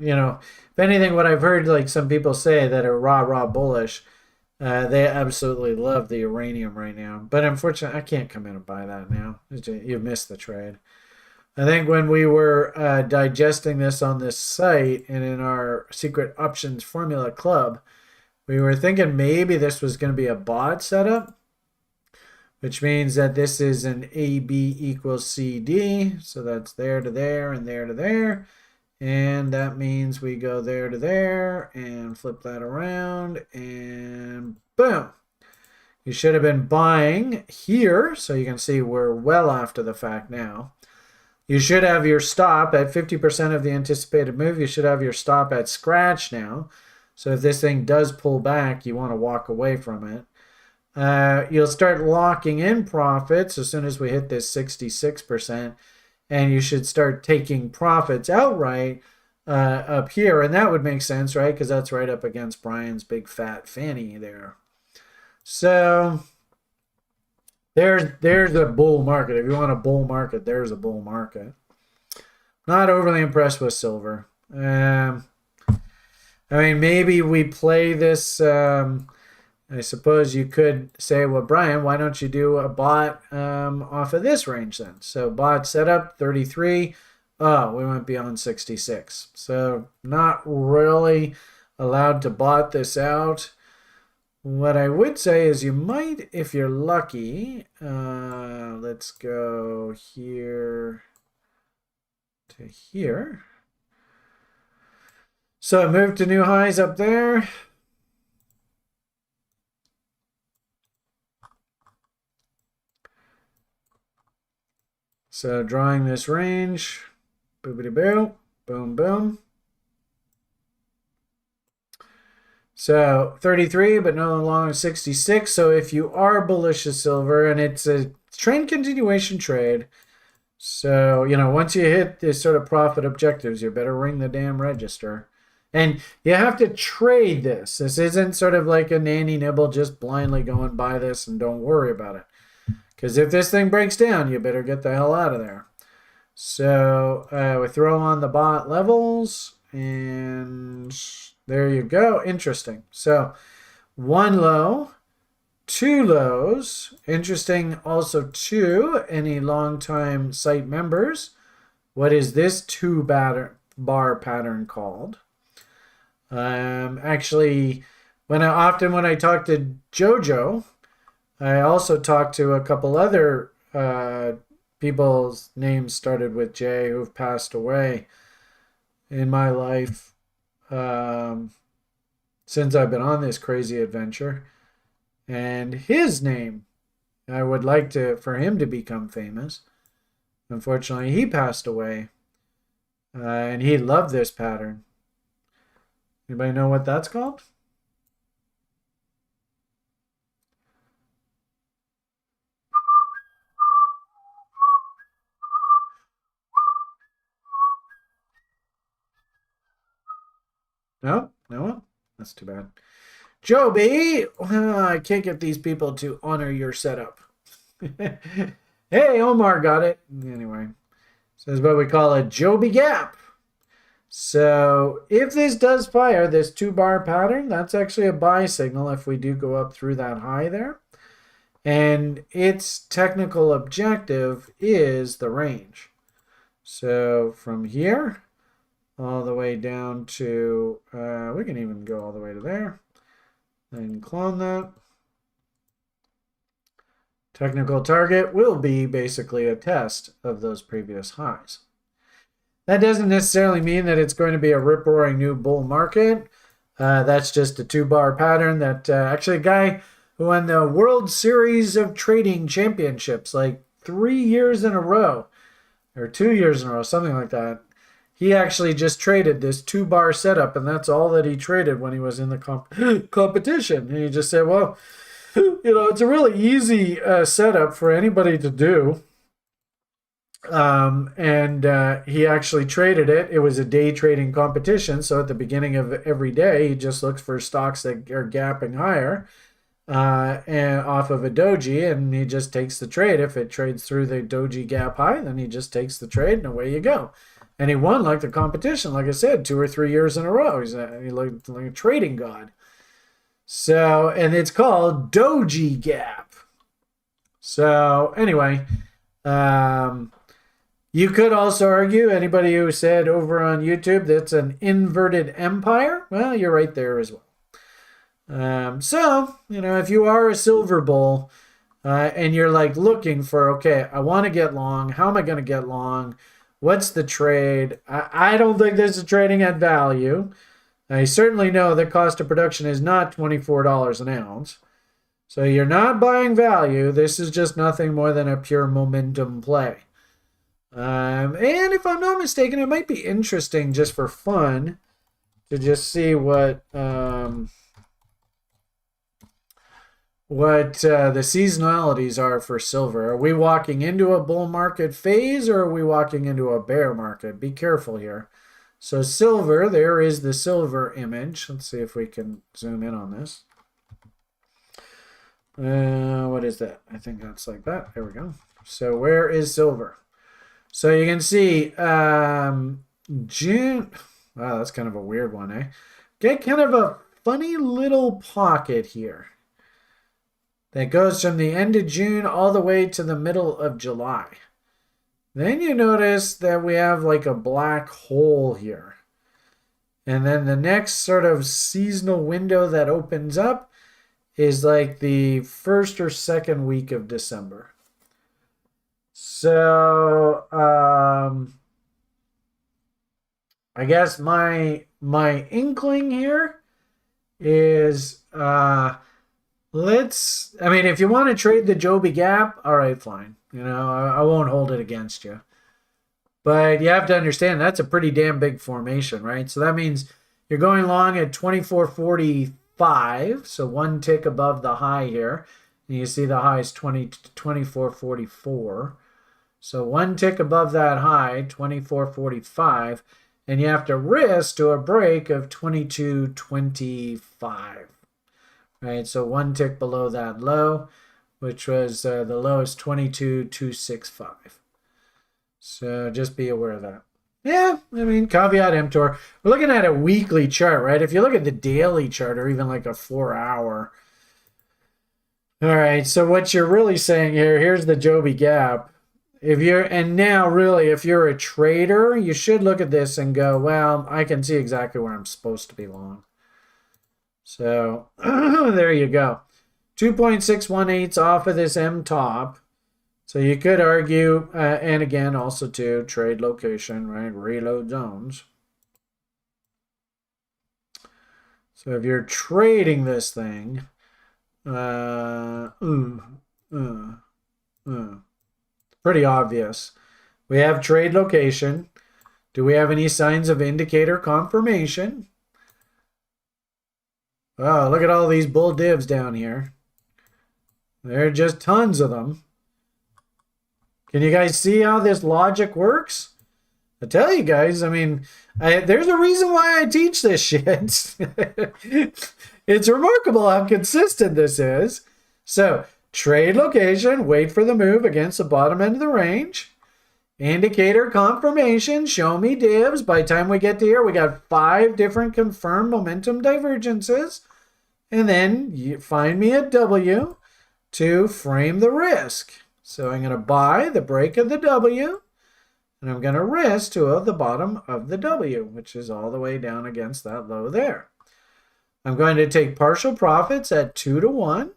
if anything, what I've heard like some people say that are raw bullish, they absolutely love the uranium right now. But unfortunately, I can't come in and buy that now. You've missed the trade. I think when we were digesting this on this site and in our secret options formula club, we were thinking maybe this was going to be a bot setup, which means that this is an AB equals CD. So that's there to there and there to there. And that means we go there to there and flip that around and boom. You should have been buying here. So you can see we're well after the fact now. You should have your stop at 50% of the anticipated move. You should have your stop at scratch now. So if this thing does pull back, you want to walk away from it. You'll start locking in profits as soon as we hit this 66%, and you should start taking profits outright up here, and that would make sense, right? Because that's right up against Brian's big fat fanny there. So there's a bull market. If you want a bull market, there's a bull market. Not overly impressed with silver. I mean, maybe we play this. I suppose you could say, well, Brian, why don't you do a bot off of this range then? So bot setup 33. Oh, we went beyond 66. So not really allowed to bot this out. What I would say is you might, if you're lucky, let's go here to here. So move to new highs up there. So drawing this range, boobity-boo, boom, boom. So 33, but no longer 66. So if you are bullish as silver, and it's a trend continuation trade, so, once you hit this sort of profit objectives, you better ring the damn register. And you have to trade this. This isn't sort of like a nanny nibble, just blindly go and buy this and don't worry about it. Because if this thing breaks down, you better get the hell out of there. So we throw on the bot levels, and there you go. Interesting. So one low, two lows. Interesting also too, any long-time site members. What is this two-bar pattern called? Actually, when I talk to Jojo, I also talked to a couple other people's names started with J who've passed away in my life since I've been on this crazy adventure. And his name, I would like for him to become famous. Unfortunately, he passed away. And he loved this pattern. Anybody know what that's called? No? No one? That's too bad. Joby, I can't get these people to honor your setup. Hey, Omar got it. Anyway, so that's what we call a Joby gap. So if this does fire, this 2-bar pattern, that's actually a buy signal if we do go up through that high there. And its technical objective is the range. So from here all the way down to, we can even go all the way to there. Then clone that. Technical target will be basically a test of those previous highs. That doesn't necessarily mean that it's going to be a rip-roaring new bull market. That's just a 2-bar pattern that actually a guy who won the World Series of Trading Championships like 3 years in a row, or 2 years in a row, something like that. He actually just traded this 2-bar setup, and that's all that he traded when he was in the competition. And he just said, well, it's a really easy setup for anybody to do. He actually traded it. It was a day trading competition. So at the beginning of every day, he just looks for stocks that are gapping higher and off of a doji, and he just takes the trade. If it trades through the doji gap high, then he just takes the trade, and away you go. And he won like the competition, like I said, 2 or 3 years in a row. He's like a trading god. So, and it's called doji gap. So anyway, you could also argue, anybody who said over on YouTube that's an inverted empire, well, you're right there as well. So, if you are a silver bull and you're like looking for, okay, I want to get long. How am I going to get long? What's the trade? I don't think this is trading at value. I certainly know the cost of production is not $24 an ounce. So you're not buying value. This is just nothing more than a pure momentum play. And if I'm not mistaken, it might be interesting just for fun to just see what the seasonalities are for silver. Are we walking into a bull market phase, or are we walking into a bear market? Be careful here. So silver, there is the silver image. Let's see if we can zoom in on this. What is that? I think that's like that. There we go. So where is silver? So you can see June. Wow, that's kind of a weird one, eh? Get kind of a funny little pocket here that goes from the end of June all the way to the middle of July. Then you notice that we have like a black hole here. And then the next sort of seasonal window that opens up is like the first or second week of December. So I guess my inkling here is if you want to trade the Joby gap, all right, fine. I won't hold it against you. But you have to understand that's a pretty damn big formation, right? So that means you're going long at 24.45, so one tick above the high here. And you see the high is 24.44. So one tick above that high, 24.45, and you have to risk to a break of 22.25. Right, so one tick below that low, which was the lowest 22.265. So just be aware of that. Yeah, caveat emptor. We're looking at a weekly chart, right? If you look at the daily chart or even like a 4-hour. All right, so what you're really saying here, here's the Joby gap. If you're a trader, you should look at this and go, well, I can see exactly where I'm supposed to be long. So there you go. 2.618 off of this M top. So you could argue, and again, also to trade location, right? Reload zones. So if you're trading this thing, pretty obvious. We have trade location. Do we have any signs of indicator confirmation? Oh, look at all these bull divs down here. There are just tons of them. Can you guys see how this logic works? I tell you guys, I mean, there's a reason why I teach this shit. It's remarkable how consistent this is. So, trade location, wait for the move against the bottom end of the range. Indicator confirmation, show me divs. By the time we get to here, we got 5 different confirmed momentum divergences. And then you find me a W to frame the risk. So I'm going to buy the break of the W. And I'm going to risk to the bottom of the W, which is all the way down against that low there. I'm going to take partial profits at 2 to 1.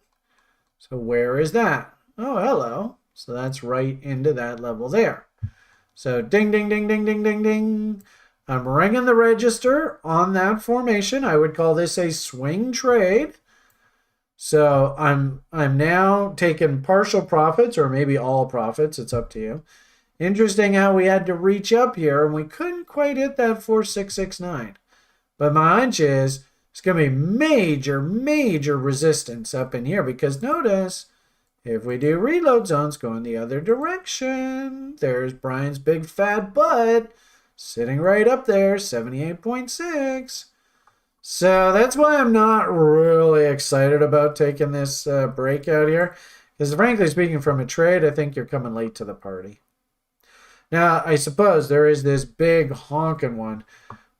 So where is that? Oh, hello. So that's right into that level there. So ding, ding, ding, ding, ding, ding, ding. I'm ringing the register on that formation. I would call this a swing trade. So I'm now taking partial profits, or maybe all profits. It's up to you. Interesting how we had to reach up here and we couldn't quite hit that 4669. But my hunch is it's going to be major, major resistance up in here, because notice if we do reload zones going the other direction, there's Brian's big fat butt sitting right up there, 78.6. So that's why I'm not really excited about taking this breakout here. Because frankly speaking, from a trade, I think you're coming late to the party. Now, I suppose there is this big honking one.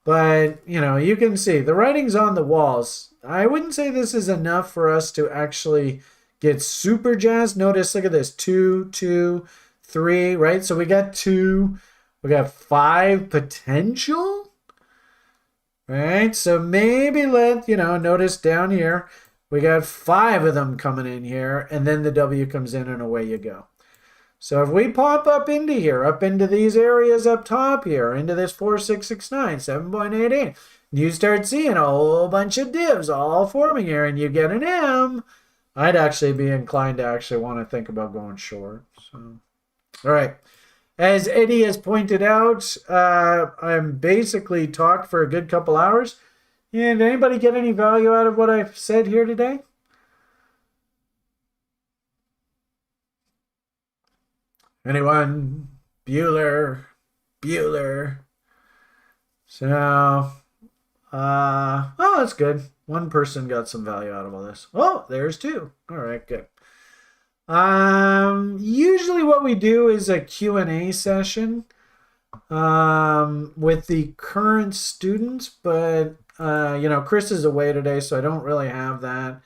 But, you know, you can see the writing's on the walls. I wouldn't say this is enough for us to actually get super jazzed. Notice, look at this. 2, 2, 3, right? So we got 2. We got 5 potential. Right? So maybe notice down here, we got 5 of them coming in here. And then the W comes in and away you go. So if we pop up into here, up into these areas up top here, into this 4669, 7.88, you start seeing a whole bunch of divs all forming here, and you get an M, I'd actually be inclined to actually want to think about going short. So, all right. As Eddie has pointed out, I'm basically talked for a good couple hours. Yeah, did anybody get any value out of what I've said here today? Anyone? Bueller. So, oh, that's good. One person got some value out of all this. Oh, there's 2. All right, good. Usually what we do is a Q&A session with the current students, but, Chris is away today, so I don't really have that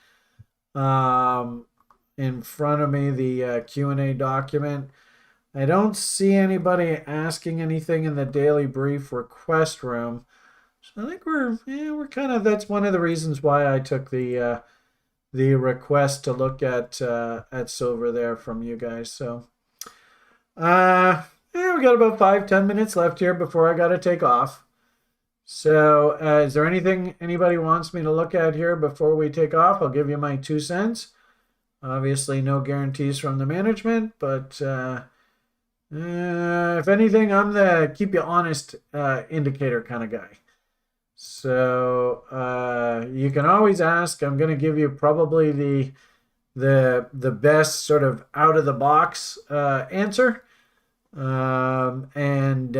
in front of me, the Q&A document. I don't see anybody asking anything in the daily brief request room. So I think we're kind of, that's one of the reasons why I took the request to look at silver there from you guys. So we got about 5-10 minutes left here before I got to take off. So is there anything anybody wants me to look at here before we take off? I'll give you my 2 cents. Obviously no guarantees from the management, but if anything, I'm the keep you honest indicator kind of guy. So you can always ask. I'm going to give you probably the best sort of out of the box answer, and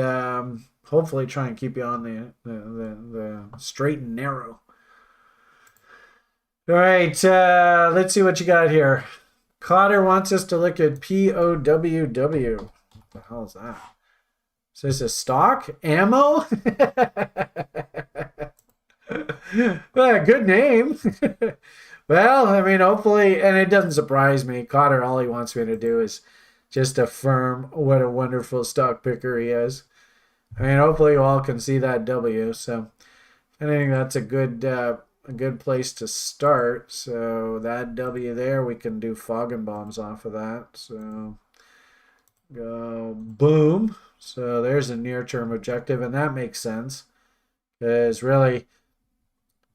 hopefully try and keep you on the straight and narrow. All right, let's see what you got here. Cotter wants us to look at POWW. What the hell is that? So is this stock? Ammo? Well, good name. Well, I mean, hopefully, and it doesn't surprise me. Cotter, all he wants me to do is just affirm what a wonderful stock picker he is. I mean, hopefully you all can see that W. So I think that's a good a good place to start. So that W there, we can do fog and bombs off of that. So go boom. So there's a near-term objective, and that makes sense. Because really,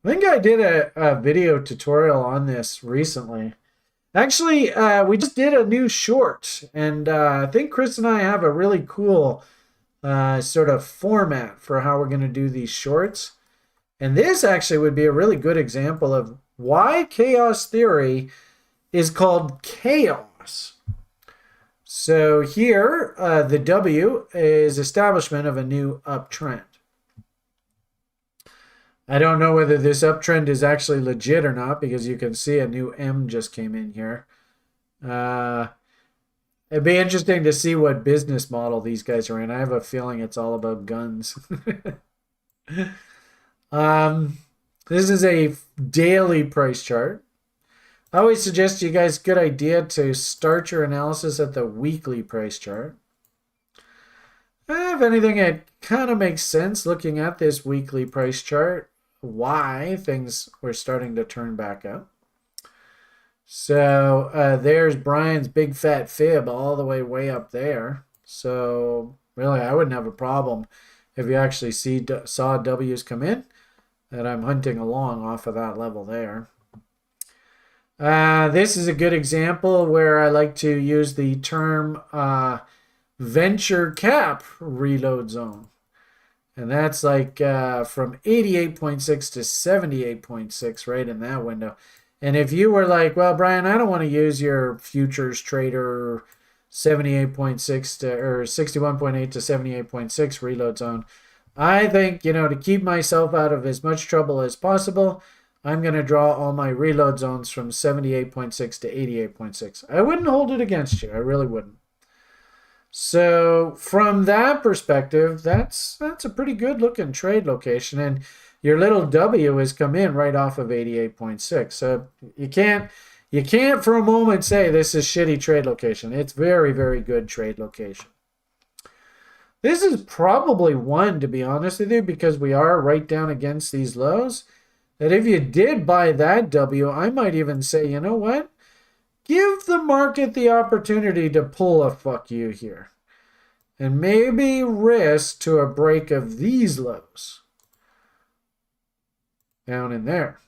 I think I did a video tutorial on this recently. Actually, we just did a new short, and I think Chris and I have a really cool sort of format for how we're going to do these shorts. And this actually would be a really good example of why chaos theory is called chaos. So here, the W is establishment of a new uptrend. I don't know whether this uptrend is actually legit or not, because you can see a new M just came in here. It'd be interesting to see what business model these guys are in. I have a feeling it's all about guns. This is a daily price chart. I always suggest to you guys, good idea to start your analysis at the weekly price chart. If anything, it kind of makes sense looking at this weekly price chart, why things were starting to turn back up. So there's Brian's big fat fib all the way up there. So really, I wouldn't have a problem if you actually saw W's come in, that I'm hunting along off of that level there. This is a good example where I like to use the term venture cap reload zone. And that's like from 88.6 to 78.6, right in that window. And if you were like, well, Brian, I don't want to use your futures trader 78.6 to or 61.8 to 78.6 reload zone, I think, to keep myself out of as much trouble as possible, I'm going to draw all my reload zones from 78.6 to 88.6. I wouldn't hold it against you. I really wouldn't. So from that perspective, that's a pretty good looking trade location. And your little W has come in right off of 88.6. So you can't for a moment say this is shitty trade location. It's very, very good trade location. This is probably one, to be honest with you, because we are right down against these lows, that if you did buy that W, I might even say, you know what? Give the market the opportunity to pull a fuck you here. And maybe risk to a break of these lows. Down in there.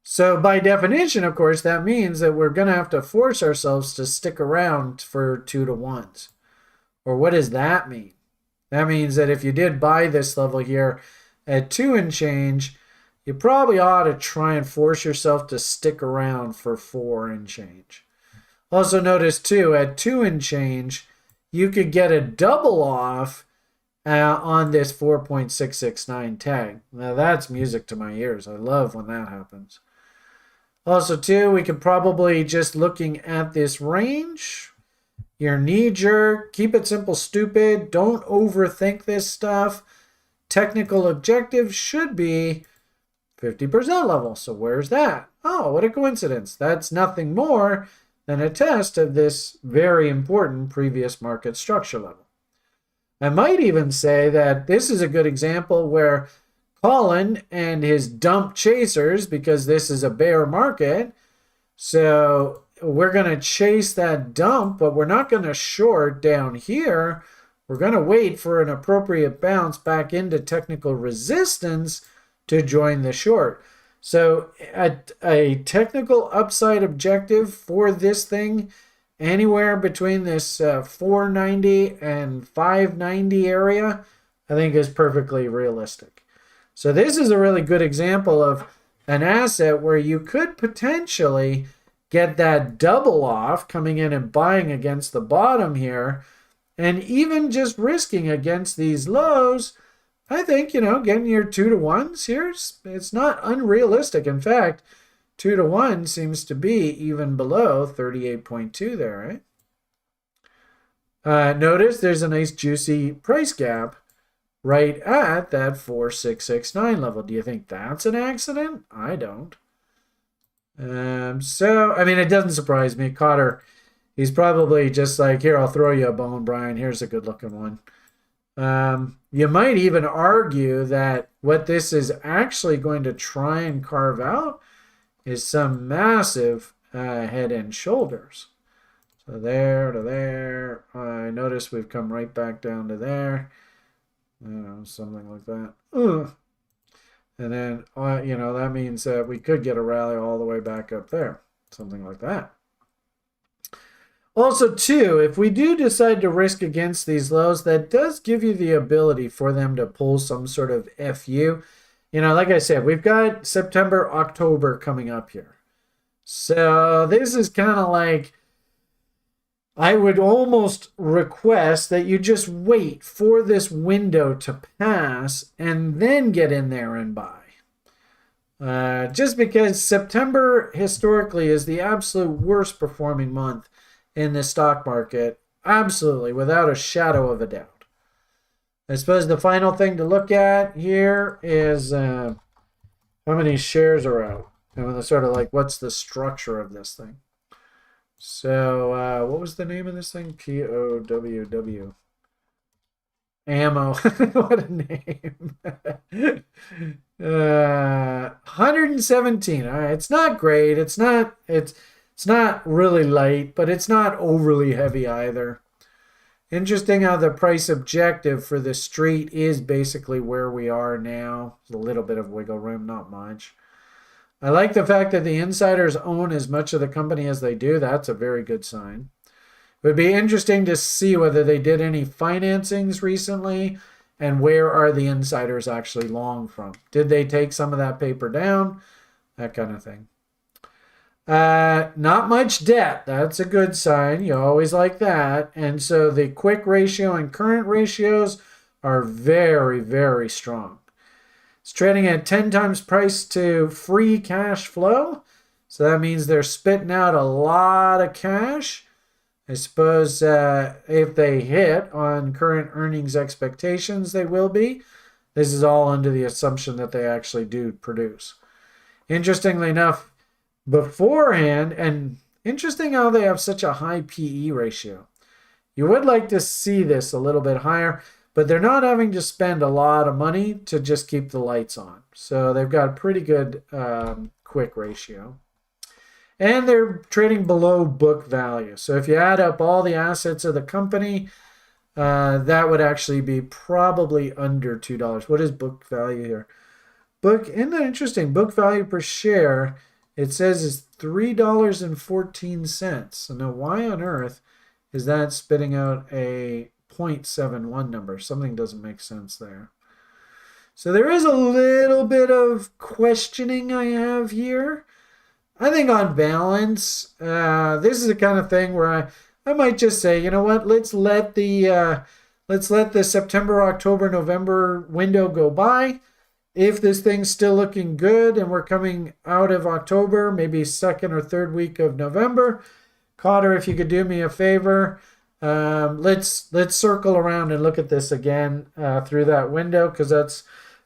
So by definition, of course, that means that we're going to have to force ourselves to stick around for 2 to 1s. Or what does that mean? That means that if you did buy this level here at 2 and change, you probably ought to try and force yourself to stick around for 4 and change. Also notice too, at 2 and change, you could get a double off on this 4.669 tag. Now that's music to my ears. I love when that happens. Also too, we could probably, just looking at this range, your knee jerk, keep it simple, stupid, don't overthink this stuff. Technical objective should be 50% level. So where's that? Oh, what a coincidence. That's nothing more than a test of this very important previous market structure level. I might even say that this is a good example where Colin and his dump chasers, because this is a bear market, so we're going to chase that dump, but we're not going to short down here. We're going to wait for an appropriate bounce back into technical resistance to join the short. So at a technical upside objective for this thing, anywhere between this 490 and 590 area, I think is perfectly realistic. So this is a really good example of an asset where you could potentially get that double off coming in and buying against the bottom here, and even just risking against these lows. I think, getting your 2 to 1s here, it's not unrealistic. In fact, 2 to 1 seems to be even below 38.2 there, right? Notice there's a nice juicy price gap right at that 4669 level. Do you think that's an accident? I don't. So, I mean, it doesn't surprise me. Cotter, he's probably just like, here, I'll throw you a bone, Brian. Here's a good looking one. You might even argue that what this is actually going to try and carve out is some massive head and shoulders. So there to there. I notice we've come right back down to there. Something like that. And then, that means that we could get a rally all the way back up there. Something like that. Also, too, if we do decide to risk against these lows, that does give you the ability for them to pull some sort of FU. Like I said, we've got September, October coming up here. So this is kind of like, I would almost request that you just wait for this window to pass and then get in there and buy. Just because September historically is the absolute worst performing month in the stock market, absolutely, without a shadow of a doubt. I suppose the final thing to look at here is how many shares are out. And sort of like, what's the structure of this thing? So, what was the name of this thing? POWW. Ammo. What a name. 117. All right, it's not great. It's not really light, but it's not overly heavy either. Interesting how the price objective for the street is basically where we are now. There's a little bit of wiggle room, not much. I like the fact that the insiders own as much of the company as they do. That's a very good sign. It would be interesting to see whether they did any financings recently and where are the insiders actually long from. Did they take some of that paper down? That kind of thing. Not much debt. That's a good sign. You always like that. And so the quick ratio and current ratios are very, very strong. It's trading at 10 times price to free cash flow. So that means they're spitting out a lot of cash. I suppose if they hit on current earnings expectations, they will be. This is all under the assumption that they actually do produce. Interestingly enough, beforehand, and interesting how they have such a high PE ratio. You would like to see this a little bit higher, but they're not having to spend a lot of money to just keep the lights on. So they've got a pretty good quick ratio. And they're trading below book value. So if you add up all the assets of the company, that would actually be probably under $2. What is book value here? Isn't that interesting? Book value per share, it says is $3.14. So now why on earth is that spitting out a 0.71 number? Something doesn't make sense there. So there is a little bit of questioning I have here. I think on balance, this is the kind of thing where I might just say, you know what, let's let the September, October, November window go by. If this thing's still looking good and we're coming out of October, maybe second or third week of November, Cotter, if you could do me a favor, let's circle around and look at this again through that window, because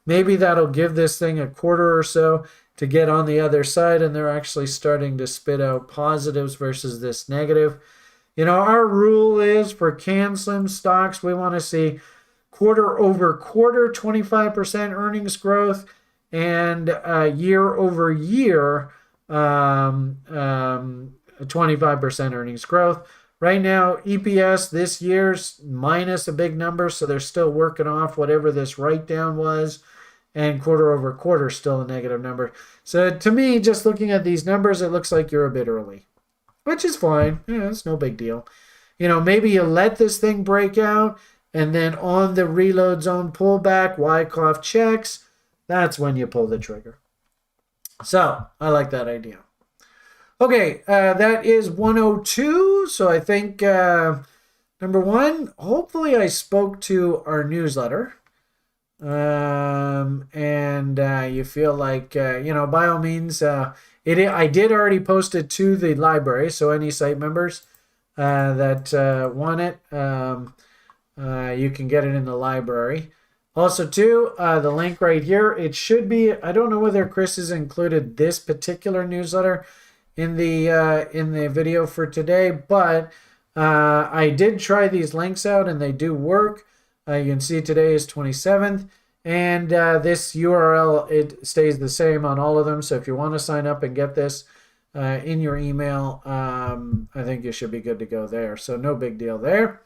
that'll give this thing a quarter or so to get on the other side, and they're actually starting to spit out positives versus this negative. Our rule is for CanSlim stocks, we want to see quarter over quarter 25% earnings growth, and year over year 25% earnings growth. Right now, EPS this year's minus a big number, so they're still working off whatever this write-down was, and quarter over quarter still a negative number. So to me, just looking at these numbers, it looks like you're a bit early, which is fine. It's no big deal. Maybe you let this thing break out, and then on the reload zone pullback, Wyckoff checks, that's when you pull the trigger. So I like that idea. Okay, that is 102. So I think, number one, hopefully I spoke to our newsletter. And you feel like, by all means, I did already post it to the library. So any site members that want it, you can get it in the library. Also, too, the link right here, it should be, I don't know whether Chris has included this particular newsletter in the video for today, but I did try these links out and they do work. You can see today is 27th. And this URL, it stays the same on all of them. So if you want to sign up and get this in your email, I think you should be good to go there. So no big deal there.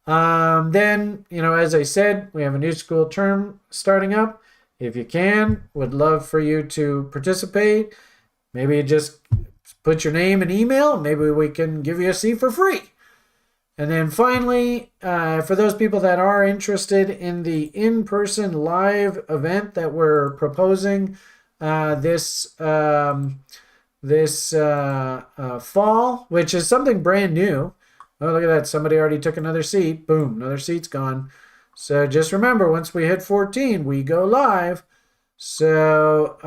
Then, as I said, we have a new school term starting up. If you can, would love for you to participate. Maybe just put your name and email. Maybe we can give you a seat for free. And then finally, for those people that are interested in the in-person live event that we're proposing this fall, which is something brand new. Oh, look at that. Somebody already took another seat. Boom, another seat's gone. So just remember, once we hit 14, we go live. So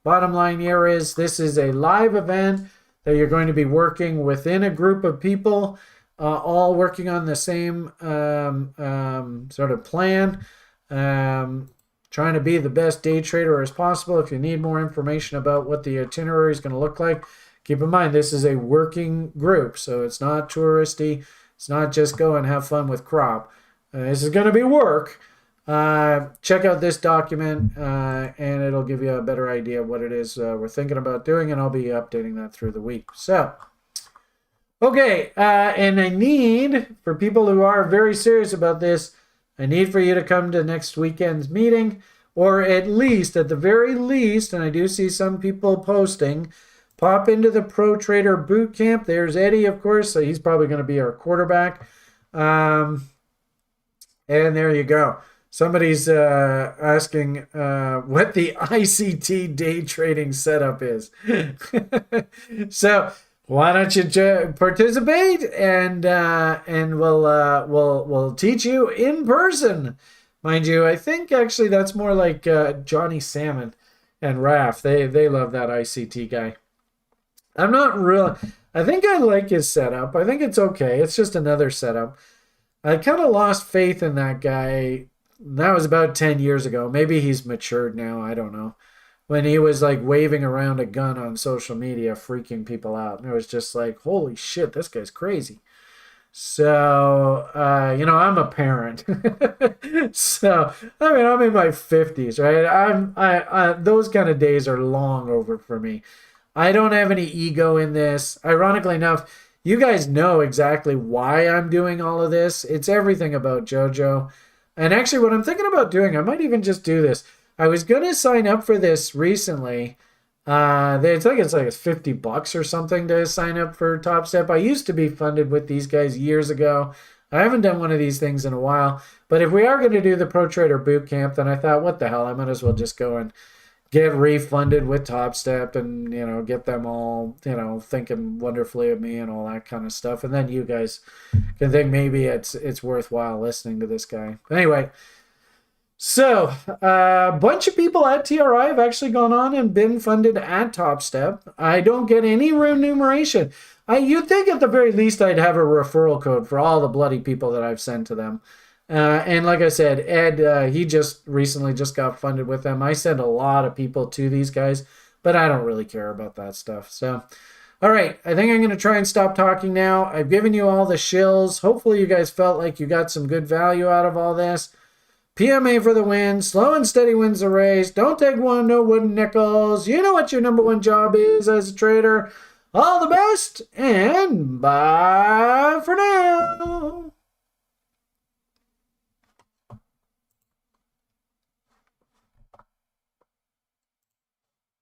bottom line here is this is a live event that you're going to be working within a group of people, all working on the same sort of plan, trying to be the best day trader as possible. If you need more information about what the itinerary is going to look like, keep in mind this is a working group, so it's not touristy. It's not just go and have fun with crop. This is going to be work. Check out this document, and it'll give you a better idea of what it is we're thinking about doing, and I'll be updating that through the week. So, okay, and I need, for people who are very serious about this, I need for you to come to next weekend's meeting, or at the very least, and I do see some people posting, pop into the Pro Trader Bootcamp. There's Eddie, of course, so he's probably going to be our quarterback. And there you go. Somebody's asking what the ICT day trading setup is. So why don't you participate, and we'll teach you in person, mind you. I think actually that's more like Johnny Salmon and Raph. They love that ICT guy. I'm not real. I think I like his setup. I think it's okay. It's just another setup. I kind of lost faith in that guy. That was about 10 years ago. Maybe he's matured now. I don't know. When he was like waving around a gun on social media, freaking people out. And it was just like, holy shit, this guy's crazy. So, I'm a parent. So, I'm in my 50s, right? Those kind of days are long over for me. I don't have any ego in this. Ironically enough, you guys know exactly why I'm doing all of this. It's everything about JoJo. And actually, what I'm thinking about doing, I might even just do this. I was going to sign up for this recently. I think it's like $50 or something to sign up for Top Step. I used to be funded with these guys years ago. I haven't done one of these things in a while. But if we are going to do the Pro Trader Bootcamp, then I thought, what the hell? I might as well just go and get refunded with Top Step and, get them all, thinking wonderfully of me and all that kind of stuff. And then you guys can think maybe it's worthwhile listening to this guy. Anyway, so a bunch of people at TRI have actually gone on and been funded at Top Step. I don't get any remuneration. You'd think at the very least I'd have a referral code for all the bloody people that I've sent to them. And like I said, Ed, he just recently got funded with them. I send a lot of people to these guys, but I don't really care about that stuff. So, all right, I think I'm going to try and stop talking now. I've given you all the shills. Hopefully you guys felt like you got some good value out of all this. PMA for the win. Slow and steady wins the race. Don't take no wooden nickels. You know what your number one job is as a trader. All the best, and bye for